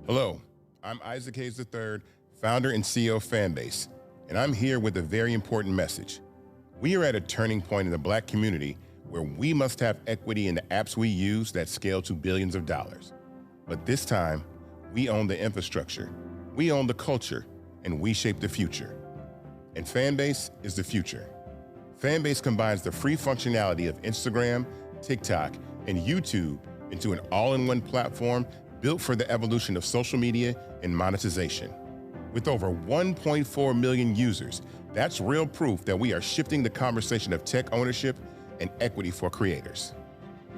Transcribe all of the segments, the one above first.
Hello, I'm Isaac Hayes III, founder and CEO of Fanbase, and I'm here with a very important message. We are at a turning point in the Black community where we must have equity in the apps we use that scale to billions of dollars. But this time, we own the infrastructure, we own the culture, and we shape the future. And Fanbase is the future. Fanbase combines the free functionality of Instagram, TikTok, and YouTube into an all-in-one platform built for the evolution of social media and monetization. With over 1.4 million users, that's real proof that we are shifting the conversation of tech ownership and equity for creators.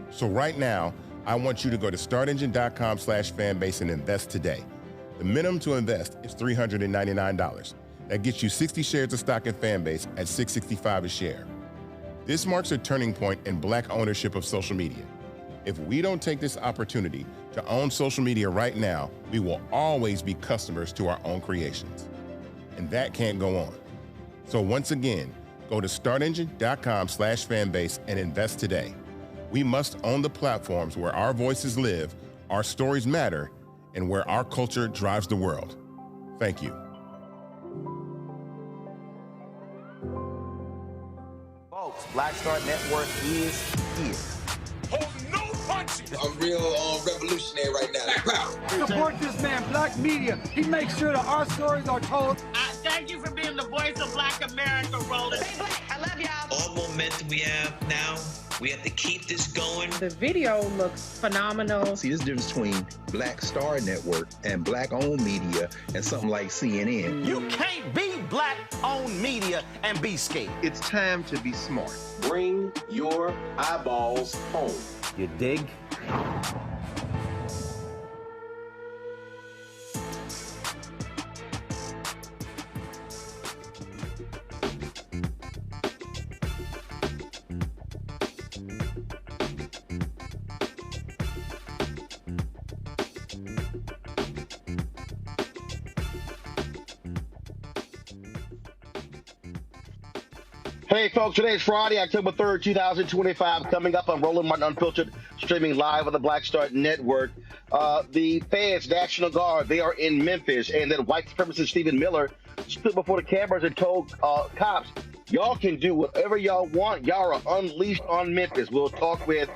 So right now, I want you to go to startengine.com/fanbase and invest today. The minimum to invest is $399. That gets you 60 shares of stock in Fanbase at $665 a share. This marks a turning point in Black ownership of social media. If we don't take this opportunity to own social media right now, we will always be customers to our own creations. And that can't go on. So once again, go to startengine.com/fanbase and invest today. We must own the platforms where our voices live, our stories matter, and where our culture drives the world. Thank you. Folks, Black Star Network is here. Hold no punches. I'm real revolutionary right now. Black power. Support this man, Black media. He makes sure that our stories are told. Thank you for being the voice of Black America, Roland. Stay black. I love y'all. All momentum we have now, we have to keep this going. The video looks phenomenal. See, this difference between Black Star Network and Black-owned media and something like CNN. You can't be Black-owned media and be scared. It's time to be smart. Bring your eyeballs home. You dig? Hey folks, today's Friday, October 3rd, 2025. Coming up on Roland Martin Unfiltered, streaming live on the Black Star Network. The Feds, National Guard, they are in Memphis, and then white supremacist Stephen Miller stood before the cameras and told cops, y'all can do whatever y'all want. Y'all are unleashed on Memphis. We'll talk with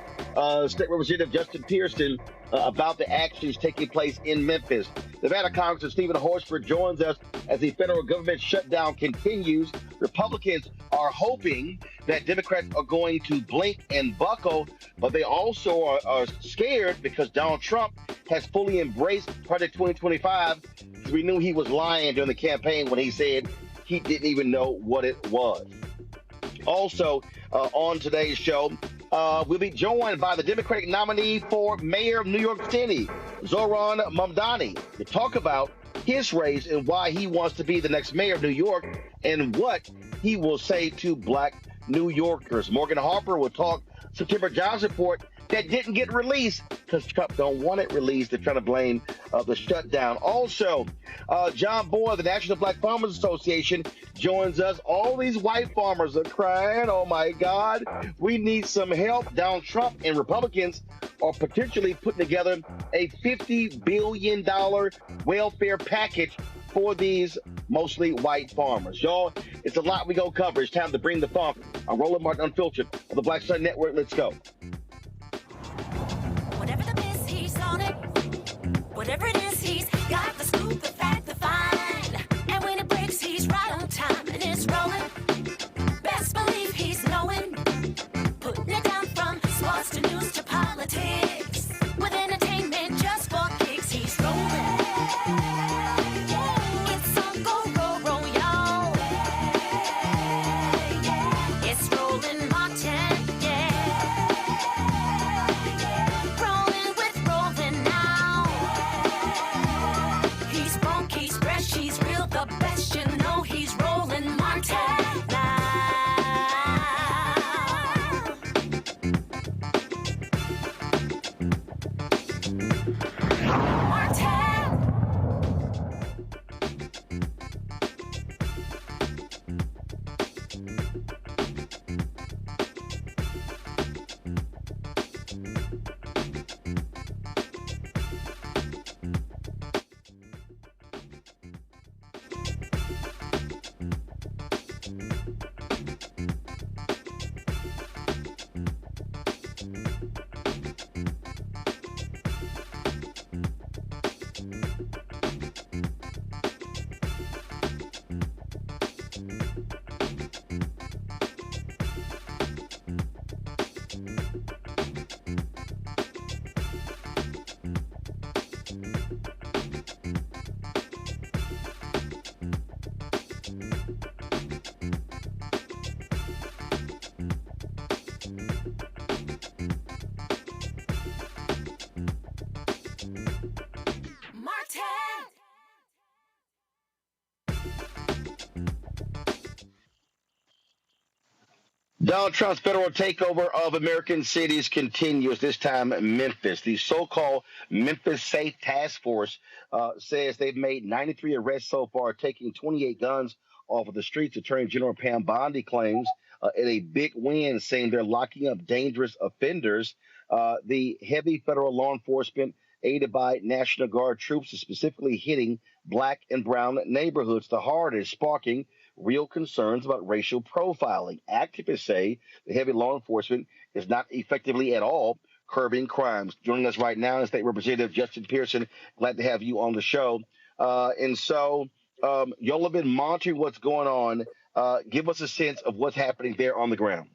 State Representative Justin Pearson about the actions taking place in Memphis. Nevada Congressman Steven Horsford joins us as the federal government shutdown continues. Republicans are hoping that Democrats are going to blink and buckle, but they also are scared because Donald Trump has fully embraced Project 2025. We knew he was lying during the campaign when he said he didn't even know what it was. Also, on today's show, we'll be joined by the Democratic nominee for mayor of New York City, Zohran Mamdani, to talk about his race and why he wants to be the next mayor of New York and what he will say to Black New Yorkers. Morgan Harper will talk September jobs report that didn't get released because Trump don't want it released. They're trying to blame the shutdown. Also, John Boy, the National Black Farmers Association, joins us. All these white farmers are crying, oh my God, we need some help. Donald Trump and Republicans are potentially putting together a $50 billion welfare package for these mostly white farmers. Y'all, it's a lot we go cover. It's time to bring the funk. I'm Roland Martin Unfiltered on the Black Star Network. Let's go. Whatever the miss, he's on it. Whatever it is, he's got the scoop, the fact, the find. And when it breaks, he's right on time and it's rolling. Best believe he's knowing. Putting it down from sports to news to politics. With entertainment just for kicks, he's rolling. It's on go, roll, roll, y'all. It's Roland Martin, rolling with Roland now. He's funky, he's fresh, he's real, the best, you know he's Roland Martin now. Donald Trump's federal takeover of American cities continues, this time Memphis. The so-called Memphis Safe Task Force says they've made 93 arrests so far, taking 28 guns off of the streets. Attorney General Pam Bondi claims in a big win, saying they're locking up dangerous offenders. The heavy federal law enforcement, aided by National Guard troops, is specifically hitting black and brown neighborhoods the hardest, sparking real concerns about racial profiling. Activists say the heavy law enforcement is not effectively at all curbing crimes. Joining us right now is State Representative Justin Pearson. Glad to have you on the show. Y'all have been monitoring what's going on. Give us a sense of what's happening there on the ground.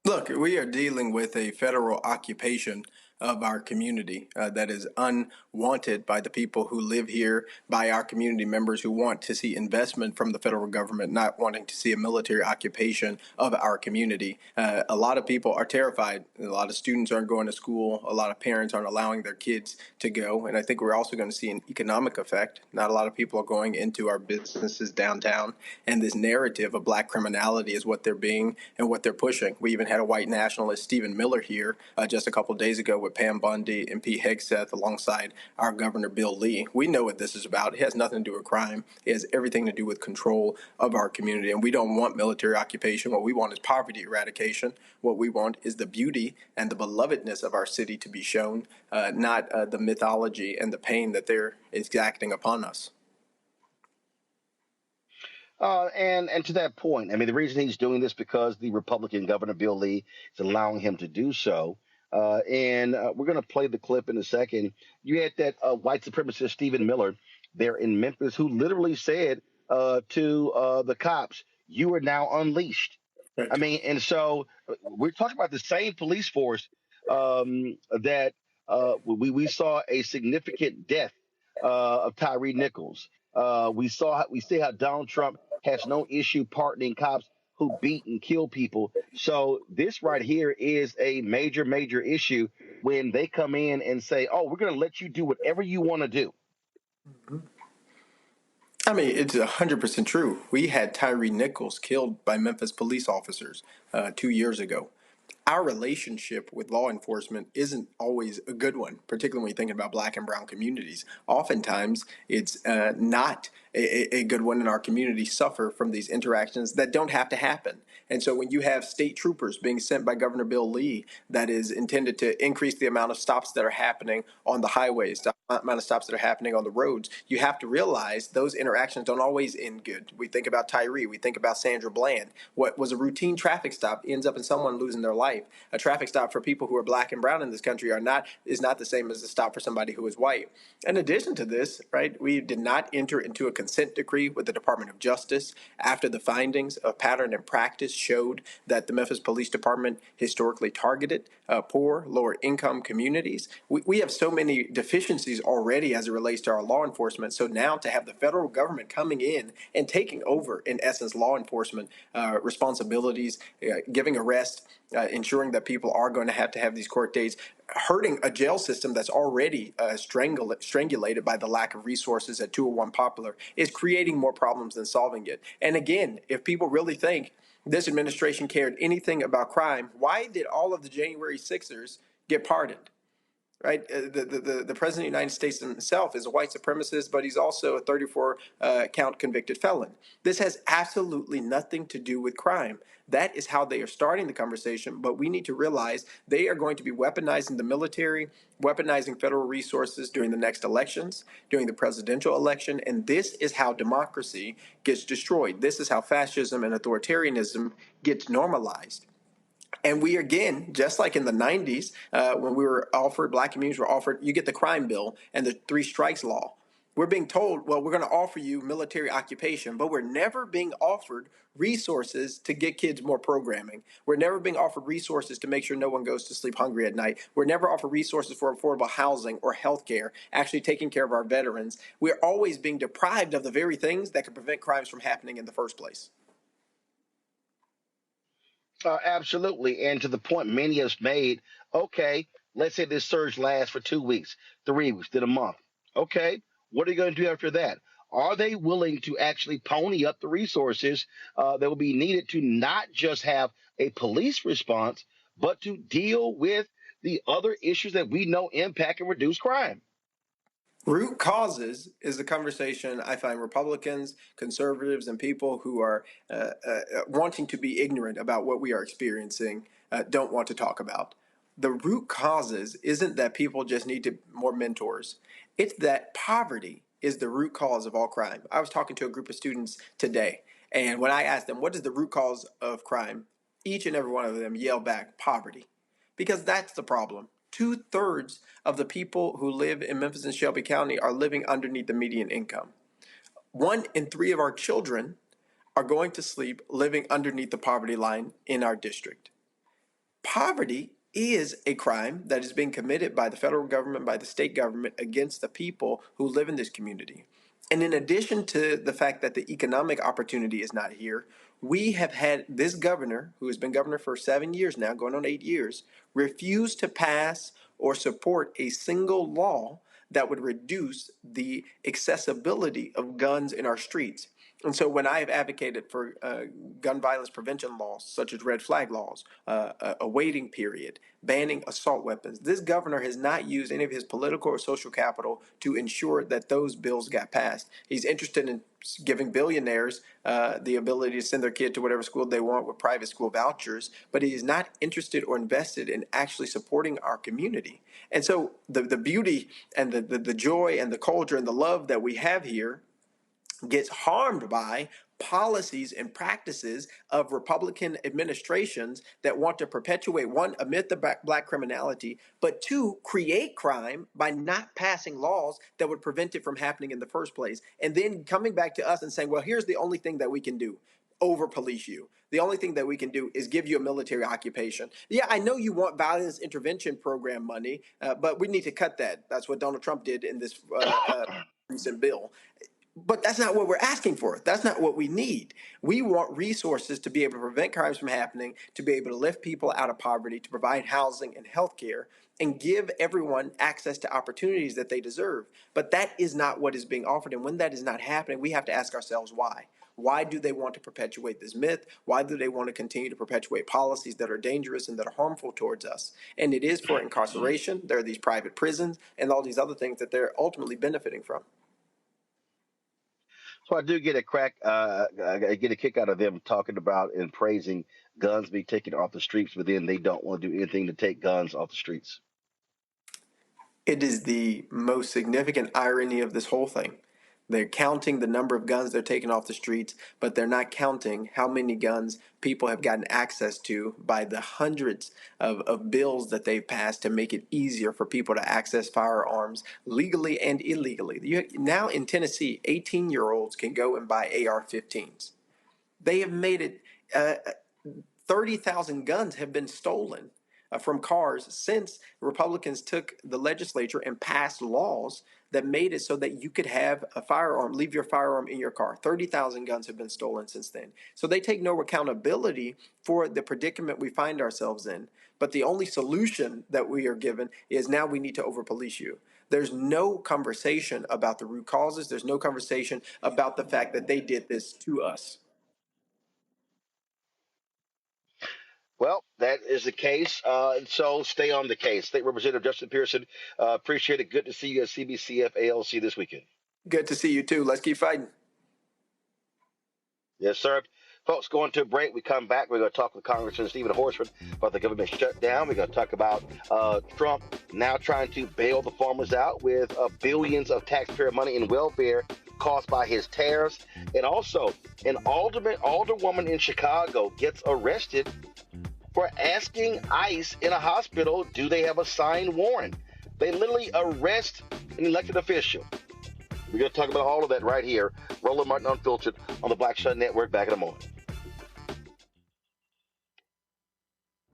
Look, we are dealing with a federal occupation of our community that is unwanted by the people who live here, by our community members who want to see investment from the federal government, not wanting to see a military occupation of our community. A lot of people are terrified. A lot of students aren't going to school. A lot of parents aren't allowing their kids to go. And I think we're also going to see an economic effect. Not a lot of people are going into our businesses downtown. And this narrative of black criminality is what they're being and what they're pushing. We even had a white nationalist, Stephen Miller, here just a couple of days ago with Pam Bondi and Pete Hegseth alongside our Governor Bill Lee. We know what this is about. It has nothing to do with crime. It has everything to do with control of our community. And we don't want military occupation. What we want is poverty eradication. What we want is the beauty and the belovedness of our city to be shown, not the mythology and the pain that they're exacting upon us. And to that point, I mean, the reason he's doing this because the Republican Governor Bill Lee is allowing him to do so. We're going to play the clip in a second. You had that white supremacist Stephen Miller there in Memphis who literally said to the cops, "You are now unleashed." Right. I mean, and so we're talking about the same police force that we saw a significant death of Tyree Nichols. We see how Donald Trump has no issue pardoning cops who beat and kill people. So this right here is a major, major issue when they come in and say, "Oh, we're going to let you do whatever you want to do." I mean, it's 100% true. We had Tyree Nichols killed by Memphis police officers 2 years ago. Our relationship with law enforcement isn't always a good one, particularly when you're thinking about black and brown communities. Oftentimes, it's not a good one, and our communities suffer from these interactions that don't have to happen. And so when you have state troopers being sent by Governor Bill Lee, that is intended to increase the amount of stops that are happening on the highways, the amount of stops that are happening on the roads, you have to realize those interactions don't always end good. We think about Tyree, we think about Sandra Bland. What was a routine traffic stop ends up in someone losing their life. A traffic stop for people who are black and brown in this country is not the same as a stop for somebody who is white. In addition to this, right, we did not enter into a consent decree with the Department of Justice after the findings of pattern and practice showed that the Memphis Police Department historically targeted poor, lower income communities. We have so many deficiencies already as it relates to our law enforcement. So now to have the federal government coming in and taking over, in essence, law enforcement responsibilities, giving arrest, ensuring that people are going to have these court dates, hurting a jail system that's already strangulated by the lack of resources at 201 Poplar, is creating more problems than solving it. And again, if people really think this administration cared anything about crime, why did all of the January 6ers get pardoned? Right, the president of the United States himself is a white supremacist, but he's also a 34-count convicted felon. This has absolutely nothing to do with crime. That is how they are starting the conversation, but we need to realize they are going to be weaponizing the military, weaponizing federal resources during the next elections, during the presidential election, and this is how democracy gets destroyed. This is how fascism and authoritarianism gets normalized. And we, again, just like in the 90s, when we were offered, black communities were offered, you get the crime bill and the 3 strikes law. We're being told, well, we're going to offer you military occupation, but we're never being offered resources to get kids more programming. We're never being offered resources to make sure no one goes to sleep hungry at night. We're never offered resources for affordable housing or health care, actually taking care of our veterans. We're always being deprived of the very things that could prevent crimes from happening in the first place. Absolutely. And to the point many of us made, okay, let's say this surge lasts for 2 weeks, 3 weeks, then a month. Okay, what are you going to do after that? Are they willing to actually pony up the resources that will be needed to not just have a police response, but to deal with the other issues that we know impact and reduce crime? Root causes is the conversation I find Republicans, conservatives, and people who are wanting to be ignorant about what we are experiencing don't want to talk about. The root causes isn't that people just need more mentors. It's that poverty is the root cause of all crime. I was talking to a group of students today, and when I asked them, what is the root cause of crime? Each and every one of them yelled back, poverty. Because that's the problem. 2/3 of the people who live in Memphis and Shelby County are living underneath the median income. 1 in 3 of our children are going to sleep living underneath the poverty line in our district. Poverty is a crime that is being committed by the federal government, by the state government against the people who live in this community. And in addition to the fact that the economic opportunity is not here, we have had this governor, who has been governor for 7 years now, going on 8 years, refuse to pass or support a single law that would reduce the accessibility of guns in our streets. And so when I have advocated for gun violence prevention laws, such as red flag laws, a waiting period, banning assault weapons, this governor has not used any of his political or social capital to ensure that those bills got passed. He's interested in giving billionaires the ability to send their kid to whatever school they want with private school vouchers, but he is not interested or invested in actually supporting our community. And so the beauty and the joy and the culture and the love that we have here gets harmed by policies and practices of Republican administrations that want to perpetuate, one, a myth of black criminality, but two, create crime by not passing laws that would prevent it from happening in the first place. And then coming back to us and saying, well, here's the only thing that we can do. Over police you. The only thing that we can do is give you a military occupation. Yeah, I know you want violence intervention program money, but we need to cut that. That's what Donald Trump did in this recent bill. But that's not what we're asking for. That's not what we need. We want resources to be able to prevent crimes from happening, to be able to lift people out of poverty, to provide housing and health care, and give everyone access to opportunities that they deserve. But that is not what is being offered. And when that is not happening, we have to ask ourselves why. Why do they want to perpetuate this myth? Why do they want to continue to perpetuate policies that are dangerous and that are harmful towards us? And it is for incarceration. There are these private prisons and all these other things that they're ultimately benefiting from. So I do get I get a kick out of them talking about and praising guns being taken off the streets, but then they don't want to do anything to take guns off the streets. It is the most significant irony of this whole thing. They're counting the number of guns they're taking off the streets, but they're not counting how many guns people have gotten access to by the hundreds of bills that they've passed to make it easier for people to access firearms legally and illegally. Now in Tennessee, 18-year-olds can go and buy AR-15s. They have made it 30,000 guns have been stolen from cars since Republicans took the legislature and passed laws that made it so that you could have a firearm, leave your firearm in your car. 30,000 guns have been stolen since then. So they take no accountability for the predicament we find ourselves in. But the only solution that we are given is now we need to over-police you. There's no conversation about the root causes. There's no conversation about the fact that they did this to us. Well, that is the case. So stay on the case. State Representative Justin Pearson, appreciate it. Good to see you at CBCF ALC this weekend. Good to see you too. Let's keep fighting. Yes, sir. Folks, going to a break. We come back. We're going to talk with Congressman Steven Horsford about the government shutdown. We're going to talk about Trump now trying to bail the farmers out with billions of taxpayer money in welfare caused by his tariffs. And also, an alderwoman in Chicago gets arrested for asking ICE in a hospital, do they have a signed warrant? They literally arrest an elected official. We're going to talk about all of that right here. Roland Martin Unfiltered on the Black Shut Network. Back in a moment.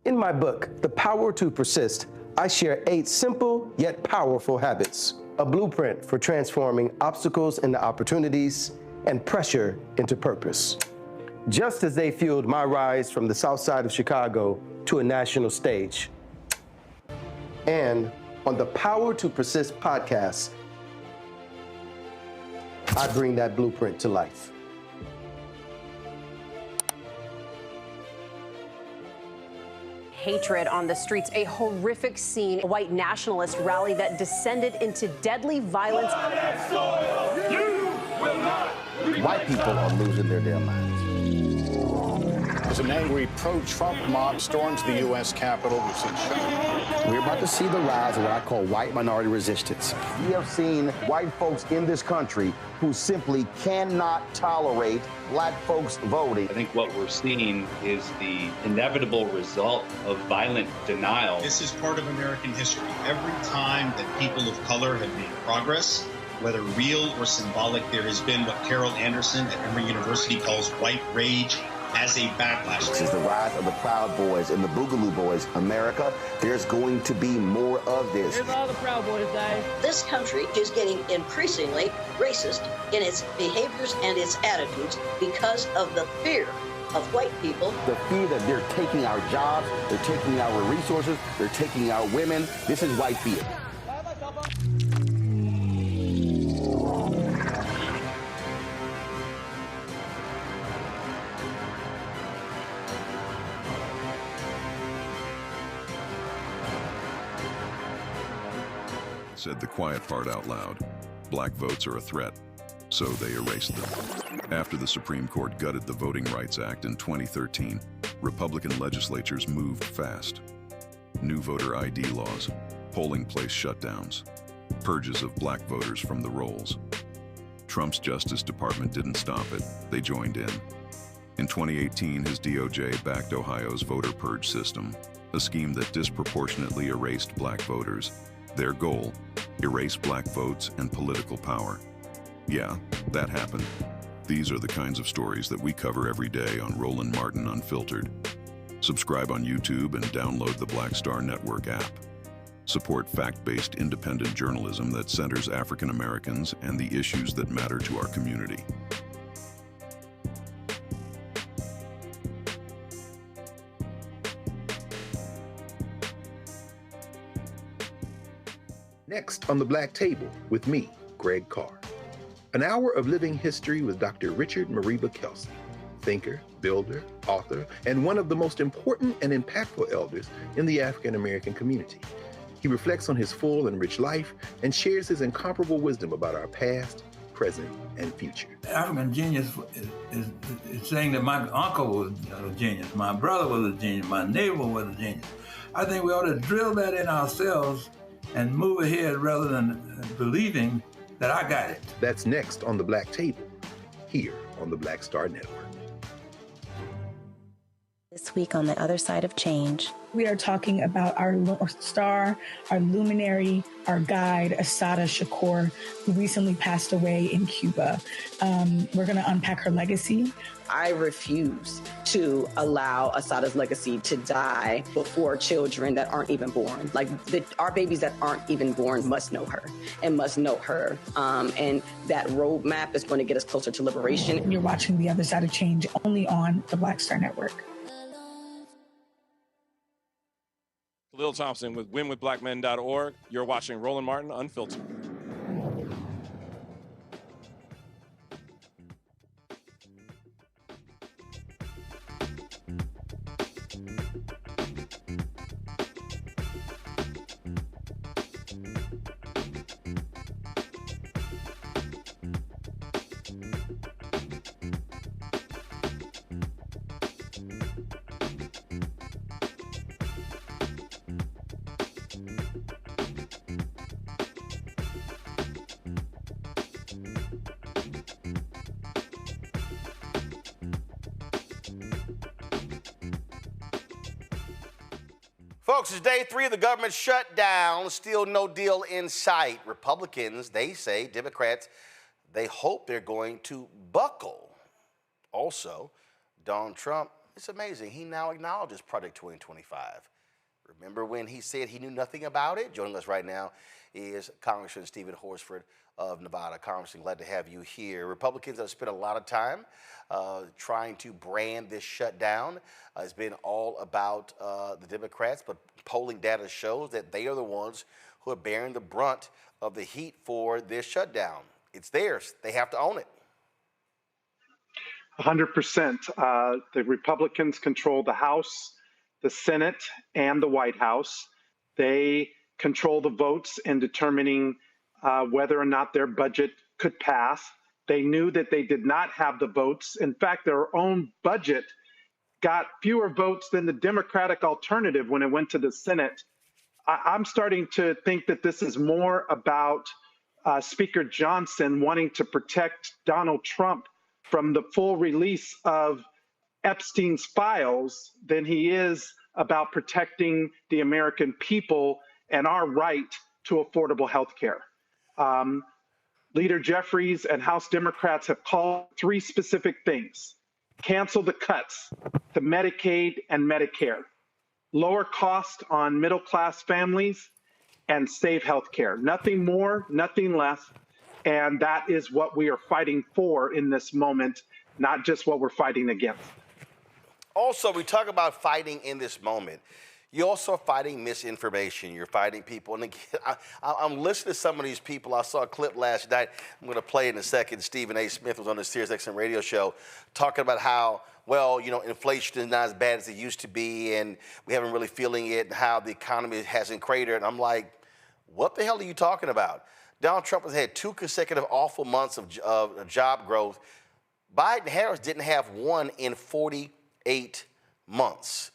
In my book, The Power to Persist, I share 8 simple yet powerful habits, a blueprint for transforming obstacles into opportunities and pressure into purpose. Just as they fueled my rise from the south side of Chicago to a national stage. And on the Power to Persist podcast, I bring that blueprint to life. hatred on the streets. A horrific scene, a white nationalist rally that descended into deadly violence. White people are losing their damn minds. As an angry pro-Trump mob storms the U.S. Capitol, we've seen shutdown. We're about to see the rise of what I call white minority resistance. We have seen white folks in this country who simply cannot tolerate black folks voting. I think what we're seeing is the inevitable result of violent denial. This is part of American history. Every time that people of color have made progress, whether real or symbolic, there has been what Carol Anderson at Emory University calls white rage as a backlash. This is the rise of the Proud Boys and the Boogaloo Boys. America, there's going to be more of this. Here's all the Proud Boys, guys. This country is getting increasingly racist in its behaviors and its attitudes because of the fear of white people. The fear that they're taking our jobs, they're taking our resources, they're taking our women. This is white fear. Said the quiet part out loud. Black votes are a threat, so they erased them. After the Supreme Court gutted the Voting Rights Act in 2013, Republican legislatures moved fast. New voter ID laws, polling place shutdowns, purges of black voters from the rolls. Trump's Justice Department didn't stop it, they joined in. In 2018, his DOJ backed Ohio's voter purge system, a scheme that disproportionately erased black voters. Their goal, erase black votes and political power. Yeah, that happened. These are the kinds of stories that we cover every day on Roland Martin Unfiltered. Subscribe on YouTube and download the Black Star Network app. Support fact-based independent journalism that centers African Americans and the issues that matter to our community. Next on the Black Table with me, Greg Carr. An hour of living history with Dr. Richard Mariba Kelsey, thinker, builder, author, and one of the most important and impactful elders in the African American community. He reflects on his full and rich life and shares his incomparable wisdom about our past, present, and future. African genius is saying that my uncle was a genius, my brother was a genius, my neighbor was a genius. I think we ought to drill that in ourselves and move ahead rather than believing that I got it. That's next on the Black Table, here on the Black Star Network. This week on The Other Side of Change, we are talking about our star, our luminary, our guide, Assata Shakur, who recently passed away in Cuba. We're going to unpack her legacy. I refuse to allow Assata's legacy to die before children that aren't even born. Like our babies that aren't even born must know her and must know her. And that roadmap is going to get us closer to liberation. You're watching The Other Side of Change only on the Black Star Network. Lil Thompson with winwithblackmen.org. You're watching Roland Martin Unfiltered. Folks, it's day 3 of the government shutdown. Still no deal in sight. Republicans, they say, Democrats, they hope they're going to buckle. Also, Donald Trump, it's amazing. He now acknowledges Project 2025. Remember when he said he knew nothing about it? Joining us right now is Congressman Steven Horsford of Nevada. Congressman, glad to have you here. Republicans have spent a lot of time trying to brand this shutdown. It's been all about the Democrats, but polling data shows that they are the ones who are bearing the brunt of the heat for this shutdown. It's theirs. They have to own it. 100%. The Republicans control the House. the Senate and the White House. They control the votes in determining whether or not their budget could pass. They knew that they did not have the votes. In fact, their own budget got fewer votes than the Democratic alternative when it went to the Senate. I'm starting to think that this is more about Speaker Johnson wanting to protect Donald Trump from the full release of Epstein's files than he is about protecting the American people and our right to affordable health care. Leader Jeffries and House Democrats have called three specific things: cancel the cuts to Medicaid and Medicare, lower cost on middle-class families, and save health care. Nothing more, nothing less. And that is what we are fighting for in this moment, not just what we're fighting against. Also, we talk about fighting in this moment. You're also fighting misinformation. You're fighting people. And again, I'm listening to some of these people. I saw a clip last night. I'm going to play it in a second. Stephen A. Smith was on the SiriusXM radio show talking about how, well, you know, inflation is not as bad as it used to be, and we haven't really feeling it, and how the economy hasn't cratered. And I'm like, what the hell are you talking about? Donald Trump has had 2 consecutive awful months of job growth. Biden-Harris didn't have one in 48 months.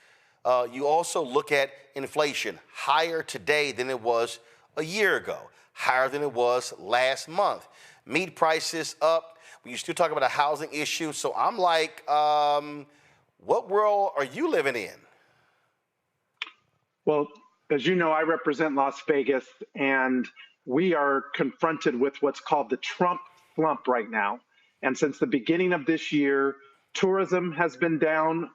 You also look at inflation, higher today than it was a year ago, higher than it was last month. Meat prices up. You still talk about a housing issue. So I'm like, what world are you living in? Well, as you know, I represent Las Vegas, and we are confronted with what's called the Trump slump right now. And since the beginning of this year, tourism has been down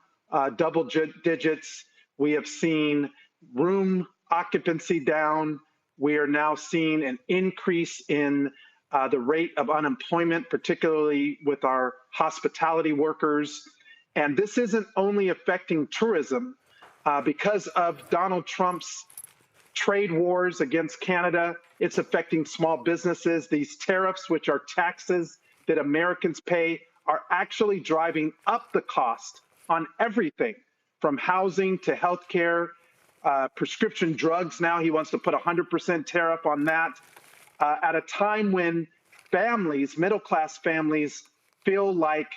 double digits. We have seen room occupancy down. We are now seeing an increase in the rate of unemployment, particularly with our hospitality workers. And this isn't only affecting tourism. Because of Donald Trump's trade wars against Canada, it's affecting small businesses. These tariffs, which are taxes that Americans pay, are actually driving up the cost on everything from housing to healthcare, prescription drugs. Now he wants to put 100% tariff on that at a time when families, middle-class families, feel like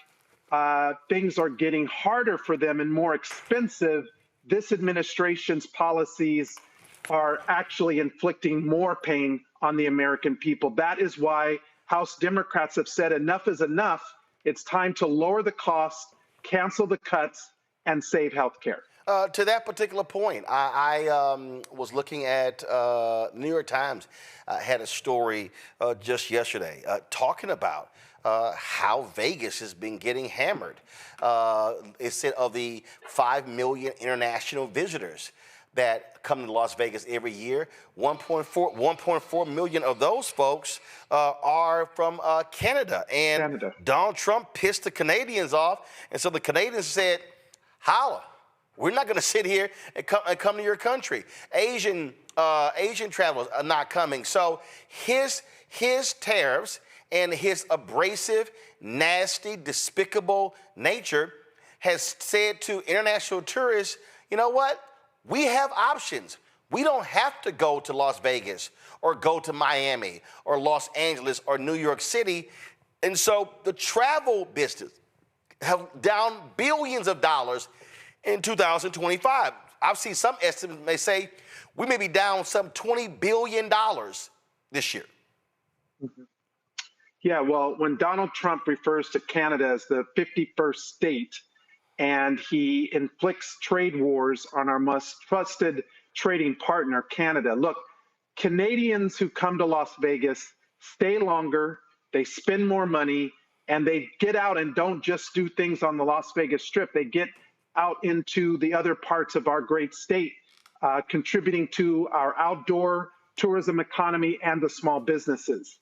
things are getting harder for them and more expensive. This administration's policies are actually inflicting more pain on the American people. That is why House Democrats have said enough is enough. It's time to lower the cost, cancel the cuts, and save health care. To that particular point, I was looking at New York Times had a story just yesterday talking about how Vegas has been getting hammered. It said of the 5 million international visitors that come to Las Vegas every year, 1.4 million of those folks are from Canada. And Donald Trump pissed the Canadians off. And so the Canadians said, holla, we're not going to sit here and come to your country. Asian travelers are not coming. So his tariffs and his abrasive, nasty, despicable nature has said to international tourists, you know what? We have options. We don't have to go to Las Vegas or go to Miami or Los Angeles or New York City. And so the travel business have down billions of dollars in 2025. I've seen some estimates may say we may be down some $20 billion this year. Mm-hmm. Yeah, well, when Donald Trump refers to Canada as the 51st state, and he inflicts trade wars on our most trusted trading partner, Canada. Look, Canadians who come to Las Vegas stay longer, they spend more money, and they get out and don't just do things on the Las Vegas Strip. They get out into the other parts of our great state, contributing to our outdoor tourism economy and the small businesses.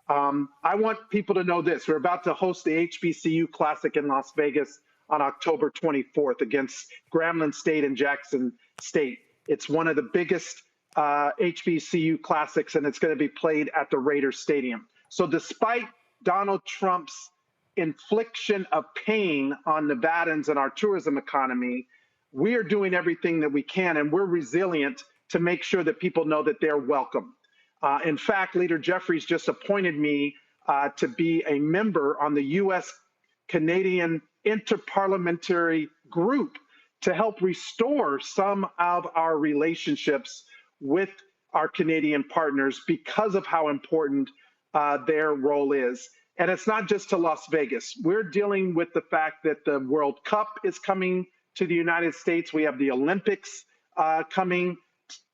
I want people to know this. We're about to host the HBCU Classic in Las Vegas on October 24th against Grambling State and Jackson State. It's one of the biggest HBCU Classics, and it's going to be played at the Raiders Stadium. So despite Donald Trump's infliction of pain on Nevadans and our tourism economy, we are doing everything that we can, and we're resilient to make sure that people know that they're welcome. In fact, Leader Jeffries just appointed me to be a member on the U.S.-Canadian Interparliamentary Group to help restore some of our relationships with our Canadian partners because of how important their role is. And it's not just to Las Vegas. We're dealing with the fact that the World Cup is coming to the United States. We have the Olympics coming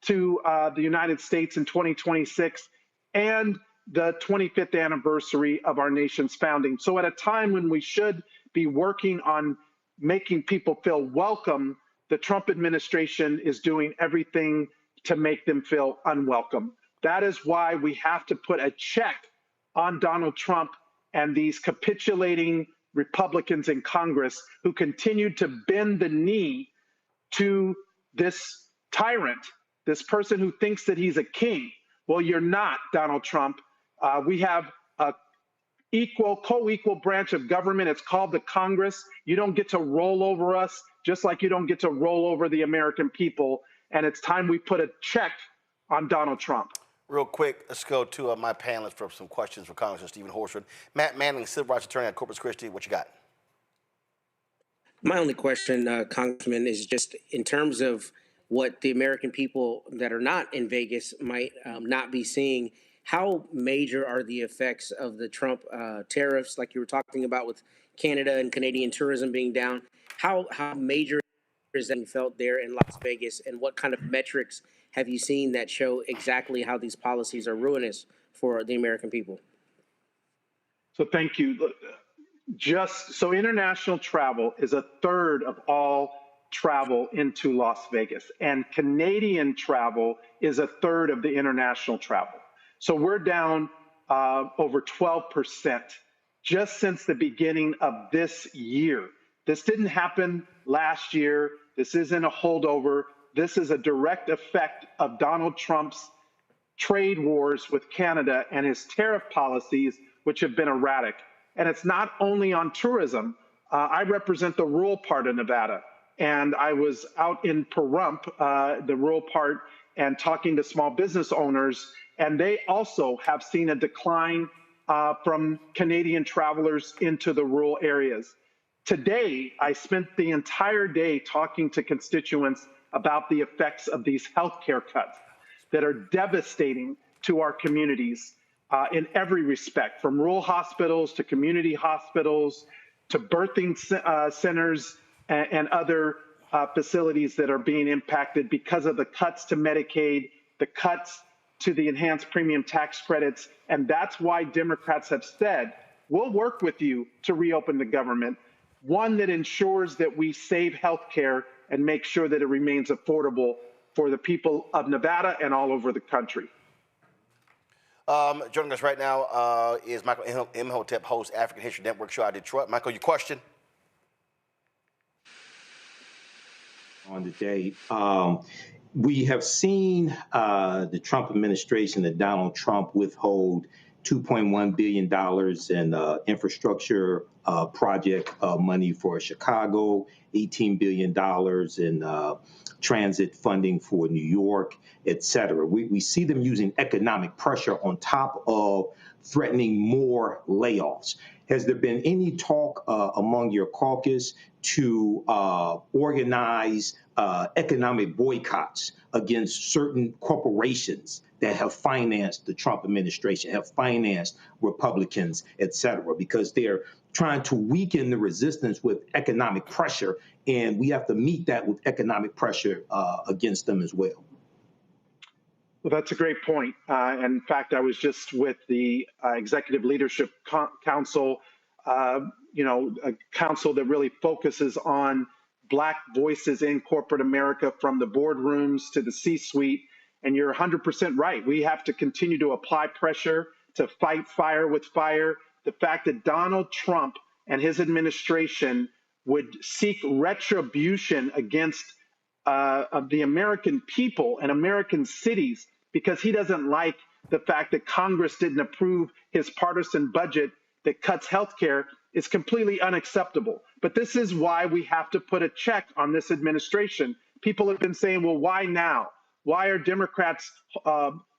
to the United States in 2026, and the 25th anniversary of our nation's founding. So at a time when we should be working on making people feel welcome, the Trump administration is doing everything to make them feel unwelcome. That is why we have to put a check on Donald Trump and these capitulating Republicans in Congress who continue to bend the knee to this tyrant, this person who thinks that he's a king. Well, you're not, Donald Trump. We have a co-equal branch of government. It's called the Congress. You don't get to roll over us, just like you don't get to roll over the American people. And it's time we put a check on Donald Trump. Real quick, let's go to my panelists for some questions for Congressman Steven Horsford. Matt Manning, civil rights attorney at Corpus Christi. What you got? My only question, Congressman, is just in terms of what the American people that are not in Vegas might not be seeing. How major are the effects of the Trump tariffs, like you were talking about with Canada and Canadian tourism being down? How major is that felt there in Las Vegas, and what kind of metrics have you seen that show exactly how these policies are ruinous for the American people? So thank you. Just so international travel is a third of all travel into Las Vegas, and Canadian travel is a third of the international travel. So we're down over 12% just since the beginning of this year. This didn't happen last year. This isn't a holdover. This is a direct effect of Donald Trump's trade wars with Canada and his tariff policies, which have been erratic. And it's not only on tourism. I represent the rural part of Nevada, and I was out in Pahrump, the rural part, and talking to small business owners, and they also have seen a decline from Canadian travelers into the rural areas. Today, I spent the entire day talking to constituents about the effects of these healthcare cuts that are devastating to our communities in every respect, from rural hospitals to community hospitals to birthing centers and other facilities that are being impacted because of the cuts to Medicaid, the cuts to the enhanced premium tax credits. And that's why Democrats have said, we'll work with you to reopen the government, one that ensures that we save health care and make sure that it remains affordable for the people of Nevada and all over the country. Joining us right now is Michael Imhotep, host African History Network show out of Detroit. Michael, your question? On the day, we have seen the Trump administration and Donald Trump withhold $2.1 billion in infrastructure project money for Chicago, $18 billion in transit funding for New York, et cetera. We see them using economic pressure on top of threatening more layoffs. Has there been any talk among your caucus to organize economic boycotts against certain corporations that have financed the Trump administration, have financed Republicans, et cetera, because they're trying to weaken the resistance with economic pressure, and we have to meet that with economic pressure against them as well? Well, that's a great point. In fact, I was just with the Executive Leadership Council, a council that really focuses on Black voices in corporate America, from the boardrooms to the C-suite. And you're 100% right. We have to continue to apply pressure to fight fire with fire. The fact that Donald Trump and his administration would seek retribution against the American people and American cities because he doesn't like the fact that Congress didn't approve his partisan budget that cuts health care is completely unacceptable. But this is why we have to put a check on this administration. People have been saying, well, why now? Why are Democrats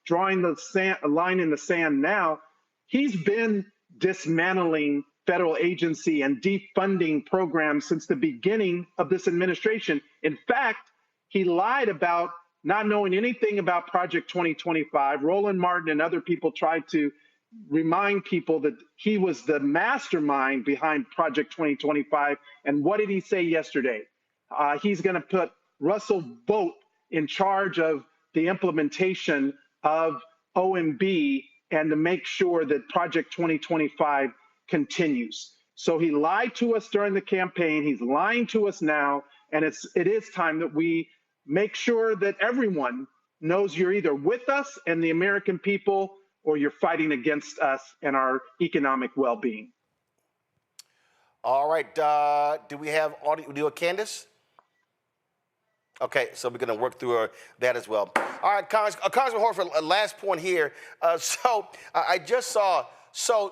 drawing a line in the sand now? He's been dismantling federal agency and defunding programs since the beginning of this administration. In fact, he lied about not knowing anything about Project 2025. Roland Martin and other people tried to remind people that he was the mastermind behind Project 2025. And what did he say yesterday? He's going to put Russell Vogt in charge of the implementation of OMB and to make sure that Project 2025 continues. So he lied to us during the campaign. He's lying to us now. And it is time that we make sure that everyone knows you're either with us and the American people, or you're fighting against us and our economic well-being. All right. Do we have audio? Do a Candace? Okay, so we're going to work through that as well. All right, Congressman Horsford, last point here. I just saw,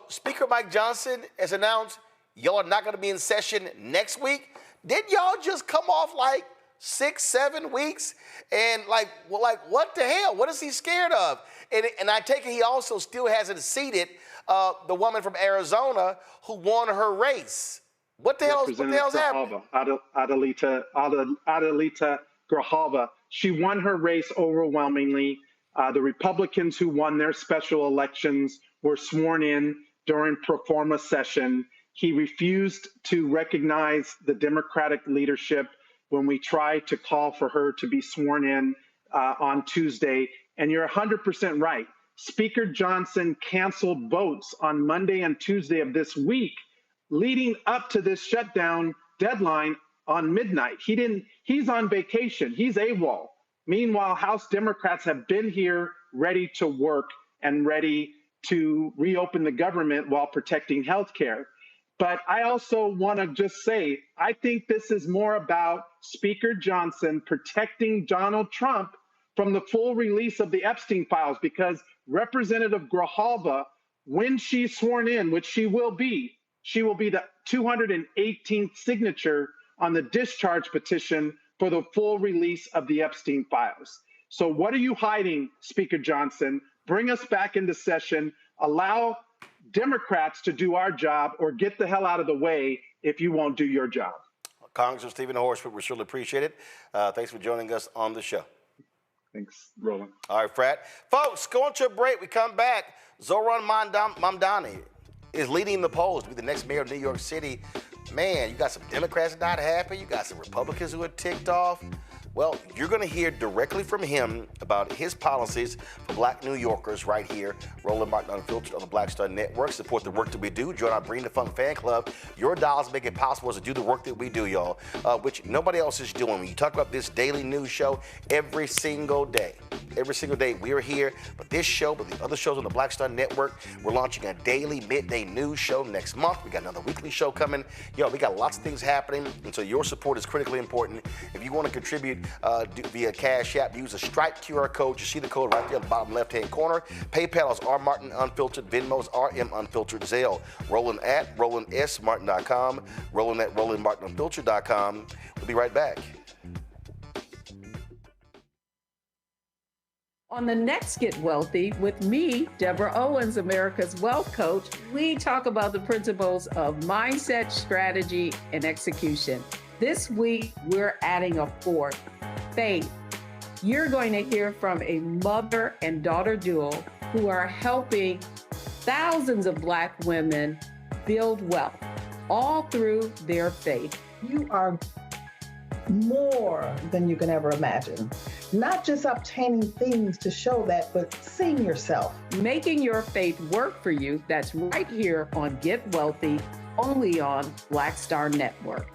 Speaker Mike Johnson has announced y'all are not going to be in session next week. Didn't y'all just come off like 6-7 weeks? And what the hell? What is he scared of? And I take it he also still hasn't seated the woman from Arizona who won her race. What the hell's happening? Adelita Grijalva. She won her race overwhelmingly. The Republicans who won their special elections were sworn in during pro forma session. He refused to recognize the Democratic leadership when we tried to call for her to be sworn in on Tuesday. And you're 100% right. Speaker Johnson canceled votes on Monday and Tuesday of this week, leading up to this shutdown deadline on midnight. He's on vacation. He's AWOL. Meanwhile, House Democrats have been here ready to work and ready to reopen the government while protecting health care. But I also want to just say, I think this is more about Speaker Johnson protecting Donald Trump from the full release of the Epstein files, because Representative Grijalva, when she's sworn in, which she will be the 218th signature on the discharge petition for the full release of the Epstein files. So what are you hiding, Speaker Johnson? Bring us back into session. Allow Democrats to do our job, or get the hell out of the way if you won't do your job. Congressman Steven Horsford, we surely appreciate it. Thanks for joining us on the show. Thanks, Roland. All right, Frat. Folks, going to a break. We come back. Zohran Mamdani is leading the polls to be the next mayor of New York City. Man, you got some Democrats not happy. You got some Republicans who are ticked off. Well, you're going to hear directly from him about his policies for Black New Yorkers right here. Roland Martin Unfiltered on the Black Star Network. Support the work that we do. Join our Bring the Funk fan club. Your dollars make it possible to do the work that we do, y'all, which nobody else is doing. When you talk about this daily news show every single day we are here. But this show, but the other shows on the Black Star Network, we're launching a daily midday news show next month. We got another weekly show coming. Yo, we got lots of things happening, and so your support is critically important. If you want to contribute via Cash App, use a Stripe QR code. You see the code right there on the bottom left-hand corner. PayPal is R Martin Unfiltered. Venmo is RM Unfiltered. Zelle, Roland at RolandSMartin.com. Roland at RolandMartinUnfiltered.com. We'll be right back. On the next Get Wealthy with me, Deborah Owens, America's Wealth Coach, we talk about the principles of mindset, strategy, and execution. This week, we're adding a fourth, faith. You're going to hear from a mother and daughter duo who are helping thousands of Black women build wealth, all through their faith. You are more than you can ever imagine. Not just obtaining things to show that, but seeing yourself. Making your faith work for you. That's right here on Get Wealthy, only on Black Star Network.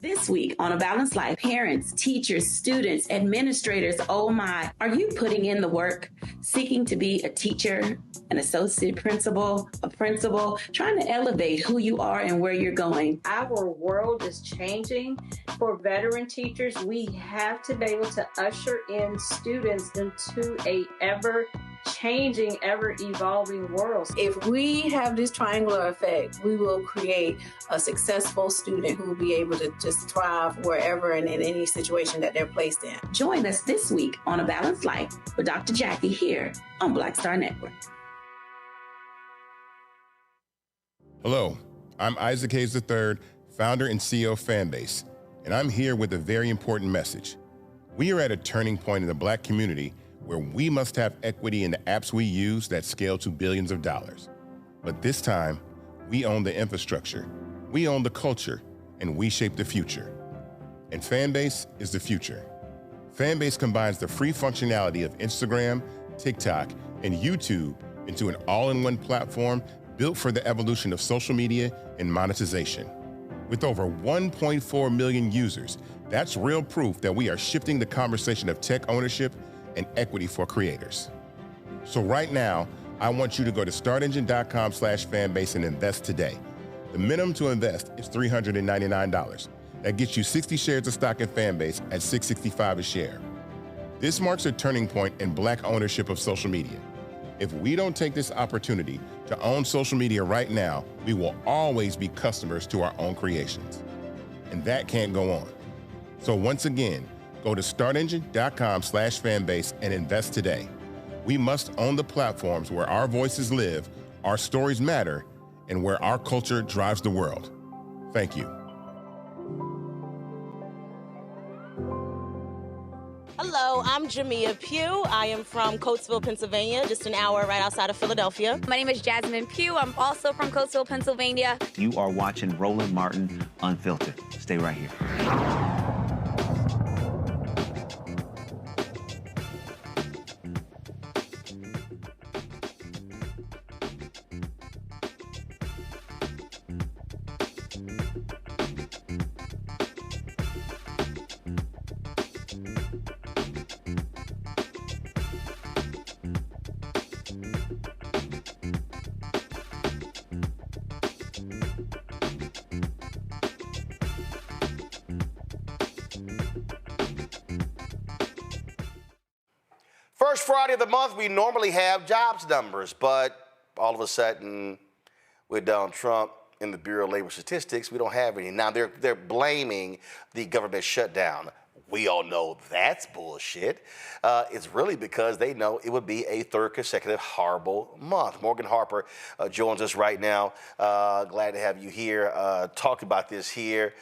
This week on A Balanced Life, parents, teachers, students, administrators, oh my, are you putting in the work, seeking to be a teacher, an associate principal, a principal, trying to elevate who you are and where you're going? Our world is changing. For veteran teachers, we have to be able to usher in students into a ever changing, ever-evolving world. If we have this triangular effect, we will create a successful student who will be able to just thrive wherever and in any situation that they're placed in. Join us this week on A Balanced Life with Dr. Jackie here on Black Star Network. Hello, I'm Isaac Hayes III, founder and CEO of Fanbase, and I'm here with a very important message. We are at a turning point in the Black community where we must have equity in the apps we use that scale to billions of dollars. But this time, we own the infrastructure, we own the culture, and we shape the future. And Fanbase is the future. Fanbase combines the free functionality of Instagram, TikTok, and YouTube into an all-in-one platform built for the evolution of social media and monetization. With over 1.4 million users, that's real proof that we are shifting the conversation of tech ownership and equity for creators. So right now, I want you to go to startengine.com/fanbase and invest today. The minimum to invest is $399. That gets you 60 shares of stock in Fanbase at $665 a share. This marks a turning point in Black ownership of social media. If we don't take this opportunity to own social media right now, we will always be customers to our own creations. And that can't go on. So once again, go to startengine.com/fanbase and invest today. We must own the platforms where our voices live, our stories matter, and where our culture drives the world. Thank you. Hello, I'm Jamia Pugh. I am from Coatesville, Pennsylvania, just an hour right outside of Philadelphia. My name is Jasmine Pugh. I'm also from Coatesville, Pennsylvania. You are watching Roland Martin Unfiltered. Stay right here. First Friday of the month, we normally have jobs numbers, but all of a sudden, with Donald Trump in the Bureau of Labor Statistics, we don't have any. Now, they're blaming the government shutdown. We all know that's bullshit. It's really because they know it would be a third consecutive horrible month. Morgan Harper joins us right now. Glad to have you here. Talk about this here.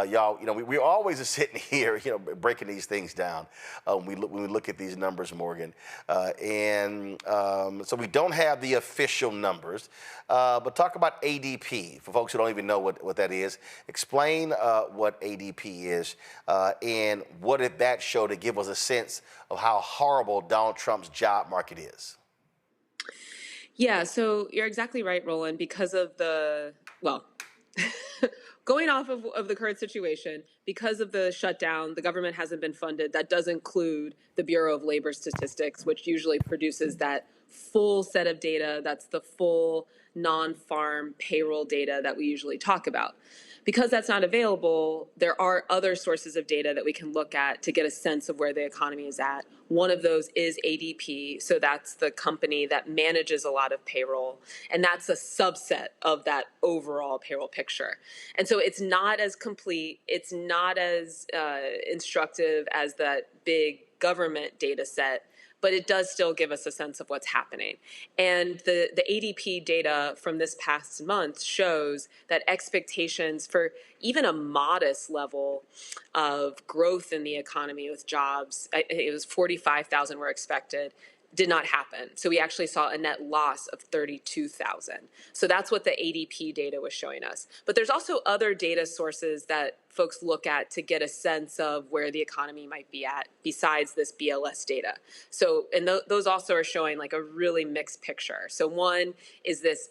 Y'all, we're always just sitting here, breaking these things down when we look at these numbers, Morgan. So we don't have the official numbers, but talk about ADP. For folks who don't even know what that is, explain what ADP is and what did that show to give us a sense of how horrible Donald Trump's job market is? Yeah, so you're exactly right, Roland, because of going off of the current situation, because of the shutdown, the government hasn't been funded. That does include the Bureau of Labor Statistics, which usually produces that full set of data. That's the full non-farm payroll data that we usually talk about. Because that's not available, there are other sources of data that we can look at to get a sense of where the economy is at. One of those is ADP. So that's the company that manages a lot of payroll. And that's a subset of that overall payroll picture. And so it's not as complete. It's not as instructive as that big government data set, but it does still give us a sense of what's happening. And the ADP data from this past month shows that expectations for even a modest level of growth in the economy with jobs, it was 45,000 were expected, did not happen. So we actually saw a net loss of 32,000. So that's what the ADP data was showing us. But there's also other data sources that folks look at to get a sense of where the economy might be at besides this BLS data. So, and those also are showing like a really mixed picture. So one is this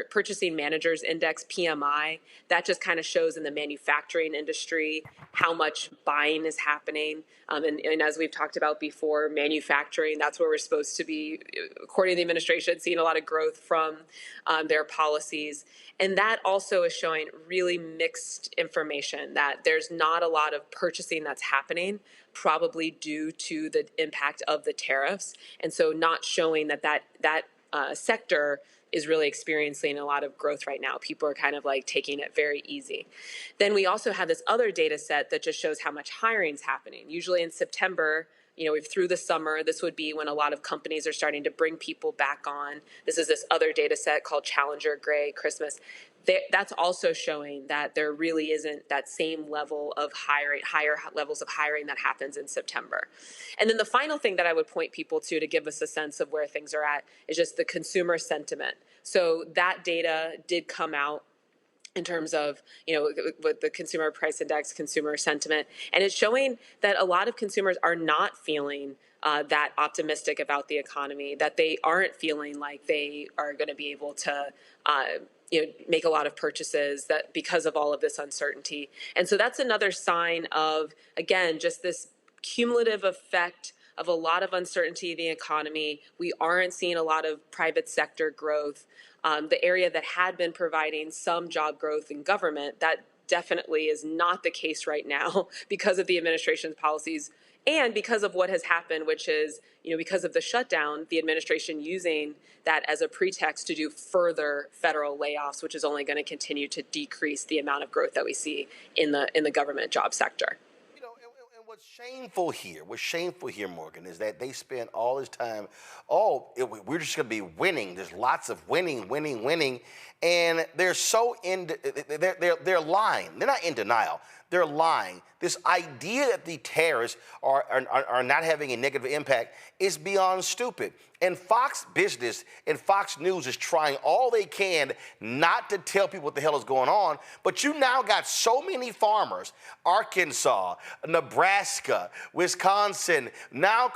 purchasing managers index, PMI. That just kind of shows in the manufacturing industry how much buying is happening. And as we've talked about before, manufacturing, that's where we're supposed to be, according to the administration, seeing a lot of growth from their policies. And that also is showing really mixed information, that there's not a lot of purchasing that's happening, probably due to the impact of the tariffs. And so not showing that sector is really experiencing a lot of growth right now. People are kind of like taking it very easy. Then we also have this other data set that just shows how much hiring is happening. Usually in September, through the summer, this would be when a lot of companies are starting to bring people back on. This is this other data set called Challenger Gray Christmas. That's also showing that there really isn't that same level of hiring, higher levels of hiring that happens in September. And then the final thing that I would point people to give us a sense of where things are at is just the consumer sentiment. So that data did come out in terms of, with the consumer price index, consumer sentiment, and it's showing that a lot of consumers are not feeling that optimistic about the economy, that they aren't feeling like they are going to be able to make a lot of purchases that because of all of this uncertainty. And so that's another sign of, again, just this cumulative effect of a lot of uncertainty in the economy. We aren't seeing a lot of private sector growth. The area that had been providing some job growth in government, that definitely is not the case right now because of the administration's policies and because of what has happened, which is, because of the shutdown, the administration using that as a pretext to do further federal layoffs, which is only going to continue to decrease the amount of growth that we see in the government job sector. And what's shameful here, Morgan, is that they spend all this time, we're just going to be winning. There's lots of winning. And they're they're lying. They're not in denial. They're lying. This idea that the tariffs are not having a negative impact is beyond stupid. And Fox Business and Fox News is trying all they can not to tell people what the hell is going on. But you now got so many farmers, Arkansas, Nebraska, Wisconsin, now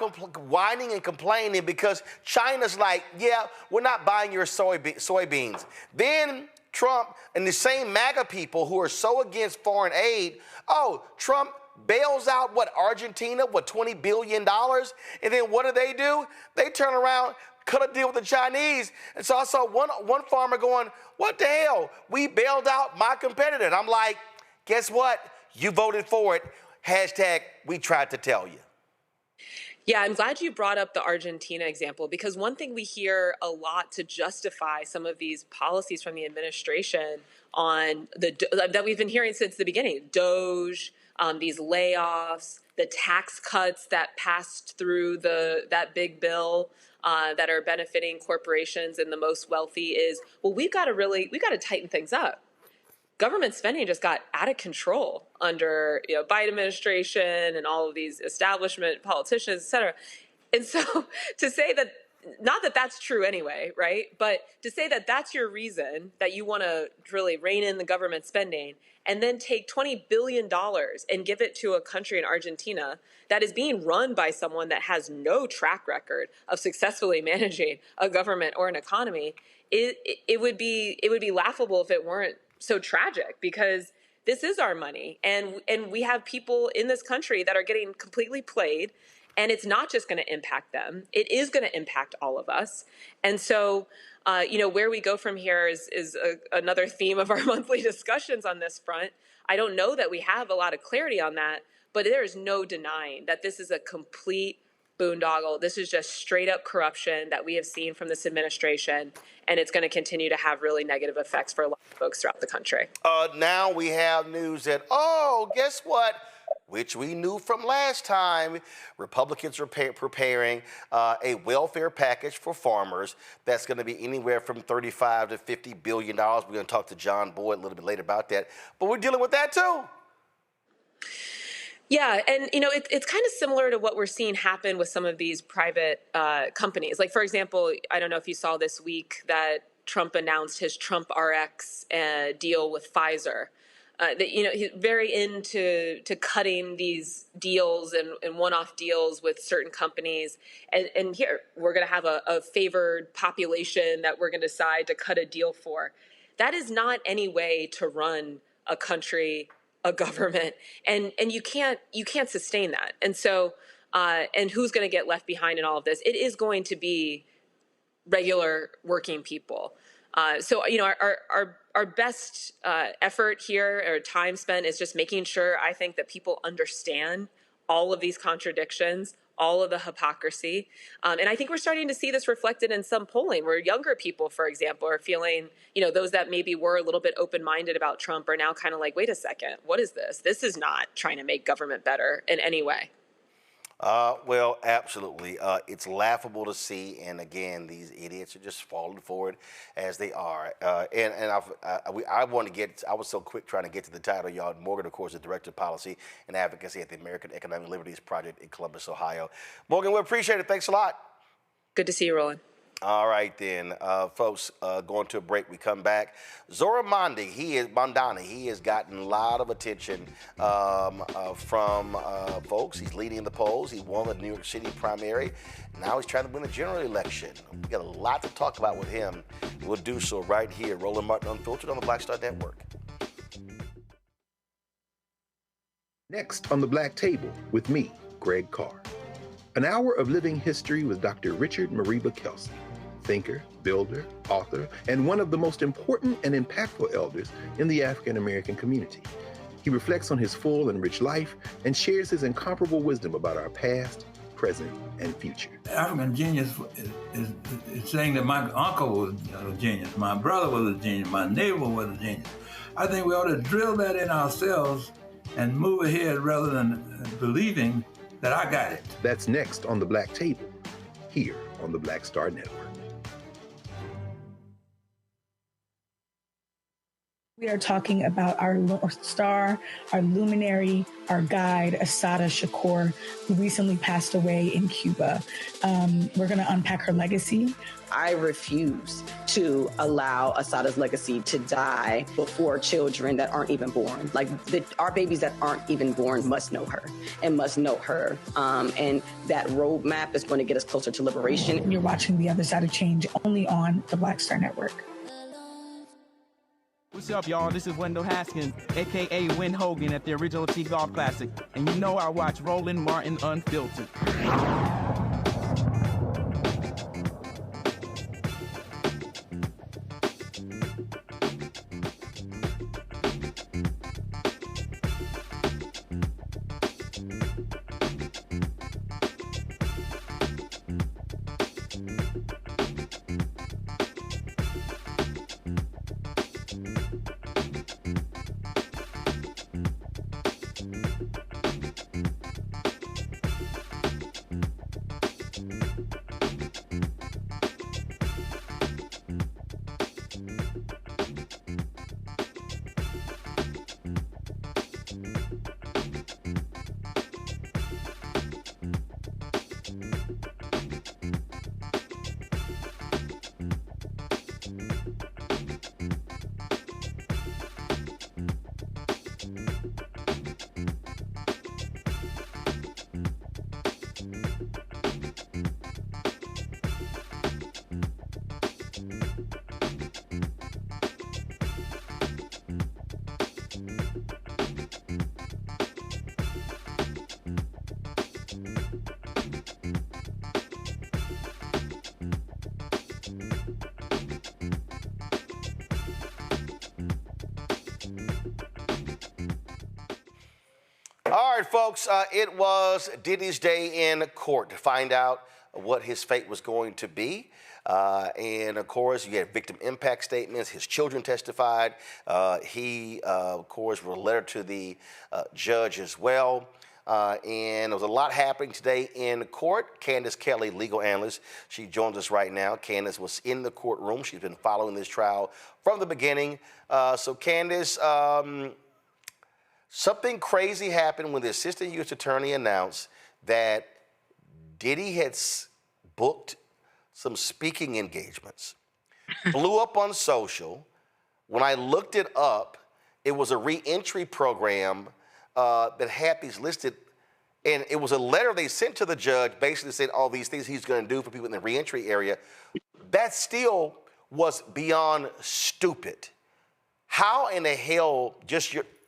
whining and complaining because China's like, yeah, we're not buying your soybeans. Then Trump and the same MAGA people who are so against foreign aid, Trump bails out, Argentina, $20 billion? And then what do? They turn around, cut a deal with the Chinese. And so I saw one farmer going, what the hell? We bailed out my competitor. And I'm like, guess what? You voted for it. Hashtag, we tried to tell you. Yeah, I'm glad you brought up the Argentina example, because one thing we hear a lot to justify some of these policies from the administration on that we've been hearing since the beginning, DOGE, these layoffs, the tax cuts that passed through that big bill that are benefiting corporations and the most wealthy is, we got to tighten things up. Government spending just got out of control under Biden administration and all of these establishment politicians, et cetera. And so to say that, not that that's true anyway, right? But to say that that's your reason that you want to really rein in the government spending and then take $20 billion and give it to a country in Argentina that is being run by someone that has no track record of successfully managing a government or an economy, it would be laughable if it weren't so tragic, because this is our money, and we have people in this country that are getting completely played, and it's not just going to impact them, it is going to impact all of us. And so where we go from here is another theme of our monthly discussions on this front. I don't know that we have a lot of clarity on that, but there is no denying that this is a complete boondoggle. This is just straight up corruption that we have seen from this administration, and it's going to continue to have really negative effects for a lot of folks throughout the country. Now we have news that, guess what? Which we knew from last time, Republicans are preparing a welfare package for farmers that's going to be anywhere from $35 to $50 billion. We're going to talk to John Boyd a little bit later about that. But we're dealing with that too. Yeah, and it's kind of similar to what we're seeing happen with some of these private companies. Like, for example, I don't know if you saw this week that Trump announced his Trump RX deal with Pfizer. He's very into cutting these deals and one-off deals with certain companies. And here we're going to have a favored population that we're going to decide to cut a deal for. That is not any way to run a country, a government, and you can't sustain that. And so, and who's going to get left behind in all of this? It is going to be regular working people. So our best effort here, or time spent, is just making sure, I think, that people understand all of these contradictions, all of the hypocrisy. And I think we're starting to see this reflected in some polling where younger people, for example, are feeling, those that maybe were a little bit open-minded about Trump are now kind of like, wait a second, what is this? This is not trying to make government better in any way. Well, absolutely. It's laughable to see, and again, these idiots are just falling for it as they are. I was so quick trying to get to the title, y'all. Morgan, of course, is Director of Policy and Advocacy at the American Economic Liberties Project in Columbus, Ohio. Morgan, we appreciate it. Thanks a lot. Good to see you, Roland. All right, then, folks, going to a break. We come back. Zohran Mamdani, he has gotten a lot of attention from folks. He's leading the polls. He won the New York City primary. Now he's trying to win the general election. We got a lot to talk about with him. We'll do so right here. Roland Martin Unfiltered on the Black Star Network. Next on the Black Table with me, Greg Carr. An hour of living history with Dr. Richard Mariba Kelsey, thinker, builder, author, and one of the most important and impactful elders in the African American community. He reflects on his full and rich life and shares his incomparable wisdom about our past, present, and future. African genius is saying that my uncle was a genius, my brother was a genius, my neighbor was a genius. I think we ought to drill that in ourselves and move ahead rather than believing that I got it. That's next on the Black Table, here on the Black Star Network. We are talking about our North Star, our luminary, our guide, Assata Shakur, who recently passed away in Cuba. We're going to unpack her legacy. I refuse to allow Assata's legacy to die before children that aren't even born. Our babies that aren't even born must know her and must know her. And that roadmap is going to get us closer to liberation. You're watching The Other Side of Change only on the Black Star Network. What's up, y'all? This is Wendell Haskins, a.k.a. Win Hogan at the Original T Golf Classic. And you know I watch Roland Martin Unfiltered. All right, folks, it was Diddy's day in court to find out what his fate was going to be. And, of course, you had victim impact statements. His children testified. He, of course, wrote a letter to the judge as well. And there was a lot happening today in court. Candace Kelly, legal analyst, she joins us right now. Candace was in the courtroom. She's been following this trial from the beginning. So, Candace, something crazy happened when the assistant U.S. attorney announced that Diddy had booked some speaking engagements. Blew up on social. When I looked it up, It was a reentry program that had these listed, and it was a letter they sent to the judge basically saying all these things he's going to do for people in the reentry area. That still was beyond stupid. How in the hell,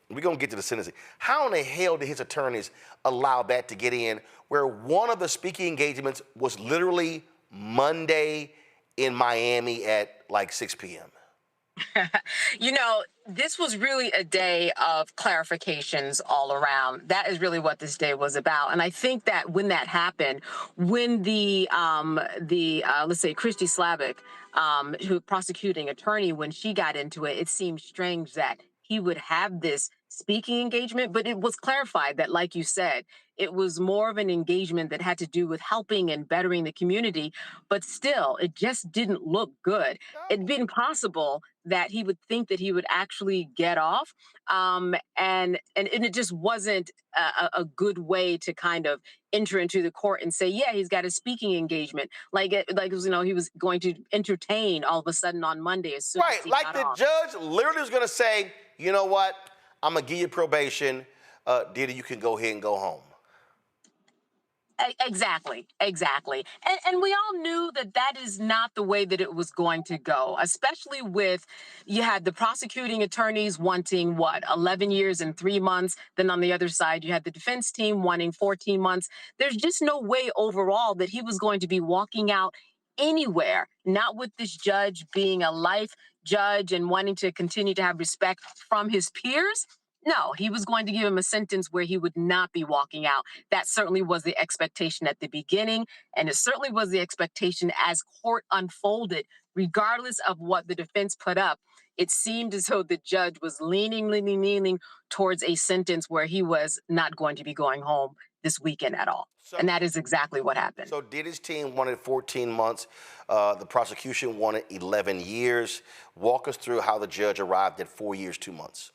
we're going to get to the sentencing. How in the hell did his attorneys allow that to get in where one of the speaking engagements was literally Monday in Miami at like 6 p.m.? You know, this was really a day of clarifications all around. That is really what this day was about. And I think that when that happened, when the let's say Christy Slavic, who prosecuting attorney, when she got into it, it seemed strange that he would have this speaking engagement, but it was clarified that, like you said, it was more of an engagement that had to do with helping and bettering the community, but still, it just didn't look good. It'd been possible that he would think that he would actually get off, and it just wasn't a good way to kind of enter into the court and say, yeah, he's got a speaking engagement, like he was going to entertain all of a sudden on Monday as soon as he got off. Judge literally was going to say, you know what, I'm going to give you probation, Diddy, you can go ahead and go home. Exactly. And we all knew that that is not the way that it was going to go, especially with, you had the prosecuting attorneys wanting 11 years and 3 months. Then on the other side, you had the defense team wanting 14 months. There's just no way overall that he was going to be walking out anywhere, not with this judge being a life judge and wanting to continue to have respect from his peers. No, he was going to give him a sentence where he would not be walking out. That certainly was the expectation at the beginning, and it certainly was the expectation as court unfolded, regardless of what the defense put up. It seemed as though the judge was leaning towards a sentence where he was not going to be going home this weekend at all. And that is exactly what happened. So Diddy's team wanted 14 months. The prosecution wanted 11 years. Walk us through how the judge arrived at 4 years, 2 months.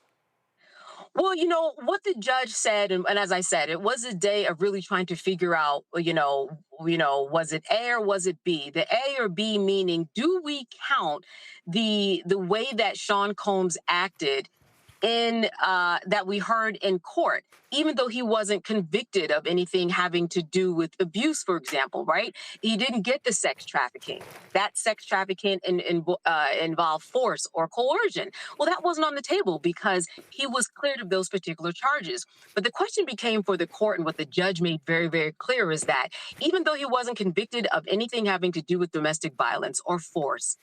Well, you know, what the judge said, and as I said, it was a day of really trying to figure out, was it A or was it B? The A or B meaning, do we count the way that Sean Combs acted in that we heard in court, even though he wasn't convicted of anything having to do with abuse, for example, right? He didn't get the sex trafficking. That sex trafficking involved force or coercion. Well, that wasn't on the table because he was cleared of those particular charges. But the question became for the court, and what the judge made very, very clear is that even though he wasn't convicted of anything having to do with domestic violence or force,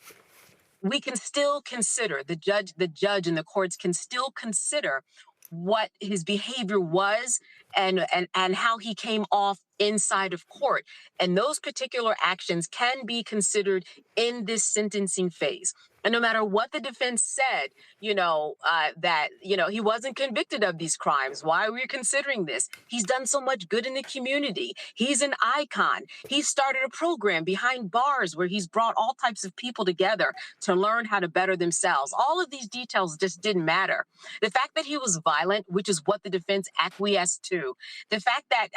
we can still consider, the judge and the courts can still consider what his behavior was and how he came off inside of court. And those particular actions can be considered in this sentencing phase. And no matter what the defense said, that he wasn't convicted of these crimes. Why are we considering this? He's done so much good in the community. He's an icon. He started a program behind bars where he's brought all types of people together to learn how to better themselves. All of these details just didn't matter. The fact that he was violent, which is what the defense acquiesced to, the fact that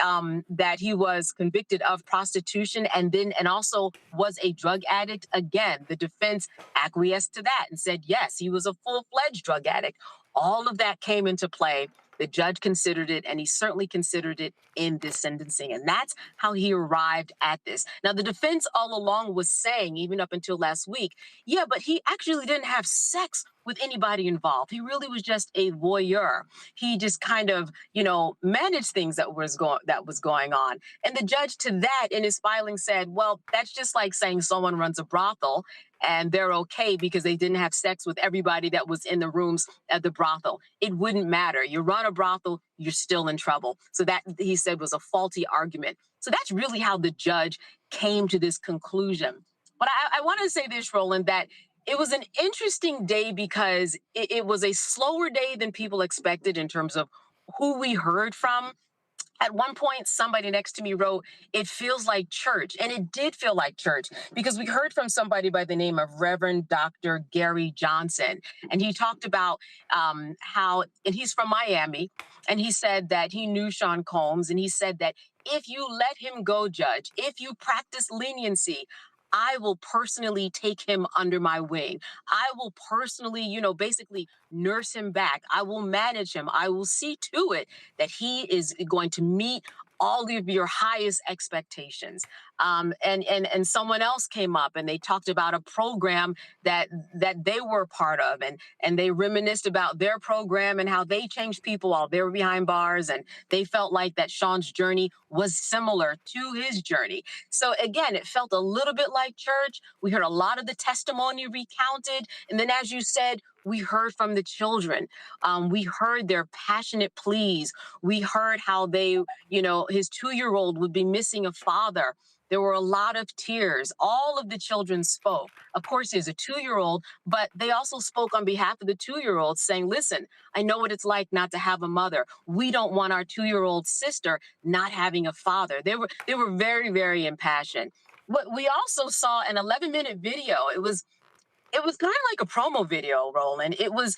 that he was convicted of prostitution and also was a drug addict, again, the defense acquiesced to that and said, yes, he was a full-fledged drug addict. All of that came into play. The judge considered it, and he certainly considered it in this sentencing. And that's how he arrived at this. Now, the defense all along was saying, even up until last week, yeah, but he actually didn't have sex with anybody involved. He really was just a voyeur. He just kind of, managed things that was going on. And the judge to that in his filing said, well, that's just like saying someone runs a brothel and they're okay because they didn't have sex with everybody that was in the rooms at the brothel. It wouldn't matter. You run a brothel, you're still in trouble. So that, he said, was a faulty argument. So that's really how the judge came to this conclusion. But I want to say this, Roland, that it was an interesting day because it was a slower day than people expected in terms of who we heard from. At one point, somebody next to me wrote, it feels like church. And it did feel like church because we heard from somebody by the name of Reverend Dr. Gary Johnson. And he talked about how, and he's from Miami, and he said that he knew Sean Combs. And he said that if you let him go, Judge, if you practice leniency, I will personally take him under my wing. I will personally, basically nurse him back. I will manage him. I will see to it that he is going to meet all of your highest expectations. And someone else came up and they talked about a program that they were part of, and they reminisced about their program and how they changed people while they were behind bars, and they felt like that Sean's journey was similar to his journey. So again, it felt a little bit like church. We heard a lot of the testimony recounted, and then as you said, we heard from the children. We heard their passionate pleas. We heard how they, his 2-year-old would be missing a father. There were a lot of tears. All of the children spoke. Of course, he's a 2-year-old, but they also spoke on behalf of the 2-year-old saying, listen, I know what it's like not to have a mother. We don't want our 2-year-old sister not having a father. They were very, very impassioned. But we also saw an 11-minute video. It was kind of like a promo video, Roland. It was,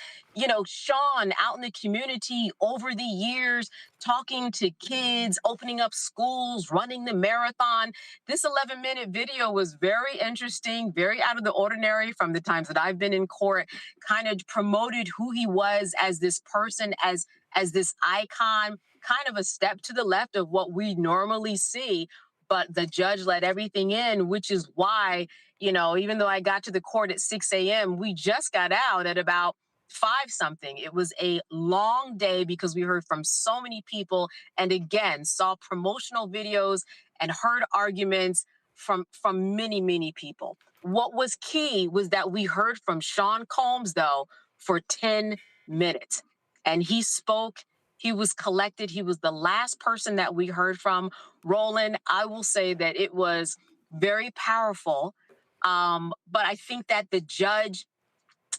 Sean out in the community over the years, talking to kids, opening up schools, running the marathon. This 11-minute video was very interesting, very out of the ordinary from the times that I've been in court, kind of promoted who he was as this person, as this icon, kind of a step to the left of what we normally see. But the judge let everything in, which is why, even though I got to the court at 6 a.m., we just got out at about 5-something. It was a long day because we heard from so many people and again, saw promotional videos and heard arguments from many, many people. What was key was that we heard from Sean Combs, though, for 10 minutes. And he spoke. He was collected. He was the last person that we heard from. Roland, I will say that it was very powerful. But I think that the judge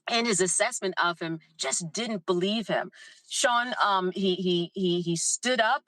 and his assessment of him just didn't believe him. Sean, he stood up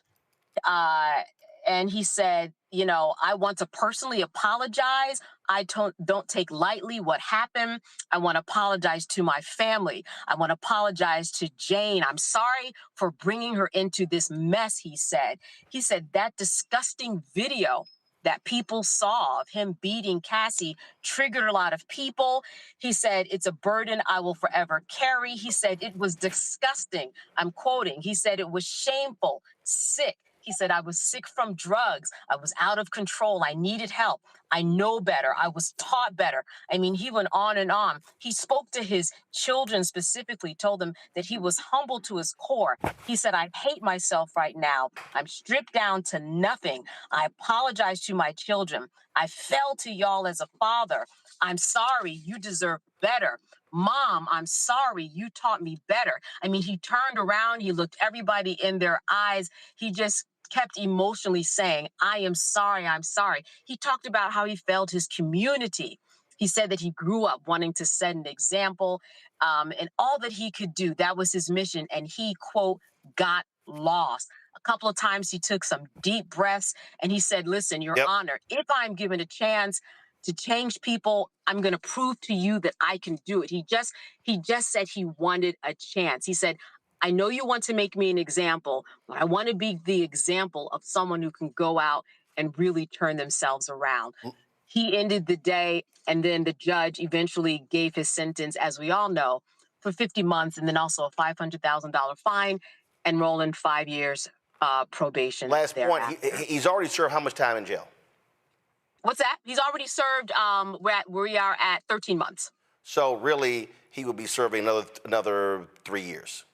and he said, I want to personally apologize. I don't take lightly what happened. I want to apologize to my family. I want to apologize to Jane. I'm sorry for bringing her into this mess, he said. He said that disgusting video that people saw of him beating Cassie triggered a lot of people. He said, it's a burden I will forever carry. He said, it was disgusting. I'm quoting. He said, it was shameful, sick. He said, I was sick from drugs. I was out of control. I needed help. I know better. I was taught better. I mean, he went on and on. He spoke to his children specifically, told them that he was humble to his core. He said, I hate myself right now. I'm stripped down to nothing. I apologize to my children. I fell to y'all as a father. I'm sorry. You deserve better. Mom, I'm sorry. You taught me better. I mean, he turned around. He looked everybody in their eyes. He just kept emotionally saying, I am sorry, I'm sorry. He talked about how he failed his community. He said that he grew up wanting to set an example, and all that he could do, that was his mission. And he, quote, got lost. A couple of times he took some deep breaths and he said, listen, Your Honor, if I'm given a chance to change people, I'm going to prove to you that I can do it. He just said he wanted a chance. He said, I know you want to make me an example, but I want to be the example of someone who can go out and really turn themselves around. He ended the day, and then the judge eventually gave his sentence, as we all know, for 50 months, and then also a $500,000 fine, and Roland 5 years probation. Last point, he's already served how much time in jail? What's that? He's already served, we are at 13 months. So really, he will be serving another 3 years.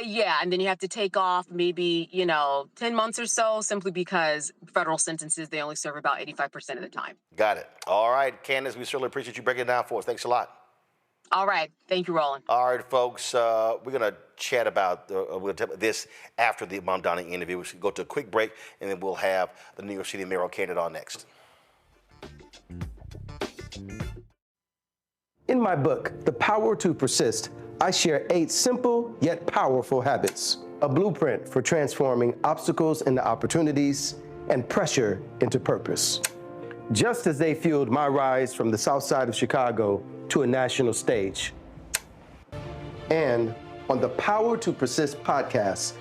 Yeah, and then you have to take off maybe, 10 months or so, simply because federal sentences, they only serve about 85% of the time. Got it. All right, Candace, we certainly appreciate you breaking it down for us. Thanks a lot. All right. Thank you, Roland. All right, folks, we're going to chat about this after the Mamdani interview. We should go to a quick break, and then we'll have the New York City mayoral candidate on next. In my book, The Power to Persist, I share 8 simple yet powerful habits, a blueprint for transforming obstacles into opportunities and pressure into purpose. Just as they fueled my rise from the South Side of Chicago to a national stage. And on the Power to Persist podcast,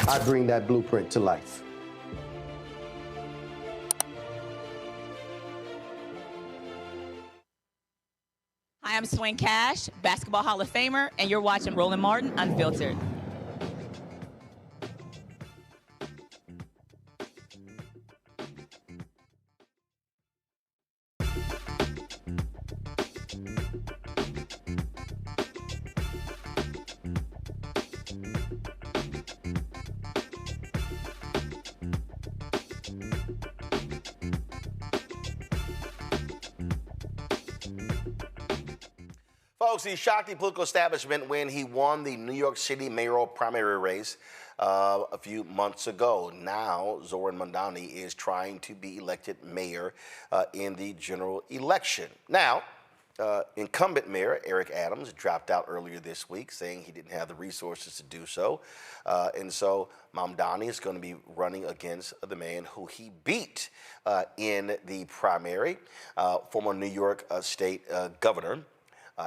I bring that blueprint to life. I'm Swing Cash, Basketball Hall of Famer, and you're watching Roland Martin Unfiltered. Folks, he shocked the political establishment when he won the New York City mayoral primary race a few months ago. Now, Zohran Mamdani is trying to be elected mayor in the general election. Now, incumbent mayor Eric Adams dropped out earlier this week, saying he didn't have the resources to do so. And so Mamdani is going to be running against the man who he beat in the primary, former New York State Governor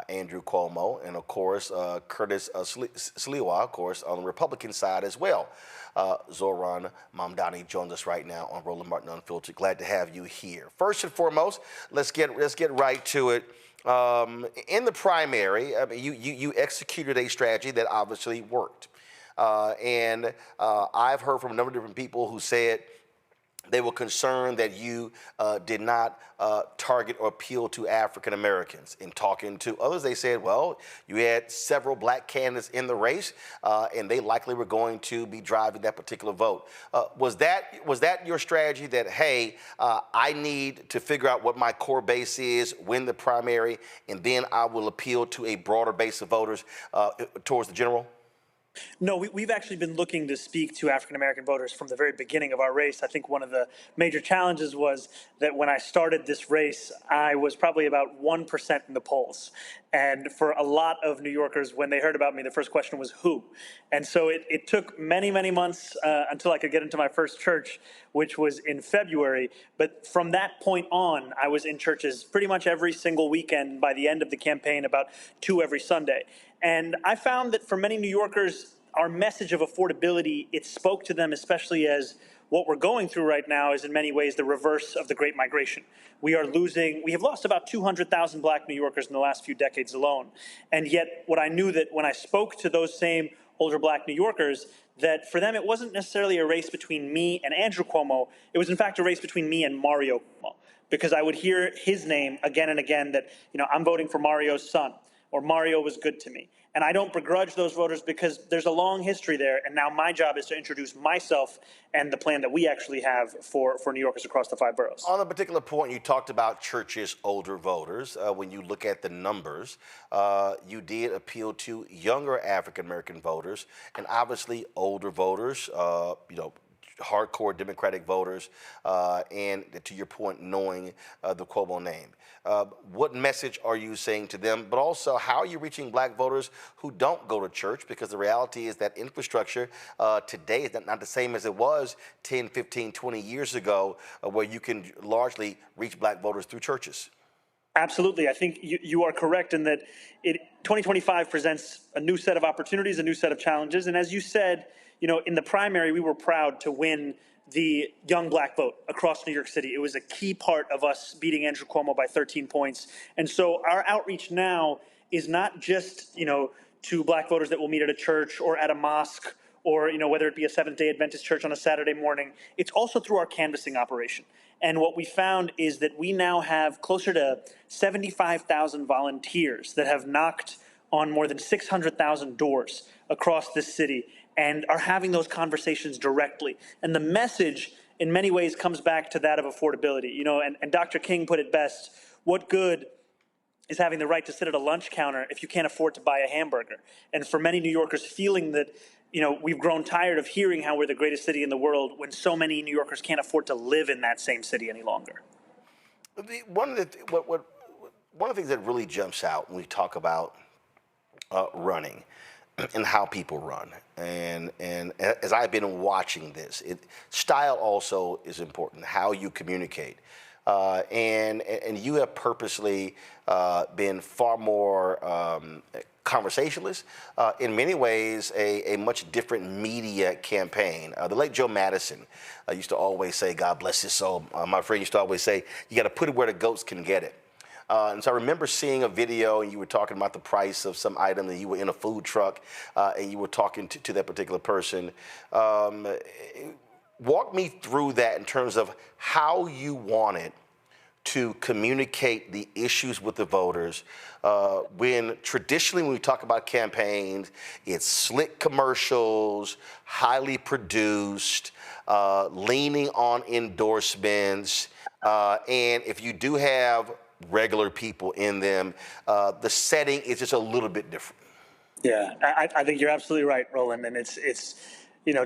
Andrew Cuomo, and of course Curtis Sliwa, of course, on the Republican side as well. Zohran Mamdani joins us right now on Roland Martin Unfiltered. Glad to have you here. First and foremost, let's get right to it. In the primary, I mean, you executed a strategy that obviously worked, and I've heard from a number of different people who said they were concerned that you did not target or appeal to African Americans. In talking to others, they said, well, you had several black candidates in the race, and they likely were going to be driving that particular vote. Was that your strategy that, hey, I need to figure out what my core base is, win the primary, and then I will appeal to a broader base of voters towards the general? No, we've actually been looking to speak to African-American voters from the very beginning of our race. I think one of the major challenges was that when I started this race, I was probably about 1% in the polls. And for a lot of New Yorkers, when they heard about me, the first question was who? And so it took many, many months until I could get into my first church, which was in February. But from that point on, I was in churches pretty much every single weekend. By the end of the campaign, about 2 every Sunday. And I found that for many New Yorkers, our message of affordability, it spoke to them, especially as what we're going through right now is in many ways the reverse of the Great Migration. We have lost about 200,000 black New Yorkers in the last few decades alone. And yet what I knew that when I spoke to those same older black New Yorkers, that for them it wasn't necessarily a race between me and Andrew Cuomo, it was in fact a race between me and Mario Cuomo. Because I would hear his name again and again that, I'm voting for Mario's son, or Mario was good to me. And I don't begrudge those voters because there's a long history there. And now my job is to introduce myself and the plan that we actually have for New Yorkers across the 5 boroughs. On a particular point, you talked about churches' older voters. When you look at the numbers, you did appeal to younger African-American voters and obviously older voters, hardcore Democratic voters, and to your point, knowing the Cuomo name. What message are you saying to them? But also, how are you reaching black voters who don't go to church? Because the reality is that infrastructure today is not the same as it was 10, 15, 20 years ago, where you can largely reach black voters through churches. Absolutely. I think you are correct in that 2025 presents a new set of opportunities, a new set of challenges. And as you said, in the primary, we were proud to win the young black vote across New York City. It was a key part of us beating Andrew Cuomo by 13 points. And so our outreach now is not just, to black voters that will meet at a church or at a mosque or, whether it be a Seventh-day Adventist church on a Saturday morning. It's also through our canvassing operation. And what we found is that we now have closer to 75,000 volunteers that have knocked on more than 600,000 doors across this city and are having those conversations directly. And the message, in many ways, comes back to that of affordability. And Dr. King put it best, what good is having the right to sit at a lunch counter if you can't afford to buy a hamburger? And for many New Yorkers feeling that, we've grown tired of hearing how we're the greatest city in the world when so many New Yorkers can't afford to live in that same city any longer. One of the things that really jumps out when we talk about running and how people run, and as I've been watching this, style also is important, how you communicate. And you have purposely been far more conversationalist, in many ways a much different media campaign. The late Joe Madison used to always say, God bless his soul, my friend used to always say, you got to put it where the goats can get it. And so I remember seeing a video, and you were talking about the price of some item, and you were in a food truck, and you were talking to that particular person. Walk me through that in terms of how you wanted to communicate the issues with the voters when traditionally when we talk about campaigns, it's slick commercials, highly produced, leaning on endorsements, and if you do have regular people in them, the setting is just a little bit different. Yeah, I think you're absolutely right, Roland, and it's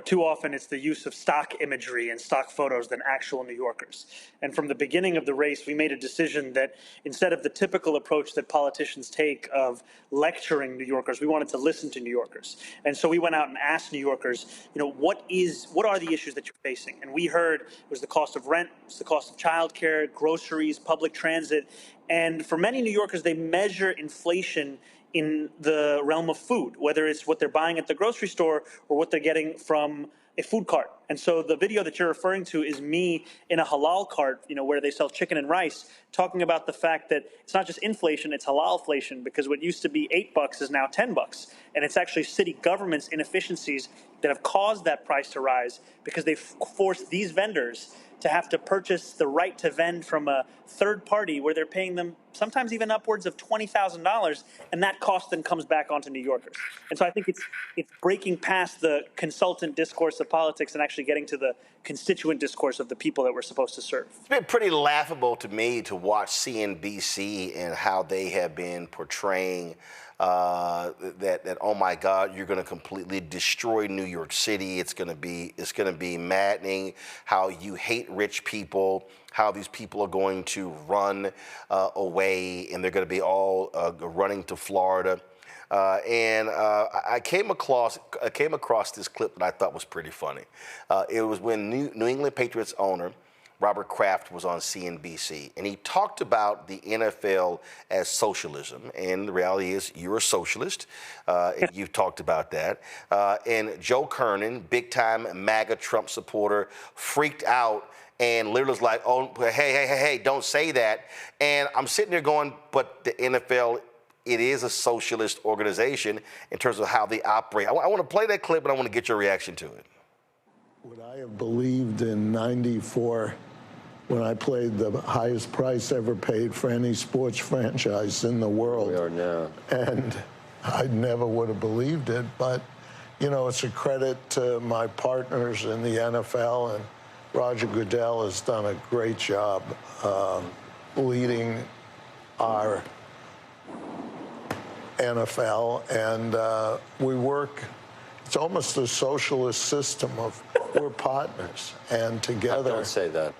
too often it's the use of stock imagery and stock photos than actual New Yorkers. And from the beginning of the race, we made a decision that instead of the typical approach that politicians take of lecturing New Yorkers, we wanted to listen to New Yorkers. And so we went out and asked New Yorkers, what are the issues that you're facing? And we heard it was the cost of rent, it was the cost of childcare, groceries, public transit. And for many New Yorkers, they measure inflation in the realm of food, whether it's what they're buying at the grocery store or what they're getting from a food cart. And so the video that you're referring to is me in a halal cart, where they sell chicken and rice, talking about the fact that it's not just inflation, it's halalflation, because what used to be $8 is now $10. And it's actually city government's inefficiencies that have caused that price to rise because they've forced these vendors to have to purchase the right to vend from a third party where they're paying them sometimes even upwards of $20,000, and that cost then comes back onto New Yorkers. And so I think it's breaking past the consultant discourse of politics and actually getting to the constituent discourse of the people that we're supposed to serve. It's been pretty laughable to me to watch CNBC and how they have been portraying that oh my God, you're going to completely destroy New York City. It's going to be maddening. How you hate rich people. How these people are going to run away, and they're going to be all running to Florida. I came across this clip that I thought was pretty funny. It was when New England Patriots owner Robert Kraft was on CNBC, and he talked about the NFL as socialism. And the reality is, you're a socialist. You've talked about that. And Joe Kernan, big-time MAGA Trump supporter, freaked out and literally was like, "Oh, hey, don't say that." And I'm sitting there going, but the NFL, it is a socialist organization in terms of how they operate. I want to play that clip, and I want to get your reaction to it. Would I have believed in '94 when I played the highest price ever paid for any sports franchise in the world? We are now. And I never would have believed it, but, it's a credit to my partners in the NFL, and Roger Goodell has done a great job leading our NFL, and we work. It's almost a socialist system of we're partners, and together. Don't say that.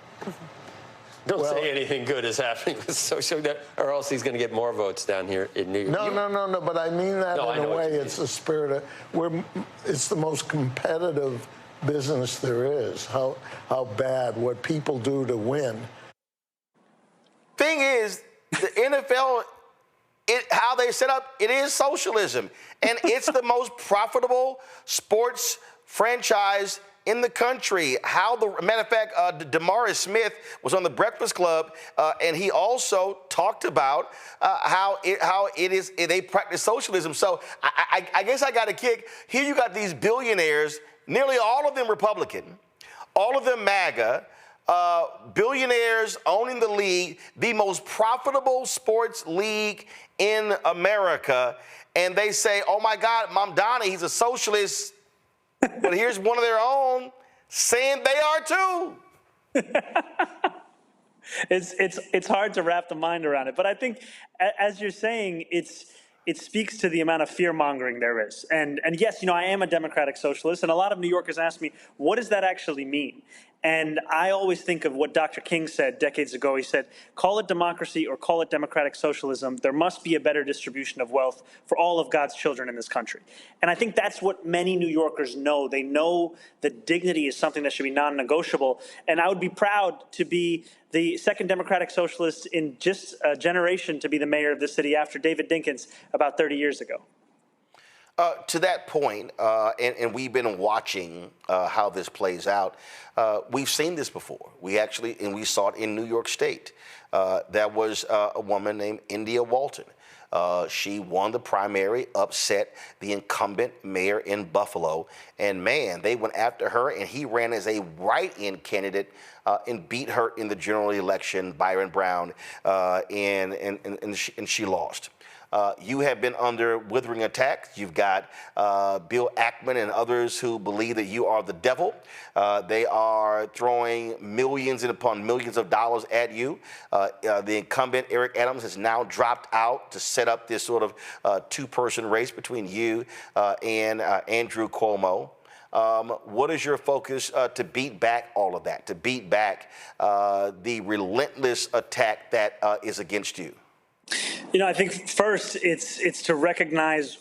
Don't say anything good is happening with social, or else he's going to get more votes down here in New York. No. But I mean that in a way. It's the spirit of it's the most competitive business there is. How bad what people do to win. Thing is, the NFL. How they set up, it is socialism. And it's the most profitable sports franchise in the country. Matter of fact, DeMaurice Smith was on the Breakfast Club, and he also talked about how they practice socialism. So I guess I got a kick. Here you got these billionaires, nearly all of them Republican, all of them MAGA, billionaires owning the league, the most profitable sports league in America, and they say, oh my God, Mamdani, he's a socialist, but here's one of their own saying they are too. It's hard to wrap the mind around it, but I think, as you're saying, it speaks to the amount of fear-mongering there is. And yes, I am a democratic socialist, and a lot of New Yorkers ask me, what does that actually mean? And I always think of what Dr. King said decades ago. He said, call it democracy or call it democratic socialism. There must be a better distribution of wealth for all of God's children in this country. And I think that's what many New Yorkers know. They know that dignity is something that should be non-negotiable. And I would be proud to be the second democratic socialist in just a generation to be the mayor of this city after David Dinkins about 30 years ago. To that point, and we've been watching how this plays out, we've seen this before. We saw it in New York State. There was a woman named India Walton. She won the primary, upset the incumbent mayor in Buffalo, and man, they went after her, and he ran as a write-in candidate and beat her in the general election, Byron Brown, and she lost. You have been under withering attack. You've got Bill Ackman and others who believe that you are the devil. They are throwing millions upon millions of dollars at you. The incumbent, Eric Adams, has now dropped out to set up this sort of two-person race between you and Andrew Cuomo. What is your focus to beat back all of that, to beat back the relentless attack that is against you? I think first it's to recognize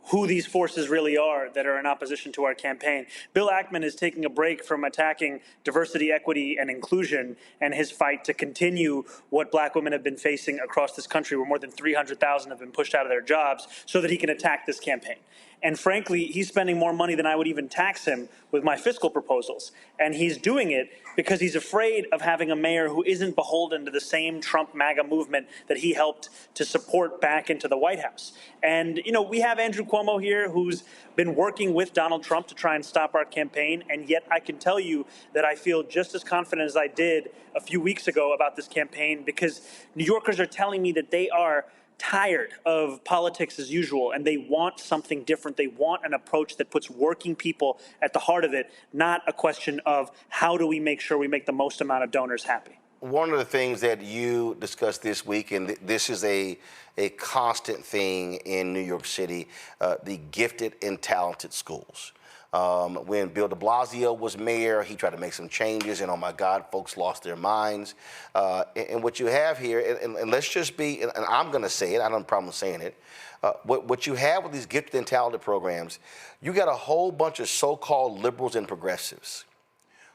who these forces really are that are in opposition to our campaign. Bill Ackman is taking a break from attacking diversity, equity, and inclusion and his fight to continue what black women have been facing across this country, where more than 300,000 have been pushed out of their jobs, so that he can attack this campaign. And frankly, he's spending more money than I would even tax him with my fiscal proposals. And he's doing it because he's afraid of having a mayor who isn't beholden to the same Trump MAGA movement that he helped to support back into the White House. And, we have Andrew Cuomo here who's been working with Donald Trump to try and stop our campaign. And yet I can tell you that I feel just as confident as I did a few weeks ago about this campaign, because New Yorkers are telling me that they are tired of politics as usual, and they want something different. They want an approach that puts working people at the heart of it, not a question of how do we make sure we make the most amount of donors happy. One of the things that you discussed this week, and this is a constant thing in New York City, the gifted and talented schools. When Bill de Blasio was mayor, he tried to make some changes, and oh my God, folks lost their minds. And what you have here, and let's just be, and I'm going to say it, I don't have a problem saying it, what you have with these gifted and talented programs, you got a whole bunch of so-called liberals and progressives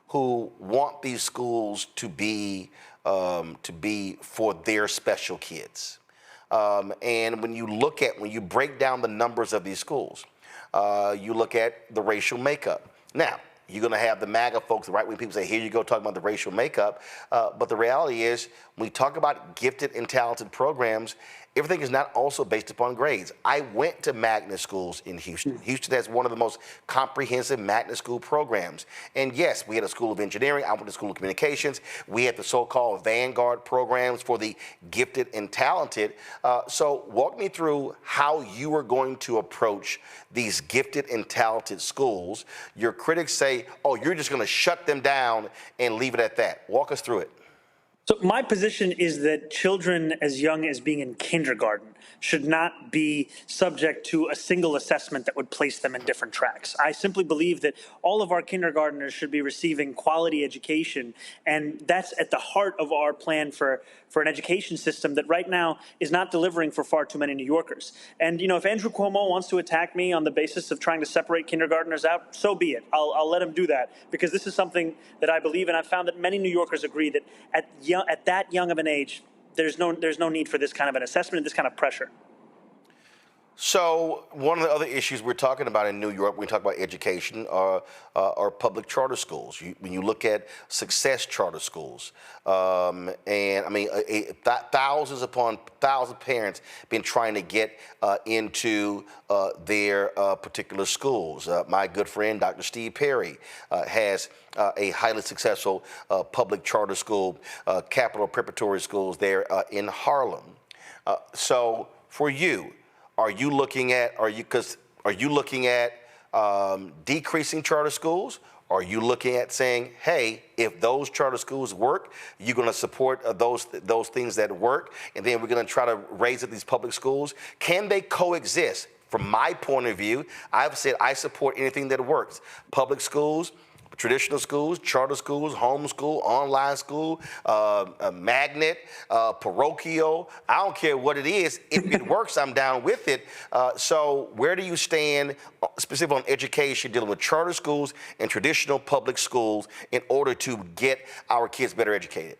who want these schools to be for their special kids. And when you break down the numbers of these schools, you look at the racial makeup. Now, you're going to have the MAGA folks, the right-wing people say, here you go, talking about the racial makeup. But the reality is, when we talk about gifted and talented programs, everything is not also based upon grades. I went to magnet schools in Houston. Houston has one of the most comprehensive magnet school programs. And yes, we had a school of engineering. I went to school of communications. We had the so-called Vanguard programs for the gifted and talented. So walk me through how you are going to approach these gifted and talented schools. Your critics say, oh, you're just going to shut them down and leave it at that. Walk us through it. So my position is that children as young as being in kindergarten should not be subject to a single assessment that would place them in different tracks. I simply believe that all of our kindergartners should be receiving quality education, and that's at the heart of our plan for an education system that right now is not delivering for far too many New Yorkers. And, if Andrew Cuomo wants to attack me on the basis of trying to separate kindergartners out, so be it. I'll let him do that, because this is something that I believe, and I've found that many New Yorkers agree that at that young of an age, there's no need for this kind of an assessment and this kind of pressure. So one of the other issues we're talking about in New York, when we talk about education, are public charter schools. When you look at success charter schools, and I mean, thousands upon thousands of parents been trying to get into their particular schools. My good friend, Dr. Steve Perry, has a highly successful public charter school, Capital Preparatory Schools there in Harlem. So for you, are you looking at decreasing charter schools? Are you looking at saying, hey, if those charter schools work, you're going to support those things that work, and then we're going to try to raise up these public schools? Can they coexist? From my point of view, I've said I support anything that works. Public schools, traditional schools, charter schools, homeschool, online school, magnet, parochial. I don't care what it is. If it works, I'm down with it. So where do you stand specifically on education, dealing with charter schools and traditional public schools in order to get our kids better educated?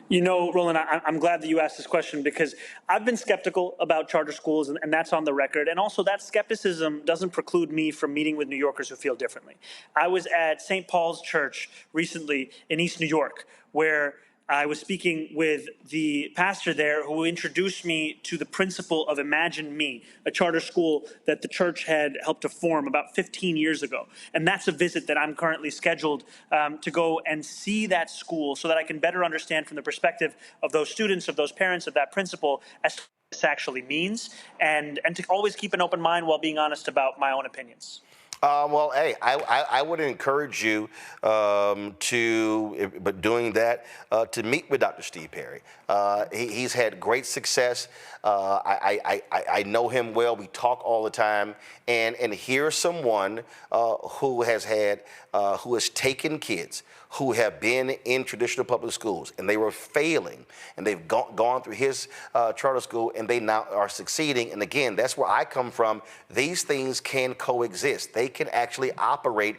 You know, Roland, I'm glad that you asked this question because I've been skeptical about charter schools, and that's on the record. And also, that skepticism doesn't preclude me from meeting with New Yorkers who feel differently. I was at St. Paul's Church recently in East New York, where I was speaking with the pastor there who introduced me to the principal of Imagine Me, a charter school that the church had helped to form about 15 years ago. And that's a visit that I'm currently scheduled to go and see that school so that I can better understand from the perspective of those students, of those parents, of that principal, as to what this actually means, and to always keep an open mind while being honest about my own opinions. Well, hey, I would encourage you but doing that, to meet with Dr. Steve Perry. He's had great success. I know him well. We talk all the time. And here's someone who has taken kids who have been in traditional public schools and they were failing, and they've gone through his charter school and they now are succeeding. And again, that's where I come from. These things can coexist. They can actually operate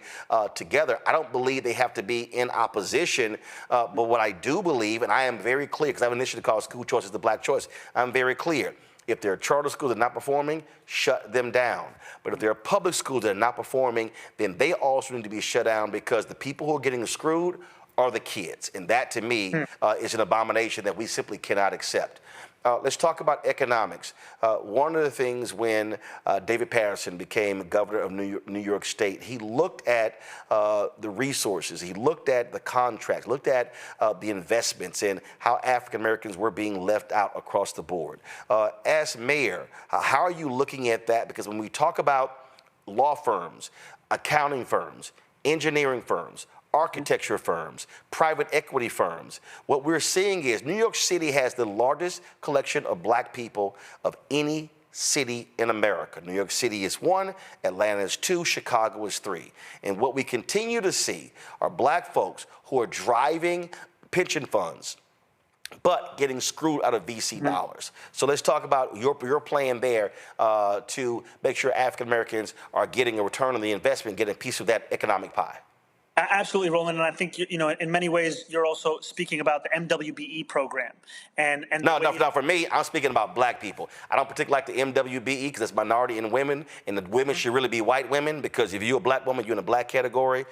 together. I don't believe they have to be in opposition, but what I do believe, and I am very clear, because I have an initiative called School Choice is the Black Choice, I'm very clear. If there are charter schools that are not performing, shut them down. But if there are public schools that are not performing, then they also need to be shut down, because the people who are getting screwed are the kids. And that, to me, is an abomination that we simply cannot accept. Let's talk about economics. One of the things when David Paterson became governor of New York State, he looked at the resources, he looked at the contracts, looked at the investments and how African Americans were being left out across the board. As mayor, how are you looking at that? Because when we talk about law firms, accounting firms, engineering firms, architecture firms, private equity firms, what we're seeing is New York City has the largest collection of black people of any city in America. New York City is 1, Atlanta is 2, Chicago is 3. And what we continue to see are black folks who are driving pension funds, but getting screwed out of VC dollars. So let's talk about your plan there to make sure African Americans are getting a return on the investment, getting a piece of that economic pie. Absolutely, Roland, and I think in many ways you're also speaking about the MWBE program. And no, for me, I'm speaking about black people. I don't particularly like the MWBE because it's minority in women, and the women should really be white women, because if you're a black woman, you're in a black category.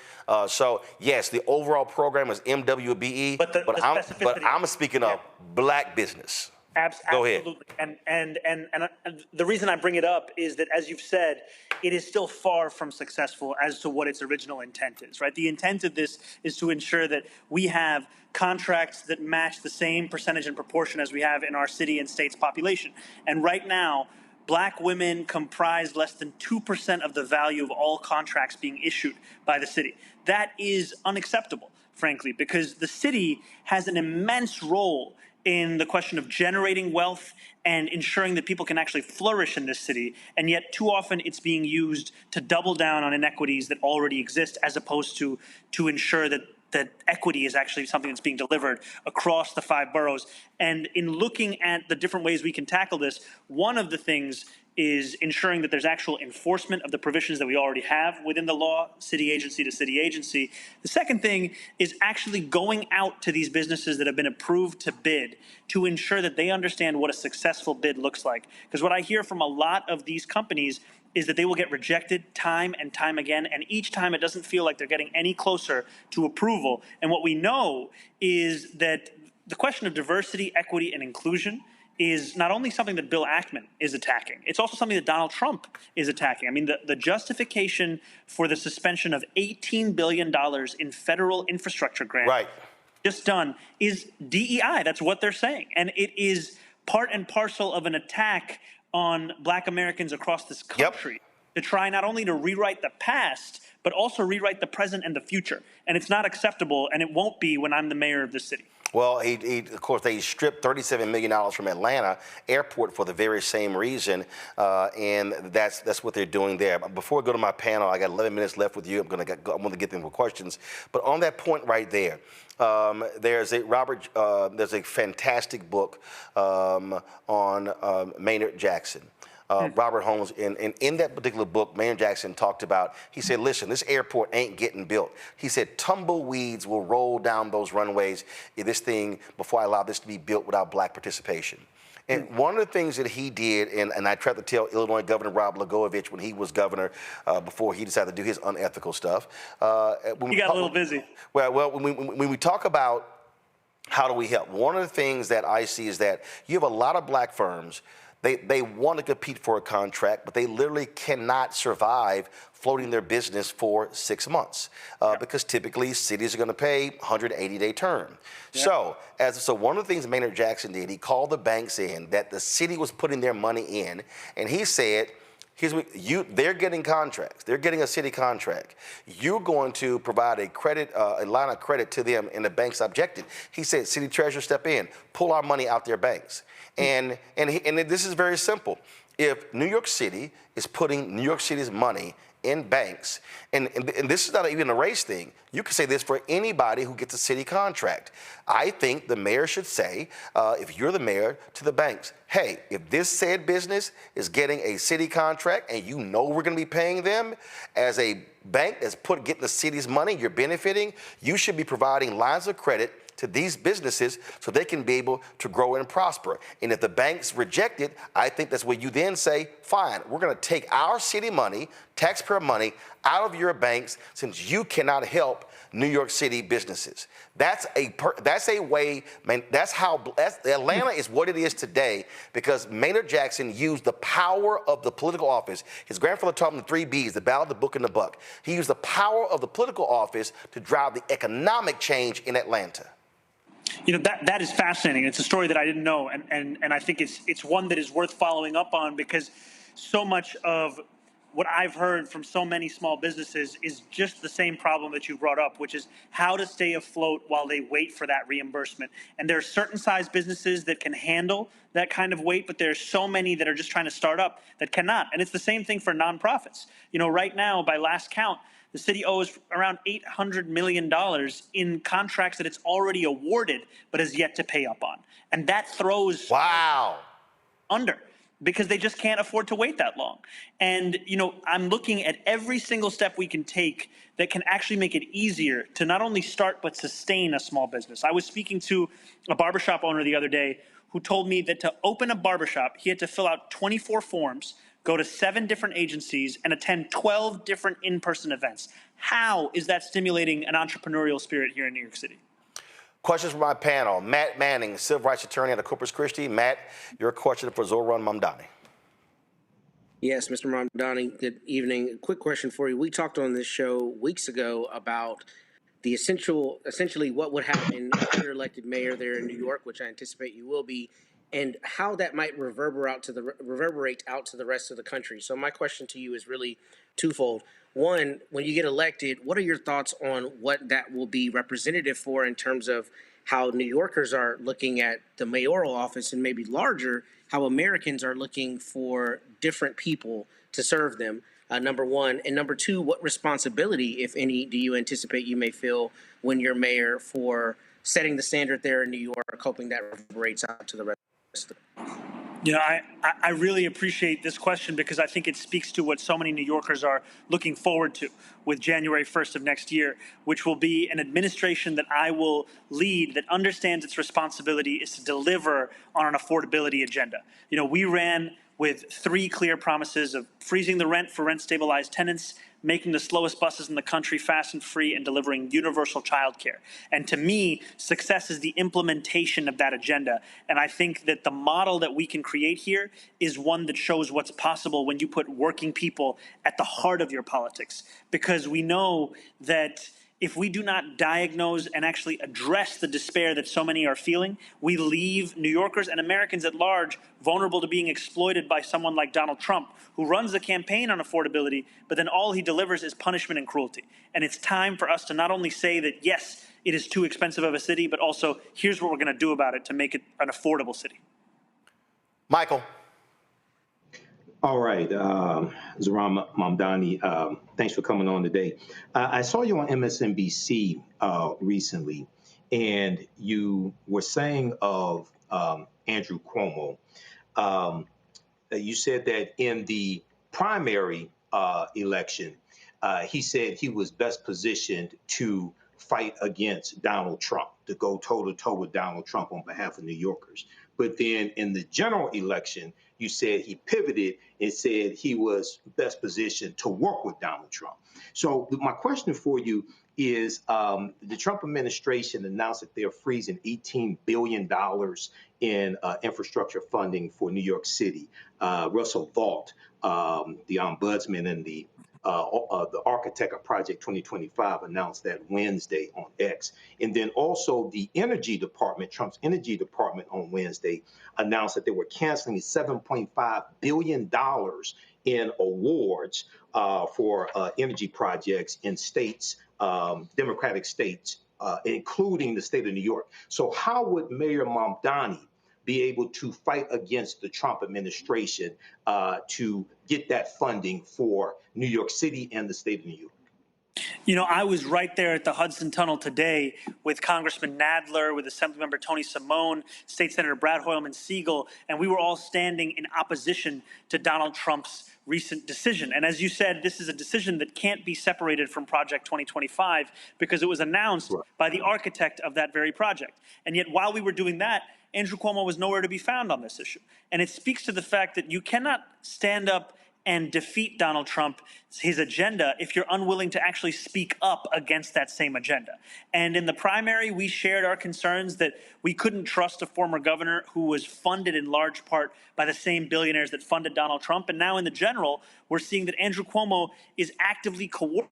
So yes, the overall program is MWBE, but I'm speaking of black business. Go ahead. Absolutely. And the reason I bring it up is that, as you've said, it is still far from successful as to what its original intent is, right? The intent of this is to ensure that we have contracts that match the same percentage and proportion as we have in our city and state's population. And right now, black women comprise less than 2% of the value of all contracts being issued by the city. That is unacceptable, frankly, because the city has an immense role in the question of generating wealth and ensuring that people can actually flourish in this city. And yet too often it's being used to double down on inequities that already exist, as opposed to ensure that equity is actually something that's being delivered across the 5 boroughs. And in looking at the different ways we can tackle this, one of the things is ensuring that there's actual enforcement of the provisions that we already have within the law, city agency to city agency. The second thing is actually going out to these businesses that have been approved to bid to ensure that they understand what a successful bid looks like. Because what I hear from a lot of these companies is that they will get rejected time and time again, and each time it doesn't feel like they're getting any closer to approval. And what we know is that the question of diversity, equity, and inclusion is not only something that Bill Ackman is attacking, it's also something that Donald Trump is attacking. I mean, the justification for the suspension of $18 billion in federal infrastructure grants just done is DEI. That's what they're saying. And it is part and parcel of an attack on black Americans across this country to try not only to rewrite the past, but also rewrite the present and the future. And it's not acceptable, and it won't be when I'm the mayor of this city. Well, of course, they stripped $37 million from Atlanta Airport for the very same reason, and that's what they're doing there. Before I go to my panel, I got 11 minutes left with you. I'm going to get them with questions. But on that point right there, there's a fantastic book on Maynard Jackson. Robert Holmes, and in that particular book, Mayor Jackson talked about, he said, listen, this airport ain't getting built. He said, tumbleweeds will roll down those runways if this thing, before I allow this to be built without black participation. And one of the things that he did, and I tried to tell Illinois Governor Rob Blagojevich when he was governor, before he decided to do his unethical stuff. He got a little busy. Well, when we talk about how do we help, one of the things that I see is that you have a lot of black firms. They want to compete for a contract, but they literally cannot survive floating their business for 6 months because typically cities are going to pay 180-day term. So one of the things Maynard Jackson did, he called the banks in that the city was putting their money in, and he said, they're getting contracts. They're getting a city contract. You're going to provide a credit, a line of credit to them, and the banks objected. He said, city treasurer, step in, pull our money out their banks. And this is very simple. If New York City is putting New York City's money in banks, and this is not even a race thing, you can say this for anybody who gets a city contract. I think the mayor should say, if you're the mayor, to the banks, hey, if this said business is getting a city contract and you know we're going to be paying them, as a bank that's getting the city's money, you're benefiting, you should be providing lines of credit to these businesses so they can be able to grow and prosper. And if the banks reject it, I think that's where you then say, fine, we're going to take our city money, taxpayer money, out of your banks since you cannot help New York City businesses. That's a way, man, Atlanta is what it is today because Maynard Jackson used the power of the political office. His grandfather taught him the 3 B's, the ballot, the book, and the buck. He used the power of the political office to drive the economic change in Atlanta. You know, that is fascinating. It's a story that I didn't know, and I think it's one that is worth following up on because so much of what I've heard from so many small businesses is just the same problem that you brought up, which is how to stay afloat while they wait for that reimbursement. And there are certain size businesses that can handle that kind of weight, but there's so many that are just trying to start up that cannot. And it's the same thing for nonprofits. You know, right now, by last count, the city owes around $800 million in contracts that it's already awarded but has yet to pay up on. And that throws under because they just can't afford to wait that long. And, you know, I'm looking at every single step we can take that can actually make it easier to not only start but sustain a small business. I was speaking to a barbershop owner the other day who told me that to open a barbershop, he had to fill out 24 forms, go to 7 different agencies, and attend 12 different in-person events. How is that stimulating an entrepreneurial spirit here in New York City? Questions from my panel. Matt Manning, civil rights attorney out of Corpus Christi. Matt, your question for Zohran Mamdani. Yes, Mr. Mamdani, good evening. A quick question for you. We talked on this show weeks ago about the essentially what would happen if you're elected mayor there in New York, which I anticipate you will be, and how that might reverberate out to the rest of the country. So my question to you is really twofold. One, when you get elected, what are your thoughts on what that will be representative for in terms of how New Yorkers are looking at the mayoral office and maybe larger, how Americans are looking for different people to serve them, number one. And number two, what responsibility, if any, do you anticipate you may feel when you're mayor for setting the standard there in New York, hoping that reverberates out to the rest of the country? You know, I really appreciate this question because I think it speaks to what so many New Yorkers are looking forward to with January 1st of next year, which will be an administration that I will lead that understands its responsibility is to deliver on an affordability agenda. You know, we ran with 3 clear promises of freezing the rent for rent-stabilized tenants, making the slowest buses in the country fast and free, and delivering universal childcare. And to me, success is the implementation of that agenda. And I think that the model that we can create here is one that shows what's possible when you put working people at the heart of your politics. Because we know that if we do not diagnose and actually address the despair that so many are feeling, we leave New Yorkers and Americans at large vulnerable to being exploited by someone like Donald Trump, who runs a campaign on affordability, but then all he delivers is punishment and cruelty. And it's time for us to not only say that, yes, it is too expensive of a city, but also here's what we're going to do about it to make it an affordable city. Michael. All right, Zohran Mamdani, thanks for coming on today. I saw you on MSNBC recently, and you were saying of Andrew Cuomo you said that in the primary election, he said he was best positioned to fight against Donald Trump, to go toe to toe with Donald Trump on behalf of New Yorkers. But then in the general election, you said he pivoted and said he was best positioned to work with Donald Trump. So my question for you is, the Trump administration announced that they're freezing $18 billion in infrastructure funding for New York City. Russell Vought, the ombudsman and the architect of Project 2025, announced that Wednesday on X. And then also the Energy Department, Trump's Energy Department on Wednesday announced that they were canceling $7.5 billion in awards for energy projects in states, Democratic states, including the state of New York. So how would Mayor Mamdani be able to fight against the Trump administration to get that funding for New York City and the state of New York? You know, I was right there at the Hudson Tunnel today with Congressman Nadler, with Assemblymember Tony Simone, State Senator Brad Hoylman Siegel, and we were all standing in opposition to Donald Trump's recent decision. And as you said, this is a decision that can't be separated from Project 2025 because it was announced by the architect of that very project. And yet while we were doing that, Andrew Cuomo was nowhere to be found on this issue. And it speaks to the fact that you cannot stand up and defeat Donald Trump, his agenda, if you're unwilling to actually speak up against that same agenda. And in the primary, we shared our concerns that we couldn't trust a former governor who was funded in large part by the same billionaires that funded Donald Trump. And now in the general, we're seeing that Andrew Cuomo is actively coordinating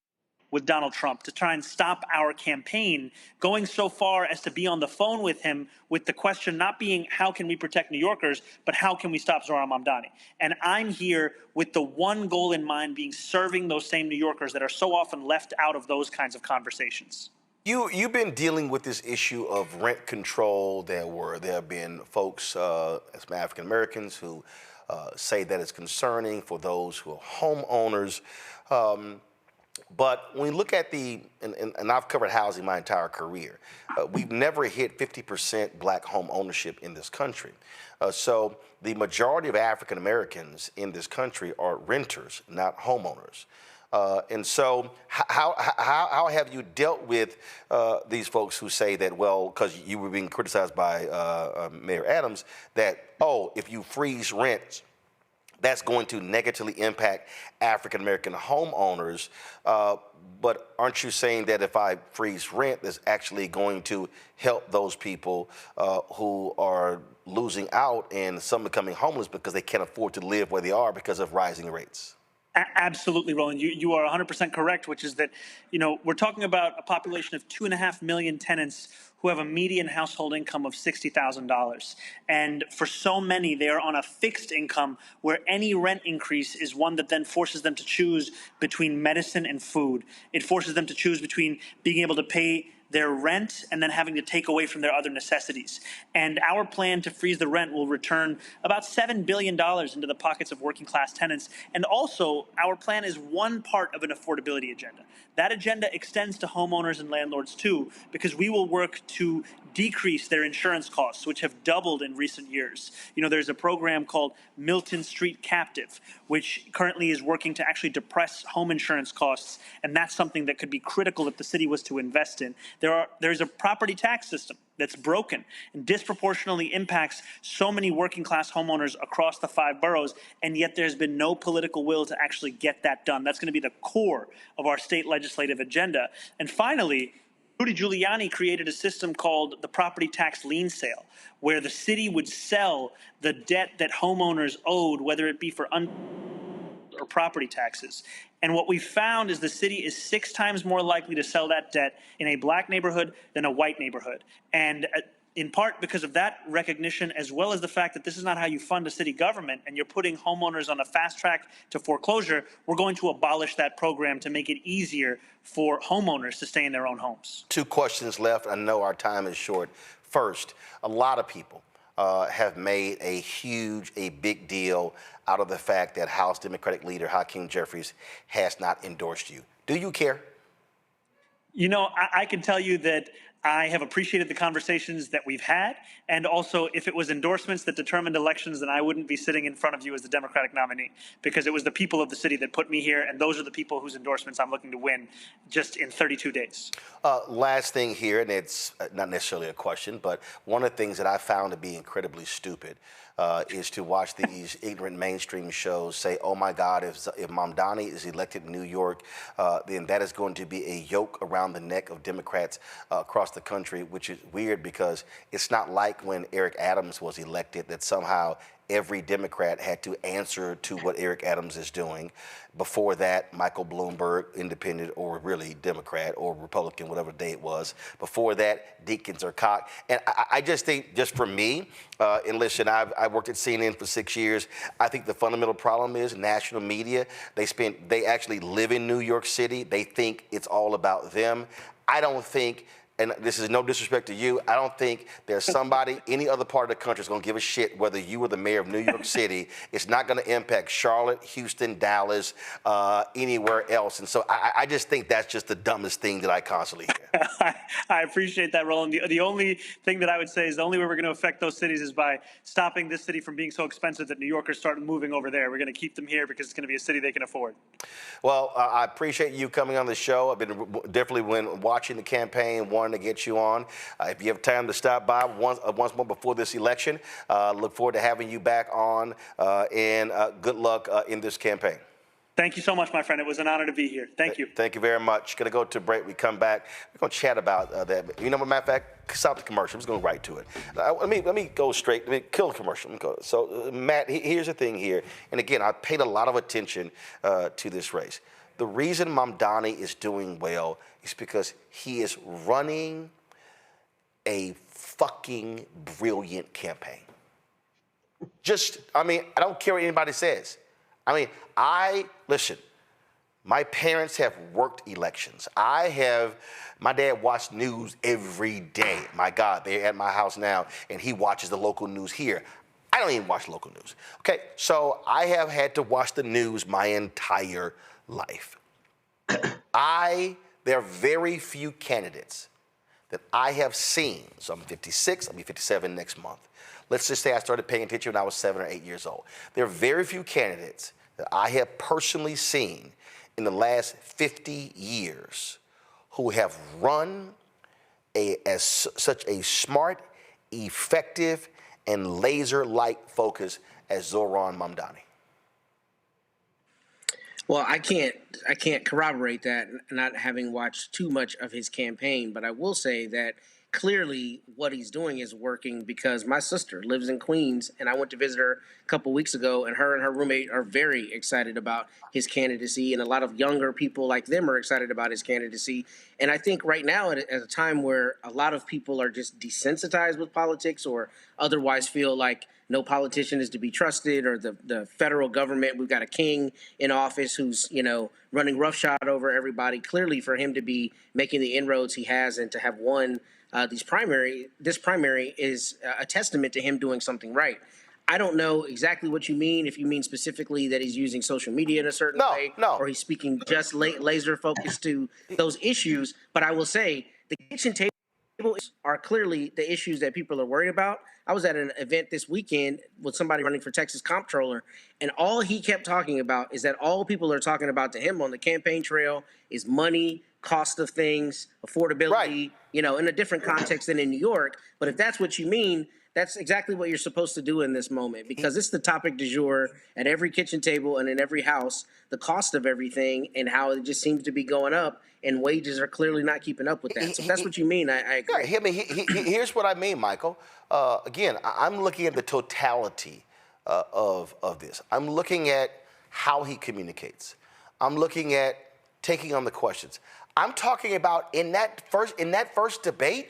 with Donald Trump to try and stop our campaign, going so far as to be on the phone with him with the question not being how can we protect New Yorkers, but how can we stop Zohran Mamdani? And I'm here with the one goal in mind, being serving those same New Yorkers that are so often left out of those kinds of conversations. You've been dealing with this issue of rent control. There have been folks, as African Americans, who say that it's concerning for those who are homeowners. But when we look at and I've covered housing my entire career, we've never hit 50% black home ownership in this country. So the majority of African Americans in this country are renters, not homeowners. And so how have you dealt with these folks who say that, well, because you were being criticized by Mayor Adams, that, oh, if you freeze rents, that's going to negatively impact African American homeowners. But aren't you saying that if I freeze rent, that's actually going to help those people who are losing out and some becoming homeless because they can't afford to live where they are because of rising rates? Absolutely, Roland. You are 100% correct, which is that, you know, we're talking about a population of 2.5 million tenants who have a median household income of $60,000. And for so many, they are on a fixed income where any rent increase is one that then forces them to choose between medicine and food. It forces them to choose between being able to pay their rent and then having to take away from their other necessities. And our plan to freeze the rent will return about $7 billion into the pockets of working class tenants. And also, our plan is one part of an affordability agenda. That agenda extends to homeowners and landlords too, because we will work to decrease their insurance costs, which have doubled in recent years. You know, there's a program called Milton Street Captive, which currently is working to actually depress home insurance costs, and that's something that could be critical if the city was to invest in. There's a property tax system that's broken and disproportionately impacts so many working class homeowners across the 5 boroughs, and yet there's been no political will to actually get that done. That's going to be the core of our state legislative agenda. And finally, Rudy Giuliani created a system called the property tax lien sale, where the city would sell the debt that homeowners owed, whether it be for or property taxes. And what we found is the city is 6 times more likely to sell that debt in a black neighborhood than a white neighborhood. And in part because of that recognition, as well as the fact that this is not how you fund a city government and you're putting homeowners on a fast track to foreclosure, we're going to abolish that program to make it easier for homeowners to stay in their own homes. 2 questions left. I know our time is short. First, a lot of people have made a big deal out of the fact that House Democratic leader Hakeem Jeffries has not endorsed you. Do you care? You know, I can tell you that I have appreciated the conversations that we've had, and also if it was endorsements that determined elections, then I wouldn't be sitting in front of you as the Democratic nominee, because it was the people of the city that put me here, and those are the people whose endorsements I'm looking to win just in 32 days. Last thing here, and it's not necessarily a question, but one of the things that I found to be incredibly stupid is to watch these ignorant mainstream shows say, oh my God, if Mamdani is elected in New York, then that is going to be a yoke around the neck of Democrats across the country, which is weird because it's not like when Eric Adams was elected that somehow every Democrat had to answer to what Eric Adams is doing. Before that, Michael Bloomberg, independent or really Democrat or Republican, whatever day it was. Before that, Deakins or Koch. And I just think, just for me, and listen, I worked at CNN for 6 years. I think the fundamental problem is national media. They actually live in New York City. They think it's all about them. I don't think, and this is no disrespect to you, I don't think there's somebody, any other part of the country is going to give a shit whether you were the mayor of New York City. It's not going to impact Charlotte, Houston, Dallas, anywhere else. And so I just think that's just the dumbest thing that I constantly hear. I appreciate that, Roland. The only thing that I would say is the only way we're going to affect those cities is by stopping this city from being so expensive that New Yorkers start moving over there. We're going to keep them here because it's going to be a city they can afford. Well, I appreciate you coming on the show. I've been definitely when watching the campaign, wanting to get you on. If you have time to stop by once more before this election, look forward to having you back on, and good luck in this campaign. Thank you so much, my friend. It was an honor to be here. Thank you. Thank you very much. Going to go to break. We come back. We're going to chat about that. You know what, matter of fact, stop the commercial. I'm just going right to it. Let me go straight. Let me kill the commercial. So, Matt, here's the thing here. And again, I paid a lot of attention to this race. The reason Mamdani is doing well is because he is running a fucking brilliant campaign. I don't care what anybody says. Listen, my parents have worked elections. My dad watched news every day. My God, they're at my house now, and he watches the local news here. I don't even watch local news. Okay, so I have had to watch the news my entire life. There are very few candidates that I have seen. So I'm 56, I'll be 57 next month. Let's just say I started paying attention when I was 7 or 8 years old. There are very few candidates that I have personally seen in the last 50 years who have run such a smart, effective, and laser-like focus as Zohran Mamdani. Well, I can't corroborate that, not having watched too much of his campaign, but I will say that clearly what he's doing is working because my sister lives in Queens, and I went to visit her a couple weeks ago, and her roommate are very excited about his candidacy, and a lot of younger people like them are excited about his candidacy. And I think right now, at a time where a lot of people are just desensitized with politics or otherwise feel like no politician is to be trusted, or the federal government, we've got a king in office who's, running roughshod over everybody. Clearly for him to be making the inroads he has and to have won this primary is a testament to him doing something right. I don't know exactly what you mean, if you mean specifically that he's using social media in a certain way, or he's speaking just laser focused to those issues. But I will say the kitchen table are clearly the issues that people are worried about. I was at an event this weekend with somebody running for Texas comptroller, and all he kept talking about is that all people are talking about to him on the campaign trail is money, cost of things, affordability, in a different context than in New York. But if that's what you mean, that's exactly what you're supposed to do in this moment, because it's the topic du jour at every kitchen table and in every house, the cost of everything and how it just seems to be going up, and wages are clearly not keeping up with that. So if that's what you mean, I agree. Here's what I mean, Michael. Again, I'm looking at the totality of this. I'm looking at how he communicates. I'm looking at taking on the questions. I'm talking about in that first debate,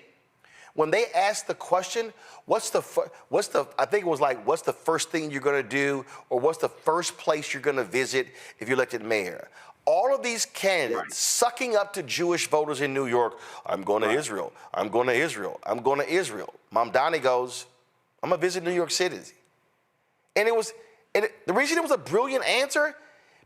when they asked the question, what's the first thing you're going to do, or what's the first place you're going to visit if you're elected mayor? All of these candidates sucking up to Jewish voters in New York. I'm going to Israel. I'm going to Israel. I'm going to Israel. Mamdani goes, I'm going to visit New York City. And the reason it was a brilliant answer,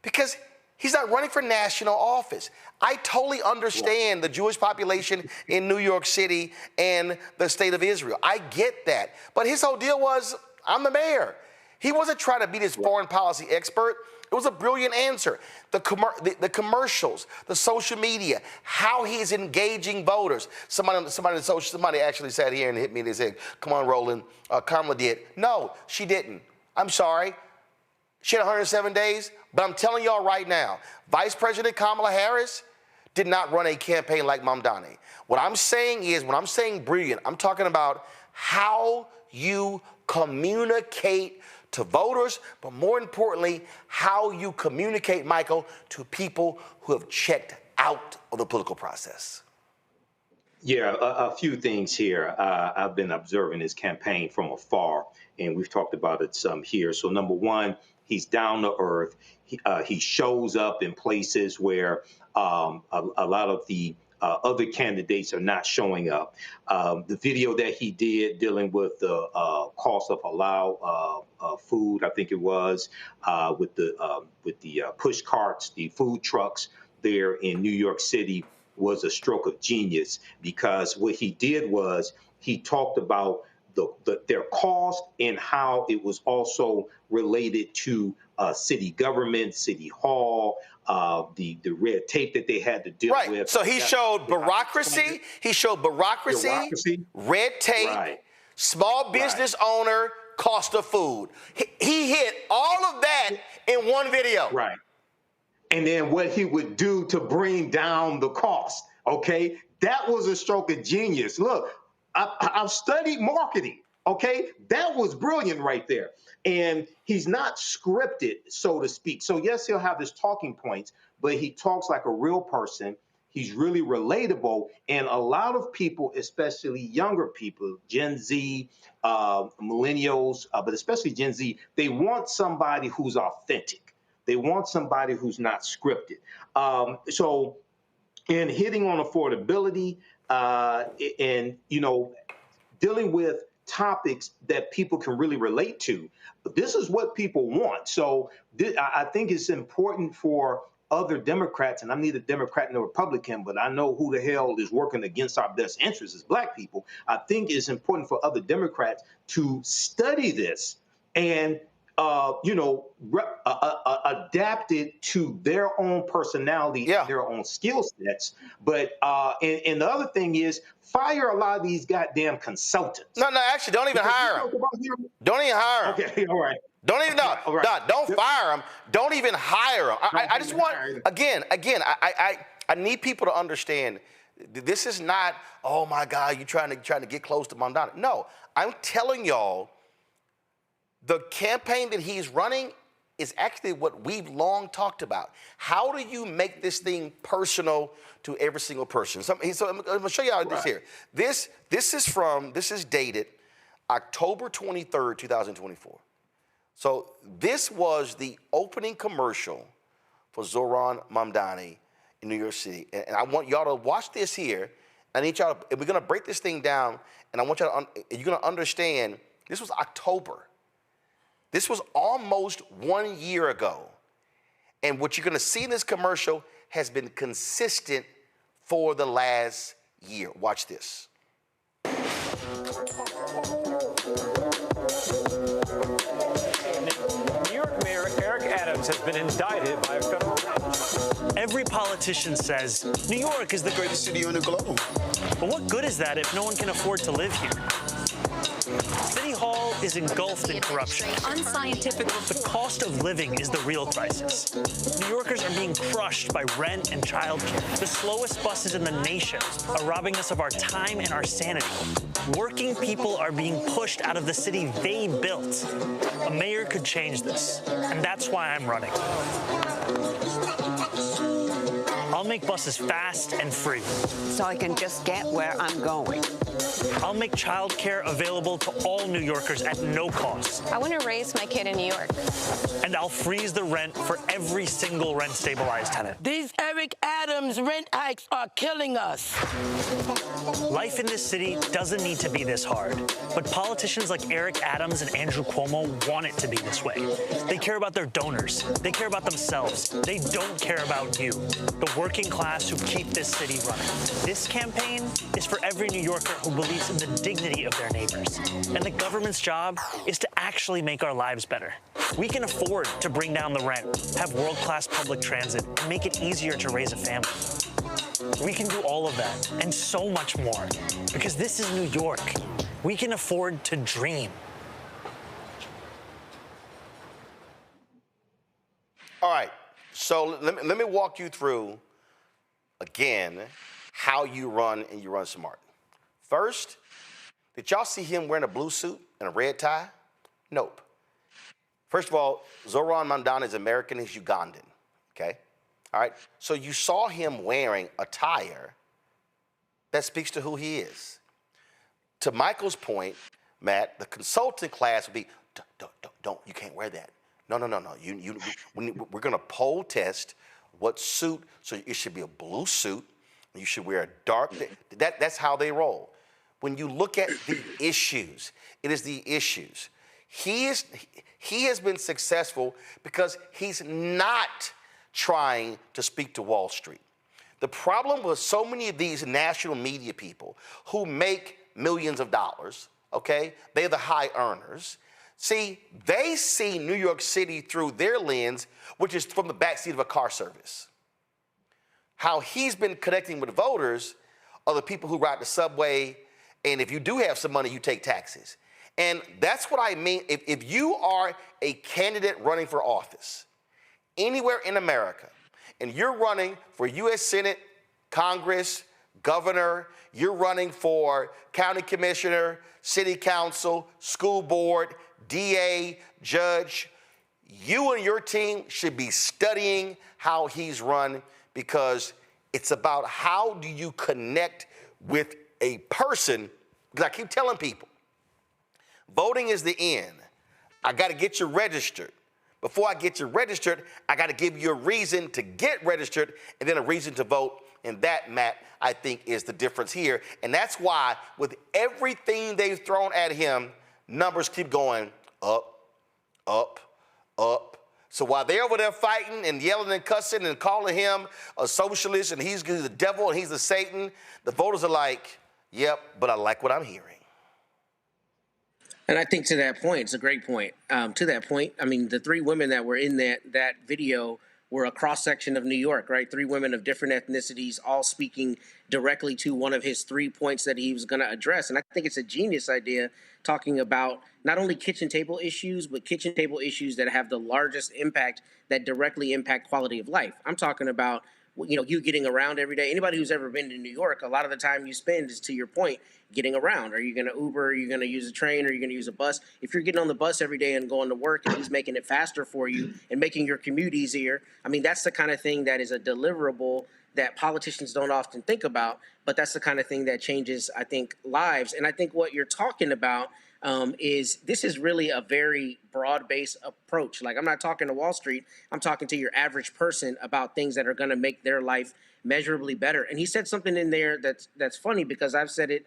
because He's not running for national office. I totally understand the Jewish population in New York City and the state of Israel. I get that. But his whole deal was, I'm the mayor. He wasn't trying to be this foreign policy expert. It was a brilliant answer. The commercials, the social media, how he's engaging voters. Somebody actually sat here and hit me and they said, come on, Roland, Kamala did. No, she didn't. I'm sorry. She had 107 days, but I'm telling y'all right now, Vice President Kamala Harris did not run a campaign like Mamdani. What I'm saying is, when I'm saying brilliant, I'm talking about how you communicate to voters, but more importantly, how you communicate, Michael, to people who have checked out of the political process. Yeah, a few things here. I've been observing his campaign from afar, and we've talked about it some here. So number one, he's down to earth. He shows up in places where a lot of the other candidates are not showing up. The video that he did dealing with the cost of halal food, I think it was, with the push carts, the food trucks there in New York City, was a stroke of genius, because what he did was he talked about their cost and how it was also related to city government, city hall, the red tape that they had to deal with. So he showed bureaucracy. He showed bureaucracy, red tape, small business owner, cost of food. He hit all of that in one video. Right. And then what he would do to bring down the cost. Okay, that was a stroke of genius. Look, I've studied marketing. Okay, that was brilliant right there. And he's not scripted, so to speak. So yes, he'll have his talking points, but he talks like a real person. He's really relatable. And a lot of people, especially younger people, Gen Z, millennials, but especially Gen Z, they want somebody who's authentic. They want somebody who's not scripted. So in hitting on affordability and, dealing with topics that people can really relate to, this is what people want. So I think it's important for other Democrats, and I'm neither Democrat nor Republican, but I know who the hell is working against our best interests as Black people. I think it's important for other Democrats to study this and adapt it to their own personality, their own skill sets. But and the other thing is, fire a lot of these goddamn consultants. No, actually, don't even hire them. Don't even hire them. Okay, all right. Don't even don't fire them. Don't even hire them. I just want I need people to understand. This is not, oh my God, you trying to get close to Mamdani. No, I'm telling y'all, the campaign that he's running is actually what we've long talked about. How do you make this thing personal to every single person? So I'm going to show you how this here. This is dated October 23rd, 2024. So this was the opening commercial for Zohran Mamdani in New York City. And I want y'all to watch this here. I need y'all to, and we're going to break this thing down, and I want y'all to, you're going to understand, this was October. This was almost 1 year ago. And what you're going to see in this commercial has been consistent for the last year. Watch this. New York Mayor Eric Adams has been indicted by a federal judge. Every politician says New York is the greatest city on the globe. But what good is that if no one can afford to live here? City Hall is engulfed in corruption. Unscientific. The cost of living is the real crisis. New Yorkers are being crushed by rent and childcare. The slowest buses in the nation are robbing us of our time and our sanity. Working people are being pushed out of the city they built. A mayor could change this, and that's why I'm running. I'll I'll make buses fast and free. So I can just get where I'm going. I'll make childcare available to all New Yorkers at no cost. I want to raise my kid in New York. And I'll freeze the rent for every single rent-stabilized tenant. These Eric Adams rent hikes are killing us. Life in this city doesn't need to be this hard, but politicians like Eric Adams and Andrew Cuomo want it to be this way. They care about their donors. They care about themselves. They don't care about you, the working class who keep this city running. This campaign is for every New Yorker who believes in the dignity of their neighbors. And the government's job is to actually make our lives better. We can afford to bring down the rent, have world-class public transit, and make it easier to raise a family. We can do all of that and so much more because this is New York. We can afford to dream. All right, so let me walk you through, again, how you run and you run smart. First, did y'all see him wearing a blue suit and a red tie? Nope. First of all, Zohran Mamdani is American, he's Ugandan, okay? All right, so you saw him wearing attire that speaks to who he is. To Michael's point, Matt, the consultant class would be, don't, you can't wear that. No. We're gonna poll test what suit, so it should be a blue suit, you should wear a dark, that's how they roll. When you look at the issues, it is the issues. He has been successful because he's not trying to speak to Wall Street. The problem with so many of these national media people who make millions of dollars, okay, they're the high earners. See, they see New York City through their lens, which is from the backseat of a car service. How he's been connecting with voters are the people who ride the subway, and if you do have some money, you take taxis. And that's what I mean. If you are a candidate running for office anywhere in America, and you're running for U.S. Senate, Congress, governor, you're running for county commissioner, city council, school board, DA, judge, you and your team should be studying how he's run, because it's about how do you connect with a person. Because I keep telling people, voting is the end. I got to get you registered. Before I get you registered, I got to give you a reason to get registered and then a reason to vote. And that, Matt, I think is the difference here. And that's why with everything they've thrown at him, numbers keep going up, up, up. So while they're over there fighting and yelling and cussing and calling him a socialist and he's the devil and he's the Satan, the voters are like, yep, but I like what I'm hearing. And I think to that point, it's a great point. To that point, I mean, the three women that were in that video were a cross-section of New York, right? Three women of different ethnicities, all speaking directly to one of his 3 points that he was going to address. And I think it's a genius idea, talking about not only kitchen table issues, but kitchen table issues that have the largest impact, that directly impact quality of life. I'm talking about, you know, you getting around every day. Anybody who's ever been to New York, a lot of the time you spend is, to your point, getting around. Are you going to Uber? Are you going to use a train? Are you going to use a bus? If you're getting on the bus every day and going to work and he's making it faster for you and making your commute easier, I mean, that's the kind of thing that is a deliverable that politicians don't often think about, but that's the kind of thing that changes, I think, lives. And I think what you're talking about is this is really a very broad-based approach. Like, I'm not talking to Wall Street. I'm talking to your average person about things that are going to make their life measurably better. And he said something in there that's funny, because I've said it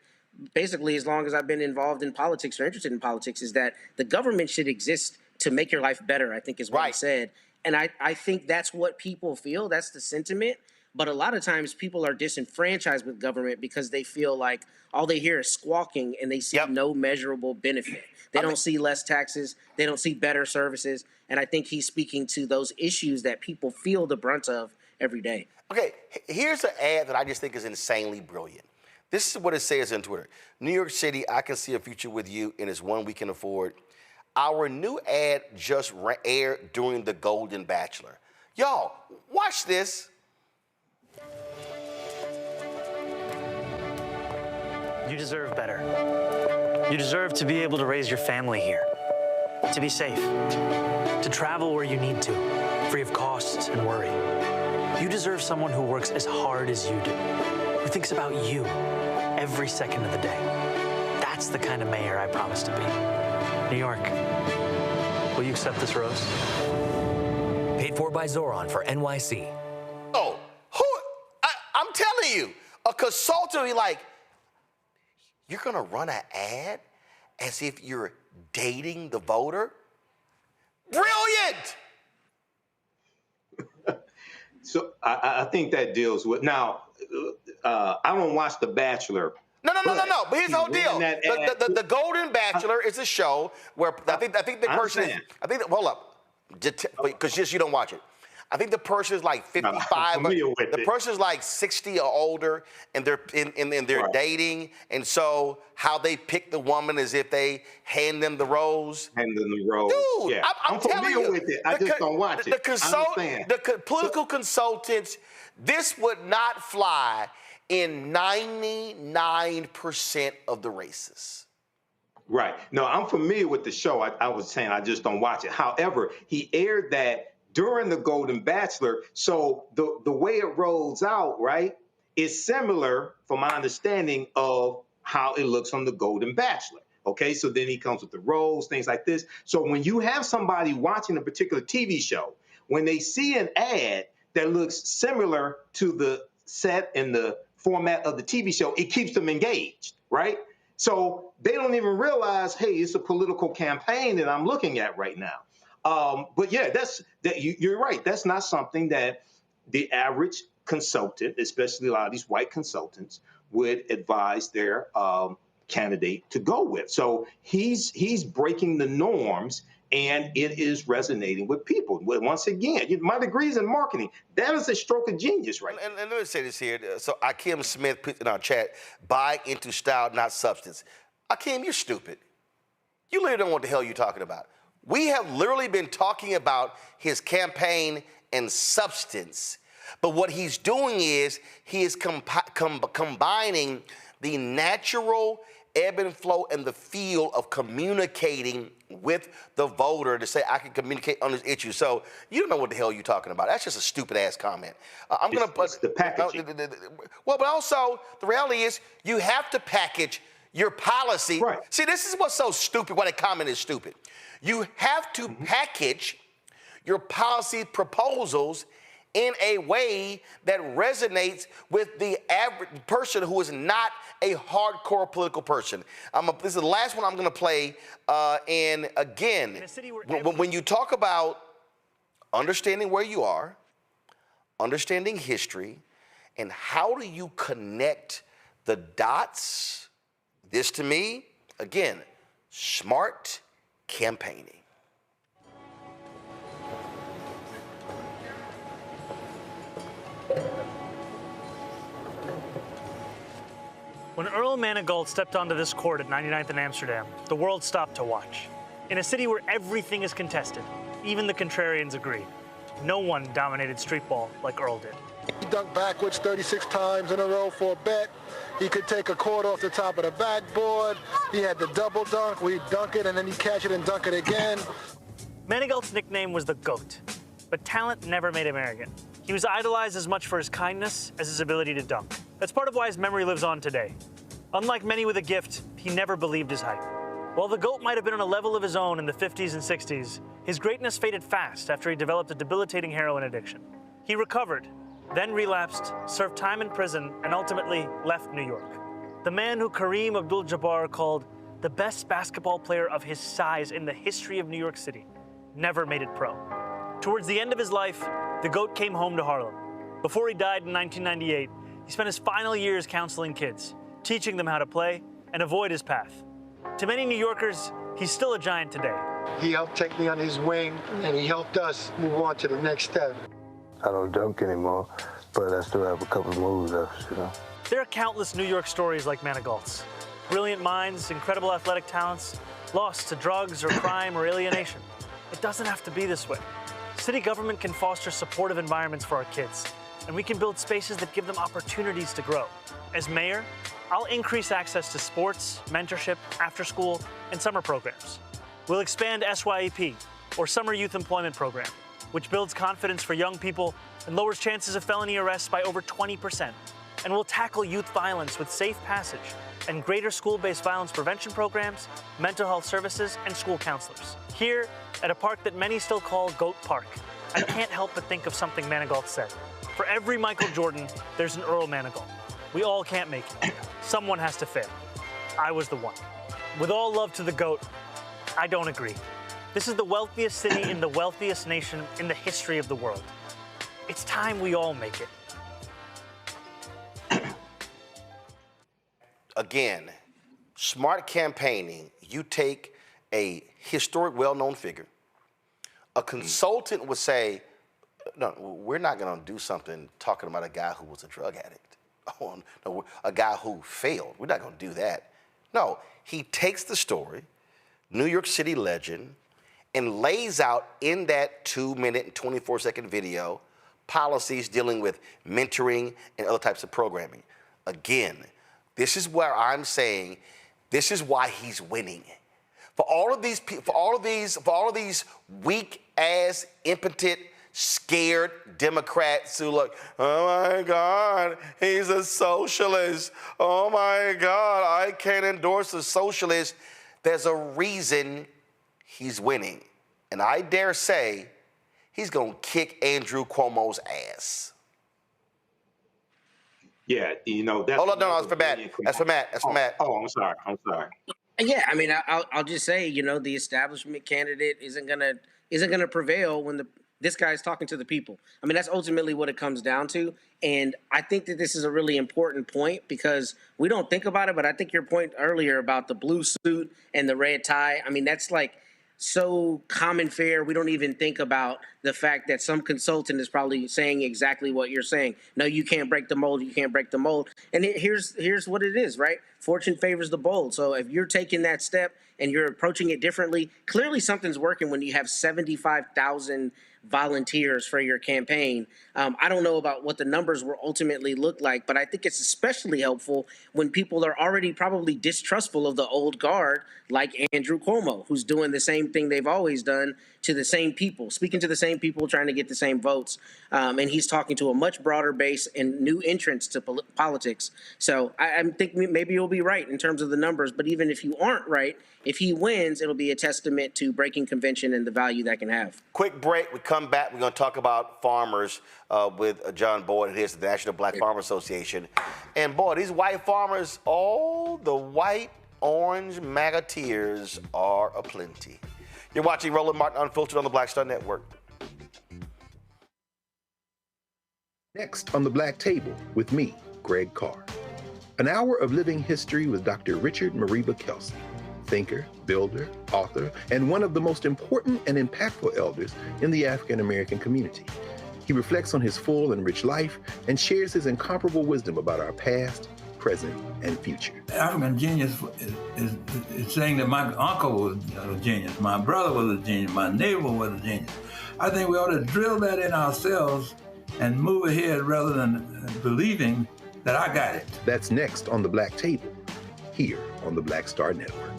basically as long as I've been involved in politics or interested in politics, is that the government should exist to make your life better, I think is what he said. And I think that's what people feel. That's the sentiment. But a lot of times people are disenfranchised with government because they feel like all they hear is squawking and they see no measurable benefit. They don't see less taxes. They don't see better services. And I think he's speaking to those issues that people feel the brunt of every day. Okay, here's an ad that I just think is insanely brilliant. This is what it says on Twitter. New York City, I can see a future with you, and it's one we can afford. Our new ad just aired during The Golden Bachelor. Y'all, watch this. You deserve better. You deserve to be able to raise your family here, to be safe, to travel where you need to, free of costs and worry. You deserve someone who works as hard as you do, who thinks about you every second of the day. That's the kind of mayor I promise to be. New York, will you accept this rose? Paid for by Zohran for NYC. Oh, I'm telling you, a consultant will be like, you're gonna run an ad as if you're dating the voter? Brilliant! So I think that deals with, now, I don't watch The Bachelor. No. But here's the whole deal. The Golden Bachelor is a show where I think the person hold up, because just you don't watch it. I think the person is like 55. The person is like 60 or older, and they're they're dating, and so how they pick the woman is if they hand them the rose. Hand them the rose. Dude, yeah. I'm telling you, with it. I just don't watch it. The political consultants, this would not fly in 99% of the races. Right. No, I'm familiar with the show. I was saying I just don't watch it. However, he aired that during the Golden Bachelor. So the way it rolls out, right, is similar, from my understanding, of how it looks on the Golden Bachelor. Okay, so then he comes with the rose, things like this. So when you have somebody watching a particular TV show, when they see an ad that looks similar to the set and the format of the TV show, it keeps them engaged, right? So they don't even realize, hey, it's a political campaign that I'm looking at right now. But yeah, you're right. That's not something that the average consultant, especially a lot of these white consultants, would advise their candidate to go with. So he's breaking the norms, and it is resonating with people. Once again, my degree's in marketing. That is a stroke of genius, right? And let me say this here. So Akim Smith put in our chat, buy into style, not substance. Akim, you're stupid. You literally don't know what the hell you're talking about. We have literally been talking about his campaign and substance. But what he's doing is he is combining the natural ebb and flow and the feel of communicating with the voter to say, I can communicate on this issue. So you don't know what the hell you're talking about. That's just a stupid ass comment. It's the packaging. Well, but also the reality is you have to package your policy. Right. See, this is what's so stupid, why the comment is stupid. You have to package your policy proposals in a way that resonates with the average person who is not a hardcore political person. This is the last one I'm going to play. And again, when you talk about understanding where you are, understanding history, and how do you connect the dots, this to me, again, smart campaigning. When Earl Manigault stepped onto this court at 99th and Amsterdam, the world stopped to watch. In a city where everything is contested, even the contrarians agreed. No one dominated street ball like Earl did. He dunked backwards 36 times in a row for a bet. He could take a cord off the top of the backboard. He had the double dunk where he'd dunk it and then he'd catch it and dunk it again. Manigault's nickname was the GOAT, but talent never made him arrogant. He was idolized as much for his kindness as his ability to dunk. That's part of why his memory lives on today. Unlike many with a gift, he never believed his hype. While the GOAT might have been on a level of his own in the 50s and 60s, his greatness faded fast after he developed a debilitating heroin addiction. He recovered, then relapsed, served time in prison, and ultimately left New York. The man who Kareem Abdul-Jabbar called the best basketball player of his size in the history of New York City never made it pro. Towards the end of his life, the GOAT came home to Harlem. Before he died in 1998, he spent his final years counseling kids, teaching them how to play and avoid his path. To many New Yorkers, he's still a giant today. He helped take me on his wing, and he helped us move on to the next step. I don't dunk anymore, but I still have a couple of moves left, you know. There are countless New York stories like Manigault's. Brilliant minds, incredible athletic talents, lost to drugs or crime or alienation. It doesn't have to be this way. City government can foster supportive environments for our kids, and we can build spaces that give them opportunities to grow. As mayor, I'll increase access to sports, mentorship, after-school, and summer programs. We'll expand SYEP, or Summer Youth Employment Program, which builds confidence for young people and lowers chances of felony arrests by over 20%. And we'll tackle youth violence with safe passage and greater school-based violence prevention programs, mental health services, and school counselors. Here, at a park that many still call Goat Park, I can't help but think of something Manigault said. For every Michael Jordan, there's an Earl Manigault. We all can't make it. Someone has to fail. I was the one. With all love to the GOAT, I don't agree. This is the wealthiest city in the wealthiest nation in the history of the world. It's time we all make it. Again, smart campaigning, you take a historic, well-known figure. A consultant would say, no, we're not going to do something talking about a guy who was a drug addict. Oh, no, a guy who failed. We're not going to do that. No, he takes the story, New York City legend, and lays out in that 2-minute and 24-second video policies dealing with mentoring and other types of programming. Again, this is where I'm saying this is why he's winning. For all of these weak-ass, impotent, scared Democrats who look, oh my God, he's a socialist. Oh my God, I can't endorse a socialist. There's a reason he's winning. And I dare say he's going to kick Andrew Cuomo's ass. Yeah, you know, that's... Hold on, no, that's for Matt. That's for Matt. That's for Matt. Oh, I'm sorry. Yeah, I mean, I'll just say, you know, the establishment candidate isn't gonna prevail when this guy's talking to the people. I mean, that's ultimately what it comes down to. And I think that this is a really important point because we don't think about it, but I think your point earlier about the blue suit and the red tie, I mean, that's like so common fare. We don't even think about the fact that some consultant is probably saying exactly what you're saying. No, you can't break the mold. You can't break the mold. And here's what it is, right? Fortune favors the bold. So if you're taking that step and you're approaching it differently, clearly something's working when you have 75,000 volunteers for your campaign. I don't know about what the numbers will ultimately look like, but I think it's especially helpful when people are already probably distrustful of the old guard, like Andrew Cuomo, who's doing the same thing they've always done to the same people, speaking to the same people, trying to get the same votes. And he's talking to a much broader base and new entrants to politics. So I think maybe you'll be right in terms of the numbers, but even if you aren't right, if he wins, it'll be a testament to breaking convention and the value that can have. Quick break. We come back. We're going to talk about farmers with John Boyd, who is the National Black Farmer Association. And boy, these white farmers, all the white, orange magateers are aplenty. You're watching Roland Martin Unfiltered on the Black Star Network. Next on the Black Table with me, Greg Carr. An hour of living history with Dr. Richard Mariba Kelsey, thinker, builder, author, and one of the most important and impactful elders in the African American community. He reflects on his full and rich life and shares his incomparable wisdom about our past, present, and future. African genius is saying that my uncle was a genius, my brother was a genius, my neighbor was a genius. I think we ought to drill that in ourselves and move ahead rather than believing that I got it. That's next on the Black Table, here on the Black Star Network.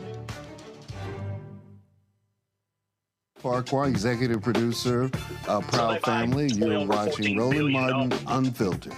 Farquhar, executive producer of Proud Family. You're watching Roland Martin Unfiltered.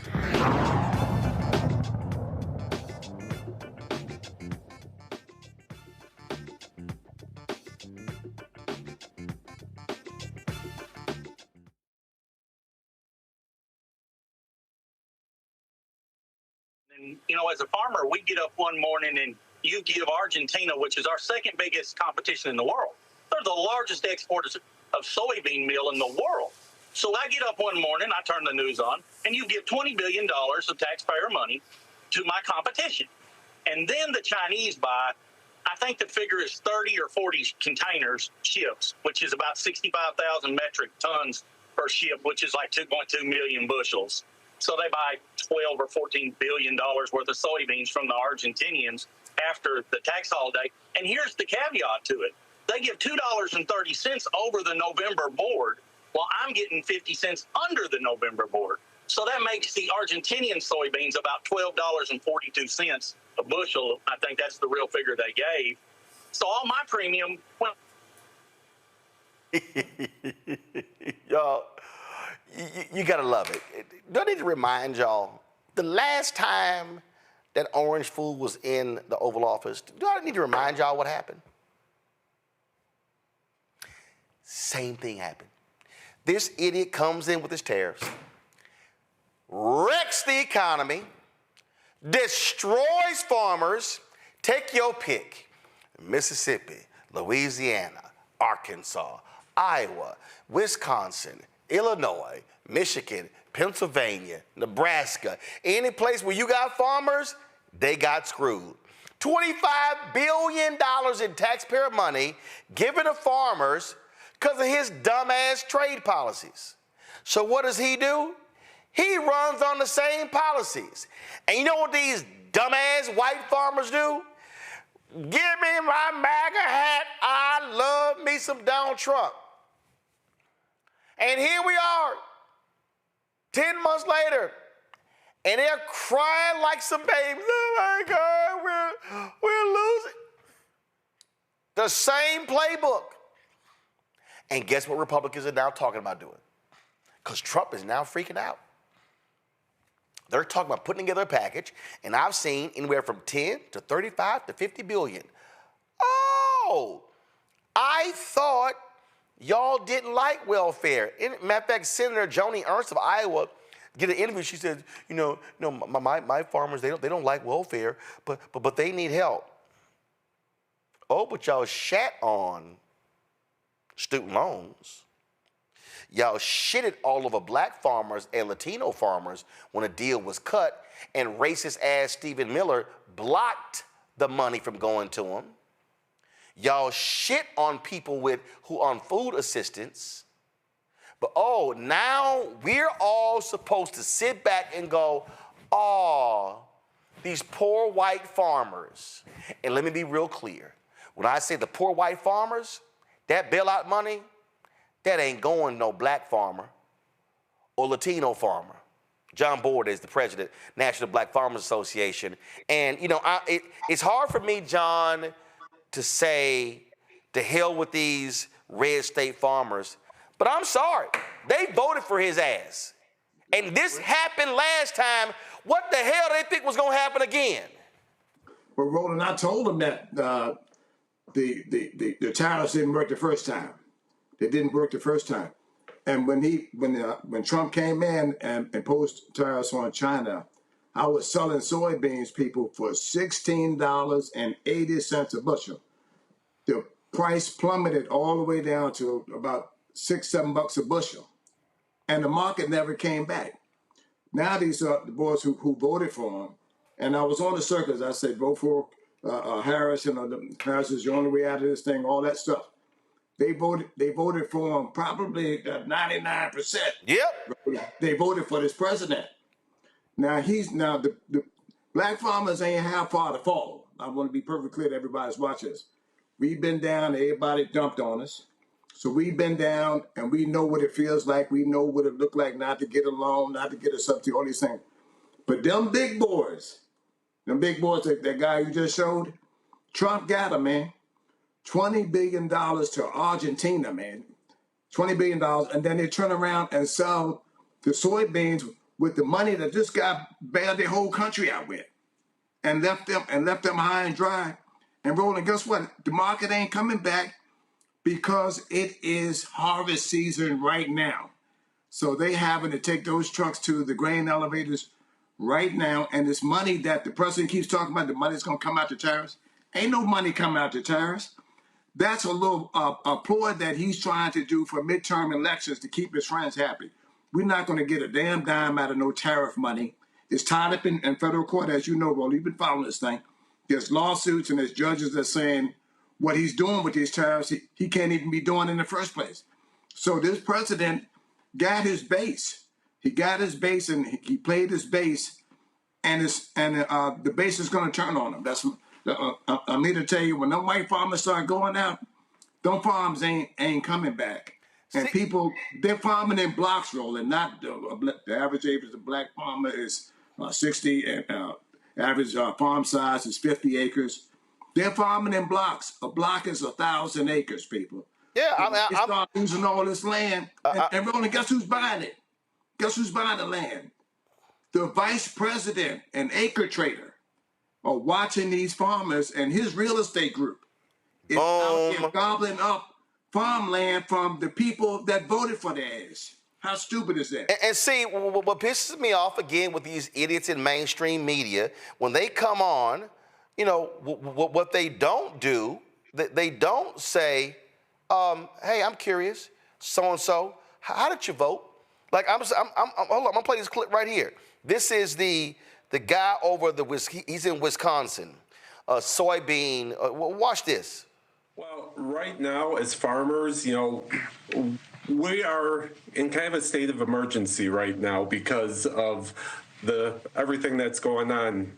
And, you know, as a farmer, we get up one morning and you give Argentina, which is our second biggest competition in the world. They're the largest exporters of soybean meal in the world. So I get up one morning, I turn the news on, and you give $20 billion of taxpayer money to my competition. And then the Chinese buy, I think the figure is 30 or 40 containers, ships, which is about 65,000 metric tons per ship, which is like 2.2 million bushels. So they buy 12 or 14 billion dollars worth of soybeans from the Argentinians after the tax holiday. And here's the caveat to it. They give $2.30 over the November board, while I'm getting 50 cents under the November board. So that makes the Argentinian soybeans about $12.42 a bushel. I think that's the real figure they gave. So all my premium went. Y'all, you gotta love it. Don't need to remind y'all, the last time that orange fool was in the Oval Office, do I need to remind y'all what happened? Same thing happened. This idiot comes in with his tariffs, wrecks the economy, destroys farmers. Take your pick. Mississippi, Louisiana, Arkansas, Iowa, Wisconsin, Illinois, Michigan, Pennsylvania, Nebraska. Any place where you got farmers, they got screwed. $25 billion in taxpayer money given to farmers because of his dumbass trade policies. So what does he do? He runs on the same policies. And you know what these dumbass white farmers do? Give me my MAGA hat. I love me some Donald Trump. And here we are, 10 months later, and they're crying like some babies. Oh my God, we're losing. The same playbook. And guess what Republicans are now talking about doing? Because Trump is now freaking out. They're talking about putting together a package, and I've seen anywhere from 10 to 35 to 50 billion. Oh, I thought y'all didn't like welfare. Matter of fact, Senator Joni Ernst of Iowa did an interview. She said, my farmers, they don't like welfare, but they need help. Oh, but y'all shat on student loans. Y'all shitted all over black farmers and Latino farmers when a deal was cut, and racist-ass Stephen Miller blocked the money from going to them. Y'all shit on people who on food assistance. But now we're all supposed to sit back and go, these poor white farmers. And let me be real clear. When I say the poor white farmers, that bailout money, that ain't going no black farmer or Latino farmer. John Board is the president, National Black Farmers Association. And, it's hard for me, John, to say to hell with these red state farmers, but I'm sorry. They voted for his ass. And this happened last time. What the hell they think was going to happen again? Well, Roland, I told him that the tariffs didn't work the first time. They didn't work the first time. And when Trump came in and imposed tariffs on China, I was selling soybeans, people, for $16.80 a bushel. The price plummeted all the way down to about $6-7 a bushel, and the market never came back. Now these are the boys who voted for him, and I was on the circus. I said, vote for Harris. Harris is the only way out of this thing. All that stuff. They voted for him probably 99%. Yep. They voted for this president. Now the black farmers ain't how far to fall. I want to be perfectly clear to everybody that's watching this. We've been down, everybody dumped on us. So we've been down, and we know what it feels like. We know what it looked like not to get a loan, not to get a subsidy, all these things. But them big boys, that guy you just showed, Trump got them, man. $20 billion to Argentina, man. $20 billion, and then they turn around and sell the soybeans with the money that this guy bailed their whole country out with, and left them high and dry. And Roland, guess what? The market ain't coming back because it is harvest season right now. So they having to take those trucks to the grain elevators right now. And this money that the president keeps talking about, the money's going to come out to tariffs. Ain't no money coming out to tariffs. That's a little ploy that he's trying to do for midterm elections to keep his friends happy. We're not going to get a damn dime out of no tariff money. It's tied up in federal court, as you know, Roland. You've been following this thing. There's lawsuits and there's judges that are saying what he's doing with these tariffs, he can't even be doing in the first place. So this president got his base. He got his base and he played his base, and the base is going to turn on him. I'm here to tell you, when them white farmers start going out, them farms ain't coming back. And people, they're farming in blocks, Roland. Not the average age of the black farmer is 60, and average farm size is 50 acres. They're farming in blocks. A block is 1,000 acres, people. Yeah, I mean, they start losing all this land. And Roland, guess who's buying it? Guess who's buying the land? The vice president and acre trader are watching these farmers, and his real estate group is out there gobbling up farmland from the people that voted for their ass. How stupid is that? And see, what pisses me off again with these idiots in mainstream media, when they come on, you know, what they don't do, they don't say, hey, I'm curious, so-and-so, how did you vote? Like, hold on, I'm gonna play this clip right here. This is the guy over he's in Wisconsin, soybean. Watch this. Well, right now, as farmers, you know, we are in kind of a state of emergency right now because of everything that's going on.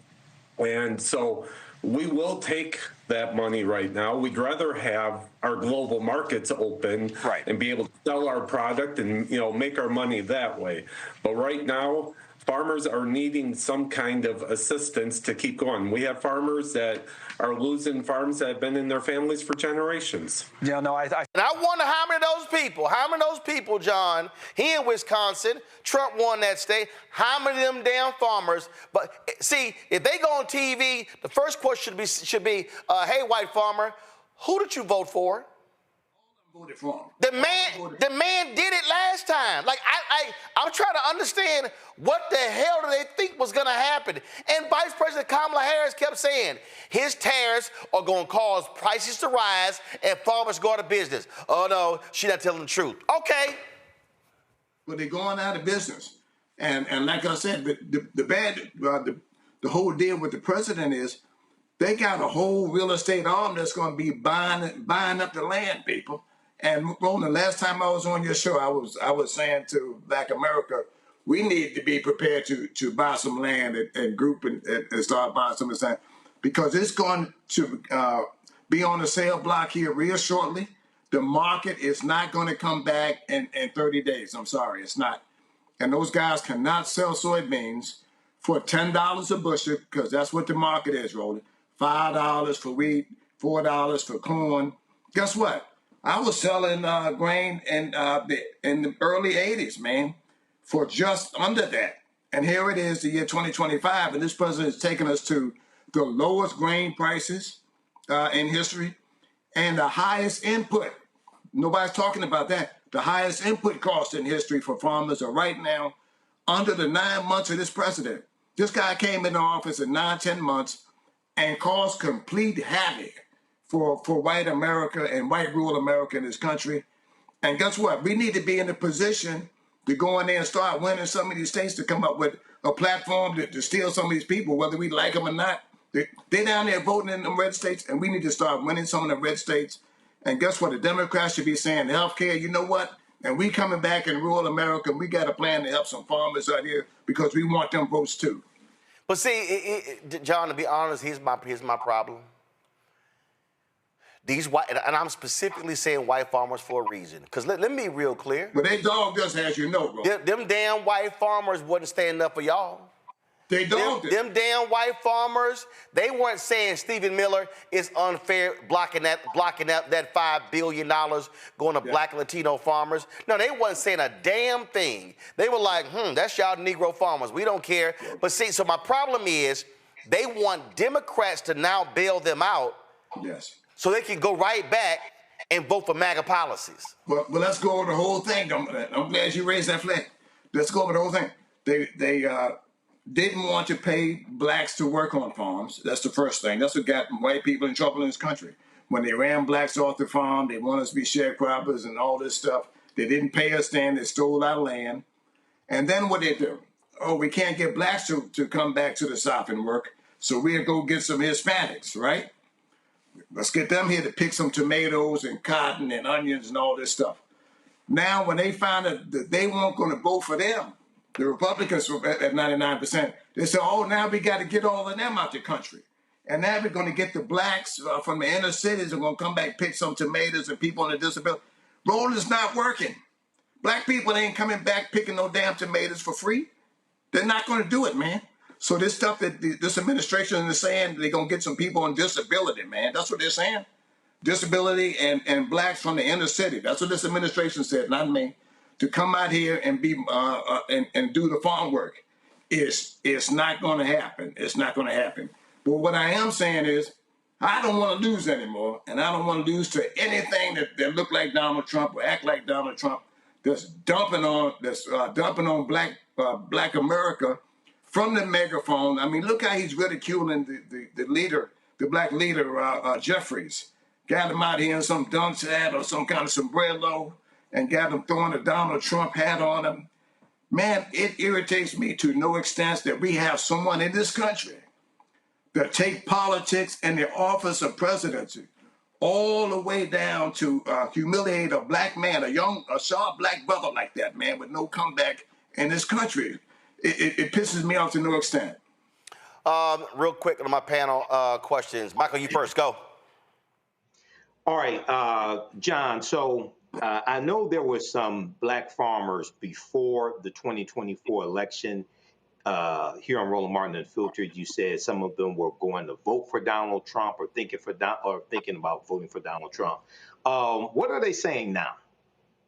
And so we will take that money right now. We'd rather have our global markets open and be able to sell our product and, you know, make our money that way. But right now, farmers are needing some kind of assistance to keep going. We have farmers that are losing farms that have been in their families for generations. Yeah, no, and I wonder how many of those people, John, he in Wisconsin, Trump won that state, how many of them damn farmers, but see, if they go on TV, the first question should be, hey, white farmer, who did you vote for? Voted for him. The man did it last time. Like, I'm trying to understand what the hell do they think was going to happen. And Vice President Kamala Harris kept saying his tariffs are going to cause prices to rise and farmers go out of business. Oh, no, she's not telling the truth. Okay. But they're going out of business. And like I said, the whole deal with the president is they got a whole real estate arm that's going to be buying up the land, people. And Roland, last time I was on your show, I was saying to Black America, we need to be prepared to buy some land and group and start buying some of this land, because it's going to be on the sale block here real shortly. The market is not going to come back in 30 days. I'm sorry, it's not. And those guys cannot sell soybeans for $10 a bushel, because that's what the market is, Roland. $5 for wheat, $4 for corn. Guess what? I was selling grain in the early 80s, man, for just under that. And here it is, the year 2025, and this president is taking us to the lowest grain prices in history and the highest input. Nobody's talking about that. The highest input cost in history for farmers are right now under the 9 months of this president. This guy came into office in 9-10 months and caused complete havoc for white America and white rural America in this country. And guess what? We need to be in a position to go in there and start winning some of these states, to come up with a platform to steal some of these people, whether we like them or not. They're down there voting in the red states, and we need to start winning some of the red states. And guess what? The Democrats should be saying healthcare, you know what? And we coming back in rural America, we got a plan to help some farmers out here because we want them votes too. But see, John, to be honest, here's my problem. These white, and I'm specifically saying white farmers for a reason. Because let me be real clear. But they dogged us, as you know, bro. Them damn white farmers wasn't standing up for y'all. They dogged it. Them damn white farmers, they weren't saying Stephen Miller is unfair, blocking that $5 billion going to black and Latino farmers. No, they wasn't saying a damn thing. They were like, that's y'all Negro farmers. We don't care. But see, so my problem is they want Democrats to now bail them out. Yes. So they can go right back and vote for MAGA policies. Well, let's go over the whole thing. I'm glad you raised that flag. Let's go over the whole thing. They didn't want to pay blacks to work on farms. That's the first thing. That's what got white people in trouble in this country. When they ran blacks off the farm, they wanted us to be sharecroppers and all this stuff. They didn't pay us then. They stole our land. And then what they do? Oh, we can't get blacks to come back to the South and work, so we'll go get some Hispanics, right? Let's get them here to pick some tomatoes and cotton and onions and all this stuff. Now, when they found that they weren't going to vote for them, the Republicans were at 99%, they said, oh, now we got to get all of them out the country. And now we're going to get the blacks from the inner cities who are going to come back, pick some tomatoes, and people on the disability. Roland is not working. Black people ain't coming back picking no damn tomatoes for free. They're not going to do it, man. So this stuff that this administration is saying, they're going to get some people on disability, man. That's what they're saying. disability and blacks from the inner city. That's what this administration said, not me, to come out here and be and do the farm work. It's not going to happen. It's not going to happen. But what I am saying is, I don't want to lose anymore, and I don't want to lose to anything that look like Donald Trump or act like Donald Trump. That's dumping on black America from the megaphone. I mean, look how he's ridiculing the leader, the black leader, Jeffries. Got him out here in some dunce hat or some kind of sombrero and got him throwing a Donald Trump hat on him. Man, it irritates me to no extent that we have someone in this country that take politics and the office of presidency all the way down to humiliate a black man, a sharp black brother like that, man, with no comeback in this country. It pisses me off to no extent. Real quick on my panel questions. Michael, you first. Go. All right, John. So I know there were some black farmers before the 2024 election. Here on Roland Martin Unfiltered, you said some of them were going to vote for Donald Trump or thinking about voting for Donald Trump. What are they saying now?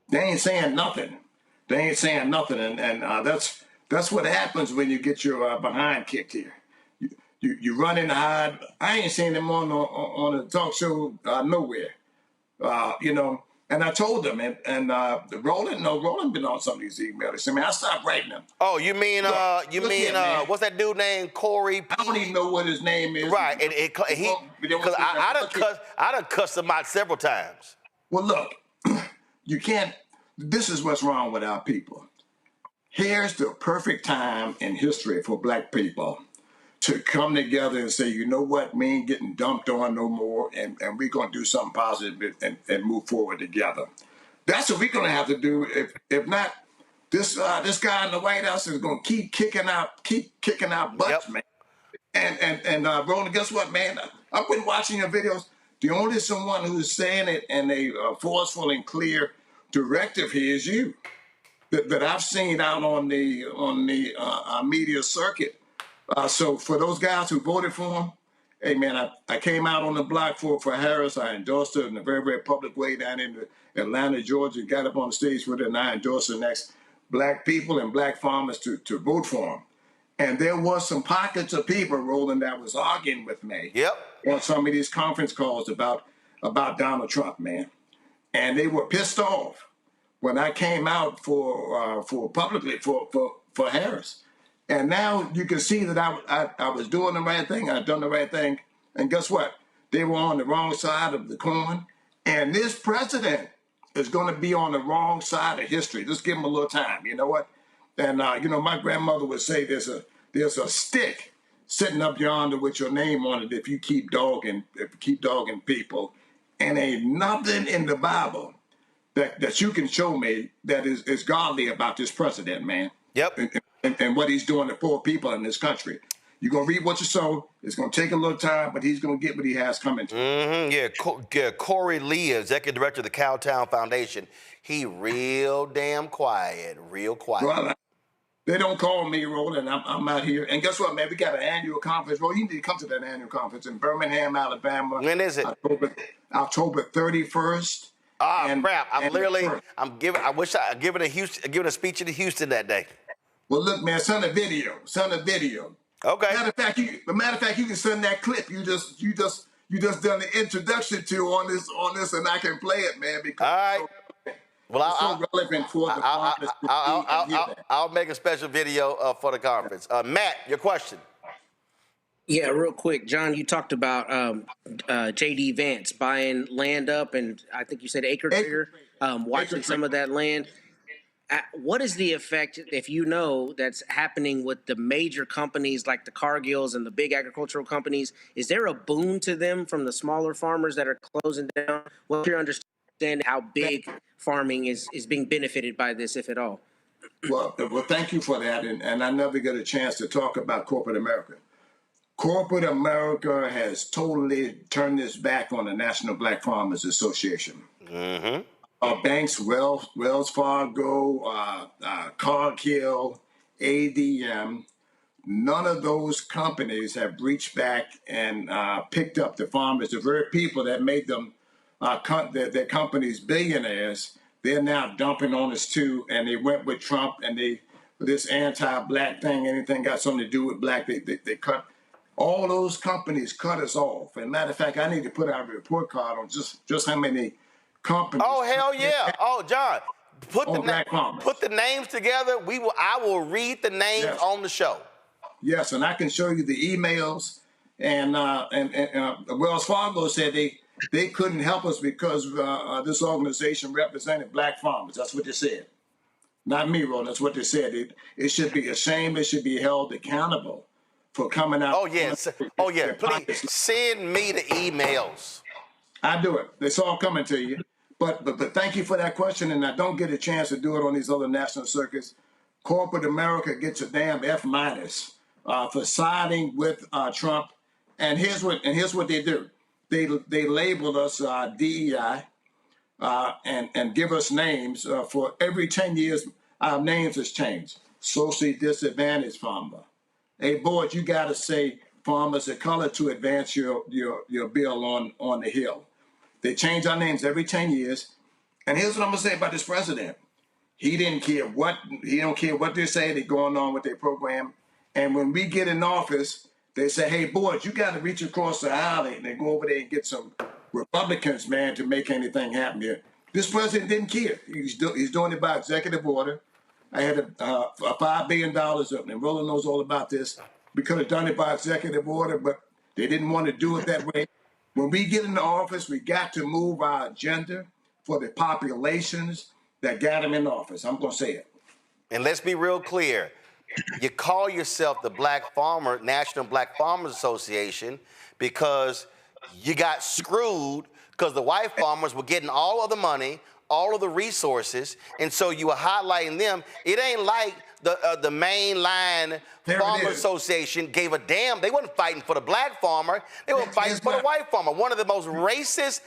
They ain't saying nothing. They ain't saying nothing, and that's what happens when you get your behind kicked here. You run and hide. I ain't seen them on a talk show nowhere. And I told them, and Roland been on some of these emails. I mean, I stopped writing them. Oh, you mean what's that dude named Corey? I don't even know what his name is. Right, because I done cussed him out several times. Well, look, you can't. This is what's wrong with our people. Here's the perfect time in history for black people to come together and say, you know what, we ain't getting dumped on no more, and we're going to do something positive and move forward together. That's what we're going to have to do. If not, this guy in the White House is going to keep kicking out butts, man. And Roland, guess what, man? I've been watching your videos. The only someone who's saying it in a forceful and clear directive here is you, that I've seen out on the media circuit. So for those guys who voted for him, hey man, I came out on the block for Harris. I endorsed her in a very, very public way down in Atlanta, Georgia. Got up on the stage with her, and I endorsed the next black people and black farmers to vote for him. And there was some pockets of people, Roland, that was arguing with me on some of these conference calls about Donald Trump, man. And they were pissed off when I came out for publicly for Harris. And now you can see that I was doing the right thing. I've done the right thing. And guess what? They were on the wrong side of the coin. And this president is going to be on the wrong side of history. Just give him a little time. You know what? And, my grandmother would say there's a stick sitting up yonder with your name on it if you keep dogging people. And ain't nothing in the Bible that you can show me that is godly about this president, man. Yep. And what he's doing to poor people in this country. You're going to reap what you sow. It's going to take a little time, but he's going to get what he has coming to him. Yeah, Corey Lee, Executive Director of the Cowtown Foundation. He real damn quiet, real quiet. Well, they don't call me, Roland. I'm out here. And guess what, man? We got an annual conference. Well, you need to come to that annual conference in Birmingham, Alabama. When is it? October 31st. Crap. I wish I given a speech in Houston that day. Well, look, man, send a video. Okay. Matter of fact, you can send that clip. You just done the introduction to on this, and I can play it, man. Because all right. Well, it's so relevant for the conference. I'll make a special video for the conference. Matt, your question. Yeah, real quick, John. You talked about J.D. Vance buying land up, and I think you said acre trigger, watching some of that land. What is the effect, if you know, that's happening with the major companies like the Cargills and the big agricultural companies? Is there a boon to them from the smaller farmers that are closing down? What's your understanding how big farming is being benefited by this, if at all? Well, thank you for that. And I never get a chance to talk about corporate America. Corporate America has totally turned its back on the National Black Farmers Association. Mm-hmm. Banks, Wells Fargo, Cargill, ADM, none of those companies have reached back and picked up the farmers, the very people that made them their companies billionaires, they're now dumping on us too. And they went with Trump, and this anti-black thing, anything got something to do with black, they cut. All those companies cut us off. And matter of fact, I need to put out a report card on just how many companies. Oh, hell yeah. Oh, John, put the names together. I will read the names on the show. Yes, and I can show you the emails. And Wells Fargo said they couldn't help us because this organization represented black farmers. That's what they said. Not me, Roland. That's what they said. It should be a shame. It should be held accountable for coming out. Oh, yes. Oh, yeah. Please send me the emails. I do it. It's all coming to you. But thank you for that question, and I don't get a chance to do it on these other national circuits. Corporate America gets a damn F- for siding with Trump. And here's what they do. They label us DEI and give us names for every 10 years. Our names has changed. Socially disadvantaged farmer. Hey, board, you got to say farmers of color to advance your bill on the Hill. They change our names every 10 years. And here's what I'm gonna say about this president. He don't care what they say. They're going on with their program. And when we get in office, they say, hey, boys, you got to reach across the aisle and then go over there and get some Republicans, man, to make anything happen here. This president didn't care. He's doing it by executive order. I had a $5 billion up, and Roland knows all about this. We could have done it by executive order, but they didn't want to do it that way. When we get into office, we got to move our agenda for the populations that got them in office. I'm going to say it. And let's be real clear. You call yourself the National Black Farmers Association because you got screwed because the white farmers were getting all of the money, all of the resources, and so you were highlighting them. It ain't like the mainline Farmers Association gave a damn. They wasn't fighting for the black farmer. They were fighting for the white farmer. One of the most racist.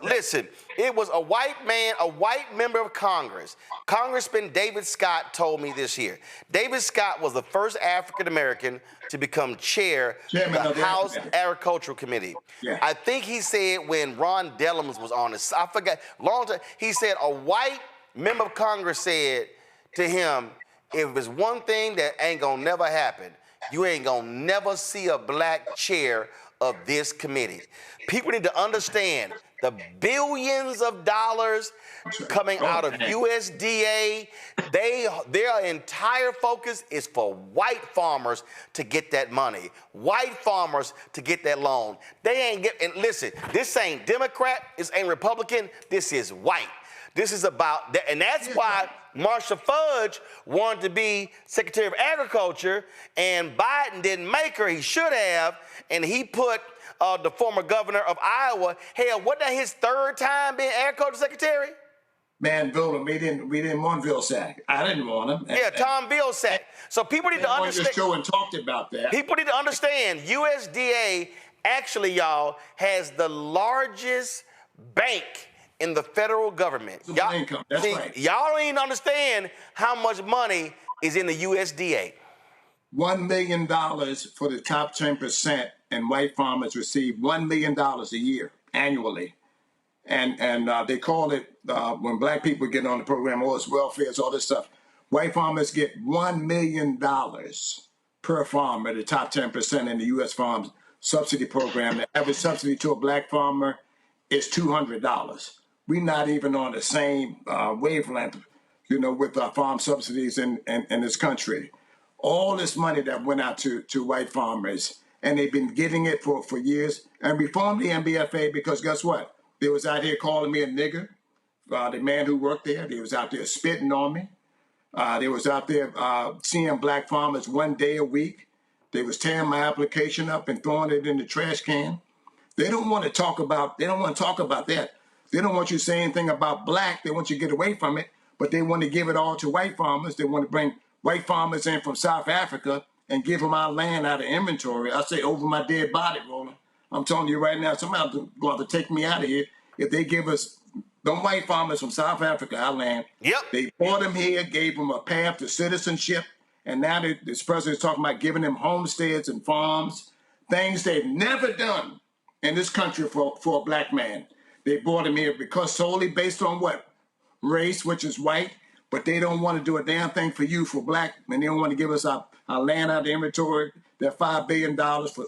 Listen, it was a white man, a white member of Congress. Congressman David Scott told me this here. David Scott was the first African American to become chairman of the House Agricultural Committee. Yeah. I think he said when Ron Dellums was on this, I forgot, long time, he said a white member of Congress said to him, if it's one thing that ain't gonna never happen, you ain't gonna never see a black chair of this committee. People need to understand the billions of dollars coming out of USDA. Their entire focus is for white farmers to get that money, white farmers to get that loan. They ain't and listen, this ain't Democrat, this ain't Republican, this is white. This is about that, and that's why Marcia Fudge wanted to be Secretary of Agriculture, and Biden didn't make her. He should have, and he put the former governor of Iowa. Hell, wasn't that his third time being Agriculture Secretary? Man, we didn't want Vilsack. I didn't want him. Yeah, Tom Vilsack. So people need to understand. On your show and talked about that. People need to understand. USDA actually, y'all, has the largest bank in the federal government. Y'all, income. That's right. Y'all don't even understand how much money is in the USDA. $1 million for the top 10%, and white farmers receive $1 million a year annually. And they call it, when black people get on the program, it's welfare, it's all this stuff. White farmers get $1 million per farmer, the top 10% in the U.S. Farm Subsidy Program. The average subsidy to a black farmer is $200. We're not even on the same wavelength, with our farm subsidies in this country. All this money that went out to white farmers, and they've been getting it for years. And we formed the MBFA because guess what? They was out here calling me a nigger. The man who worked there, they was out there spitting on me. They was out there seeing black farmers 1 day a week. They was tearing my application up and throwing it in the trash can. They don't want to talk about that. They don't want you to say anything about black. They want you to get away from it, but they want to give it all to white farmers. They want to bring white farmers in from South Africa and give them our land out of inventory. I say over my dead body, Roland. I'm telling you right now, somebody's going to have to take me out of here if they give us them white farmers from South Africa our land. Yep. They brought them here, gave them a path to citizenship, and now this president's talking about giving them homesteads and farms, things they've never done in this country for a black man. They brought him here because solely based on what? Race, which is white, but they don't want to do a damn thing for you, for black, and they don't want to give us our land out of the inventory, that $5 billion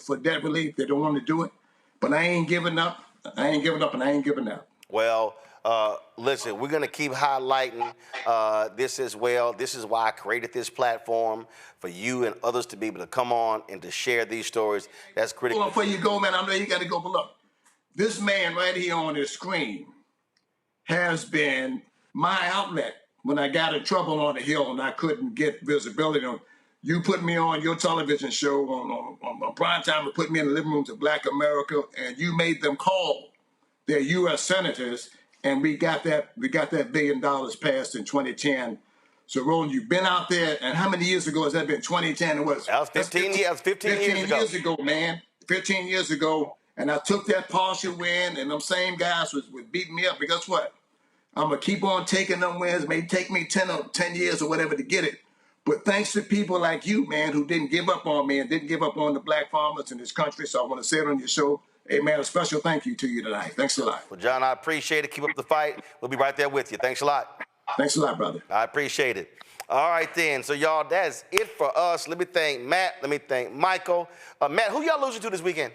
for debt relief. They don't want to do it. But I ain't giving up. I ain't giving up, and I ain't giving up. Well, listen, we're going to keep highlighting this as well. This is why I created this platform, for you and others to be able to come on and to share these stories. That's critical. Before you go, man, I know you got to go, but look, this man right here on this screen has been my outlet when I got in trouble on the Hill and I couldn't get visibility on. You put me on your television show on prime time and put me in the living rooms of Black America, and you made them call their U.S. senators, and we got that $1 billion passed in 2010. So, Roland, you've been out there, and how many years ago has that been? 2010? It was. That was 15 years. 15 years ago, man. 15 years ago, and I took that partial win, and them same guys was beating me up. But guess what? I'm going to keep on taking them wins. It may take me 10 years or whatever to get it. But thanks to people like you, man, who didn't give up on me and didn't give up on the black farmers in this country. So I want to say it on your show. Hey, man, a special thank you to you tonight. Thanks a lot. Well, John, I appreciate it. Keep up the fight. We'll be right there with you. Thanks a lot. Thanks a lot, brother. I appreciate it. All right, then. So, y'all, that's it for us. Let me thank Matt. Let me thank Michael. Matt, who y'all losing to this weekend?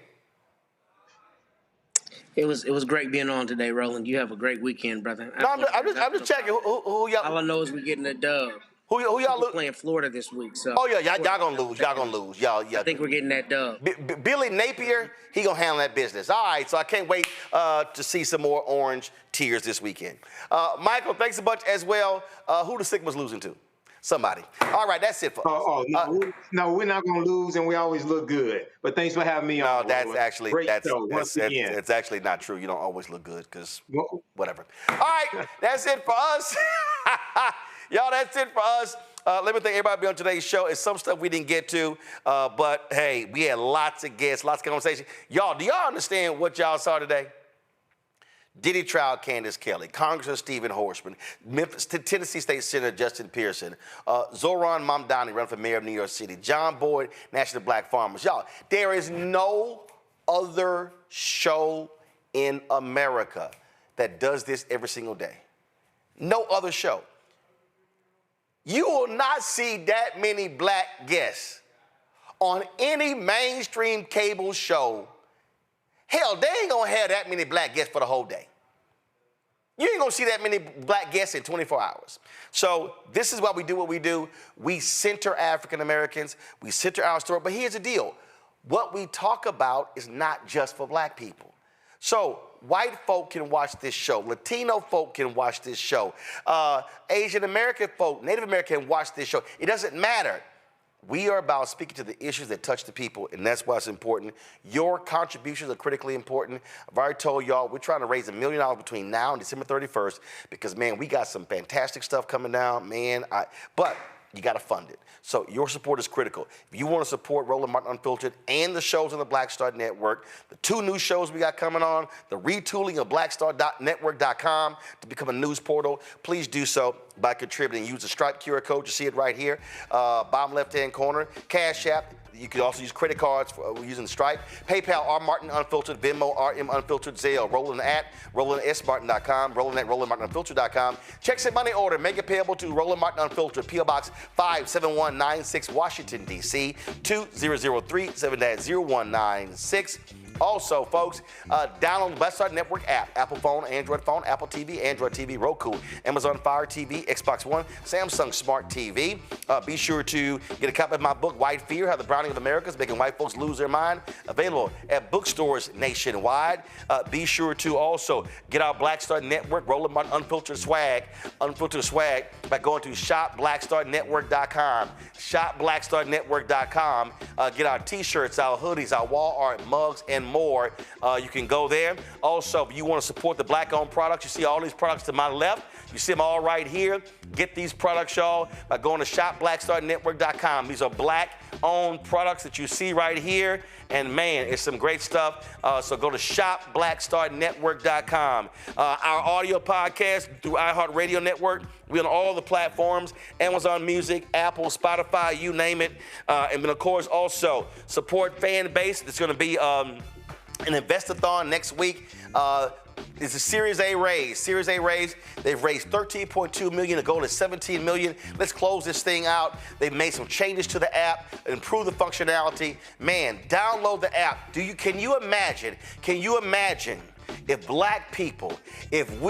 It was great being on today, Roland. You have a great weekend, brother. No, I'm just checking. Who y'all? All I know is we're getting a dub. Who y'all playing Florida this week? So. Oh yeah, y'all gonna lose. Y'all gonna lose. Y'all. I think we're getting that dub. Billy Napier, he gonna handle that business. All right, so I can't wait to see some more orange tears this weekend. Michael, thanks a bunch as well. Who the Sigma's losing to? Somebody. All right, that's it for us. No, we're not going to lose, and we always look good. But thanks for having me on. No, that's actually it's actually not true. You don't always look good because whatever. All right, that's it for us. Y'all, that's it for us. Let me thank everybody being on today's show. It's some stuff we didn't get to, but hey, we had lots of guests, lots of conversation. Y'all, do y'all understand what y'all saw today? Diddy trial Candace Kelly, Congressman Steven Horsford, Memphis, Tennessee State Senator Justin Pearson, Zohran Mamdani running for mayor of New York City, John Boyd, National Black Farmers. Y'all, there is no other show in America that does this every single day. No other show. You will not see that many black guests on any mainstream cable show. Hell, they ain't gonna have that many black guests for the whole day. You ain't gonna see that many black guests in 24 hours. So this is why we do what we do. We center African Americans, we center our story, but here's the deal. What we talk about is not just for black people. So white folk can watch this show, Latino folk can watch this show, Asian American folk, Native American can watch this show. It doesn't matter. We are about speaking to the issues that touch the people, and that's why it's important. Your contributions are critically important. I've already told y'all we're trying to raise $1 million between now and December 31st because, man, we got some fantastic stuff coming down, man. But you got to fund it. So your support is critical. If you want to support Roland Martin Unfiltered and the shows on the Black Star Network, the 2 new shows we got coming on, the retooling of blackstarnetwork.com to become a news portal, please do so by contributing. Use the Stripe QR code. You see it right here, bottom left-hand corner. Cash App. You can also use credit cards for using Stripe. PayPal, R. Martin Unfiltered, Venmo, RM Unfiltered, Zelle, Roland at RolandSMartin.com, Roland at RolandMartinUnfiltered.com. Checks and money order, make it payable to Roland Martin Unfiltered, P.O. Box 57196, Washington, D.C., 20037 0196. Also, folks, download the Black Star Network app. Apple phone, Apple TV, Android TV, Roku, Amazon Fire TV, Xbox One, Samsung Smart TV. Be sure to get a copy of my book, White Fear, How the Browning of America is Making White Folks Lose Their Mind. Available at bookstores nationwide. Be sure to also get our Black Star Network, Roland Martin Unfiltered swag by going to shopblackstarnetwork.com. Shopblackstarnetwork.com. Get our t-shirts, our hoodies, our wall art, mugs, and more. You can go there. Also, if you want to support the black-owned products, you see all these products to my left. You see them all right here. Get these products, y'all, by going to shopblackstarnetwork.com. These are black-owned products that you see right here. And, man, it's some great stuff. So go to shopblackstarnetwork.com. Our audio podcast through iHeartRadio Network. We're on all the platforms, Amazon Music, Apple, Spotify, you name it. And then, of course, also support Fanbase. It's going to be an Investathon next week. It's a Series A raise. Series A raise. They've raised $13.2 million. The goal is $17 million. Let's close this thing out. They've made some changes to the app, improve the functionality. Man, download the app. Can you imagine if black people, can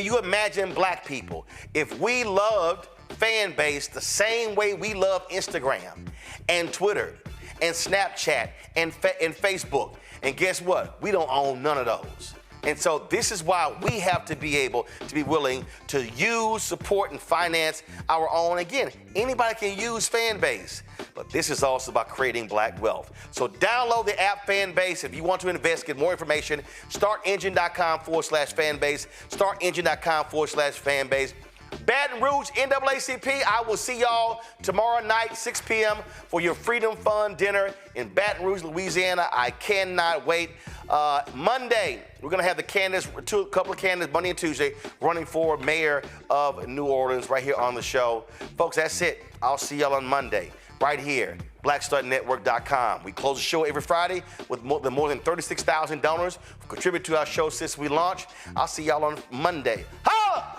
you imagine black people if we loved Fanbase the same way we love Instagram and Twitter and Snapchat and Facebook? And guess what? We don't own none of those. And so this is why we have to be able to be willing to use, support, and finance our own. Again, anybody can use Fanbase, but this is also about creating black wealth. So download the app Fanbase. If you want to invest, get more information, startengine.com/Fanbase, startengine.com/Fanbase. Baton Rouge, NAACP, I will see y'all tomorrow night, 6 p.m. for your Freedom Fund dinner in Baton Rouge, Louisiana. I cannot wait. Monday, we're going to have a couple of candidates, Monday and Tuesday, running for mayor of New Orleans right here on the show. Folks, that's it. I'll see y'all on Monday right here, blackstartnetwork.com. We close the show every Friday with more than 36,000 donors who contribute to our show since we launched. I'll see y'all on Monday. Holla!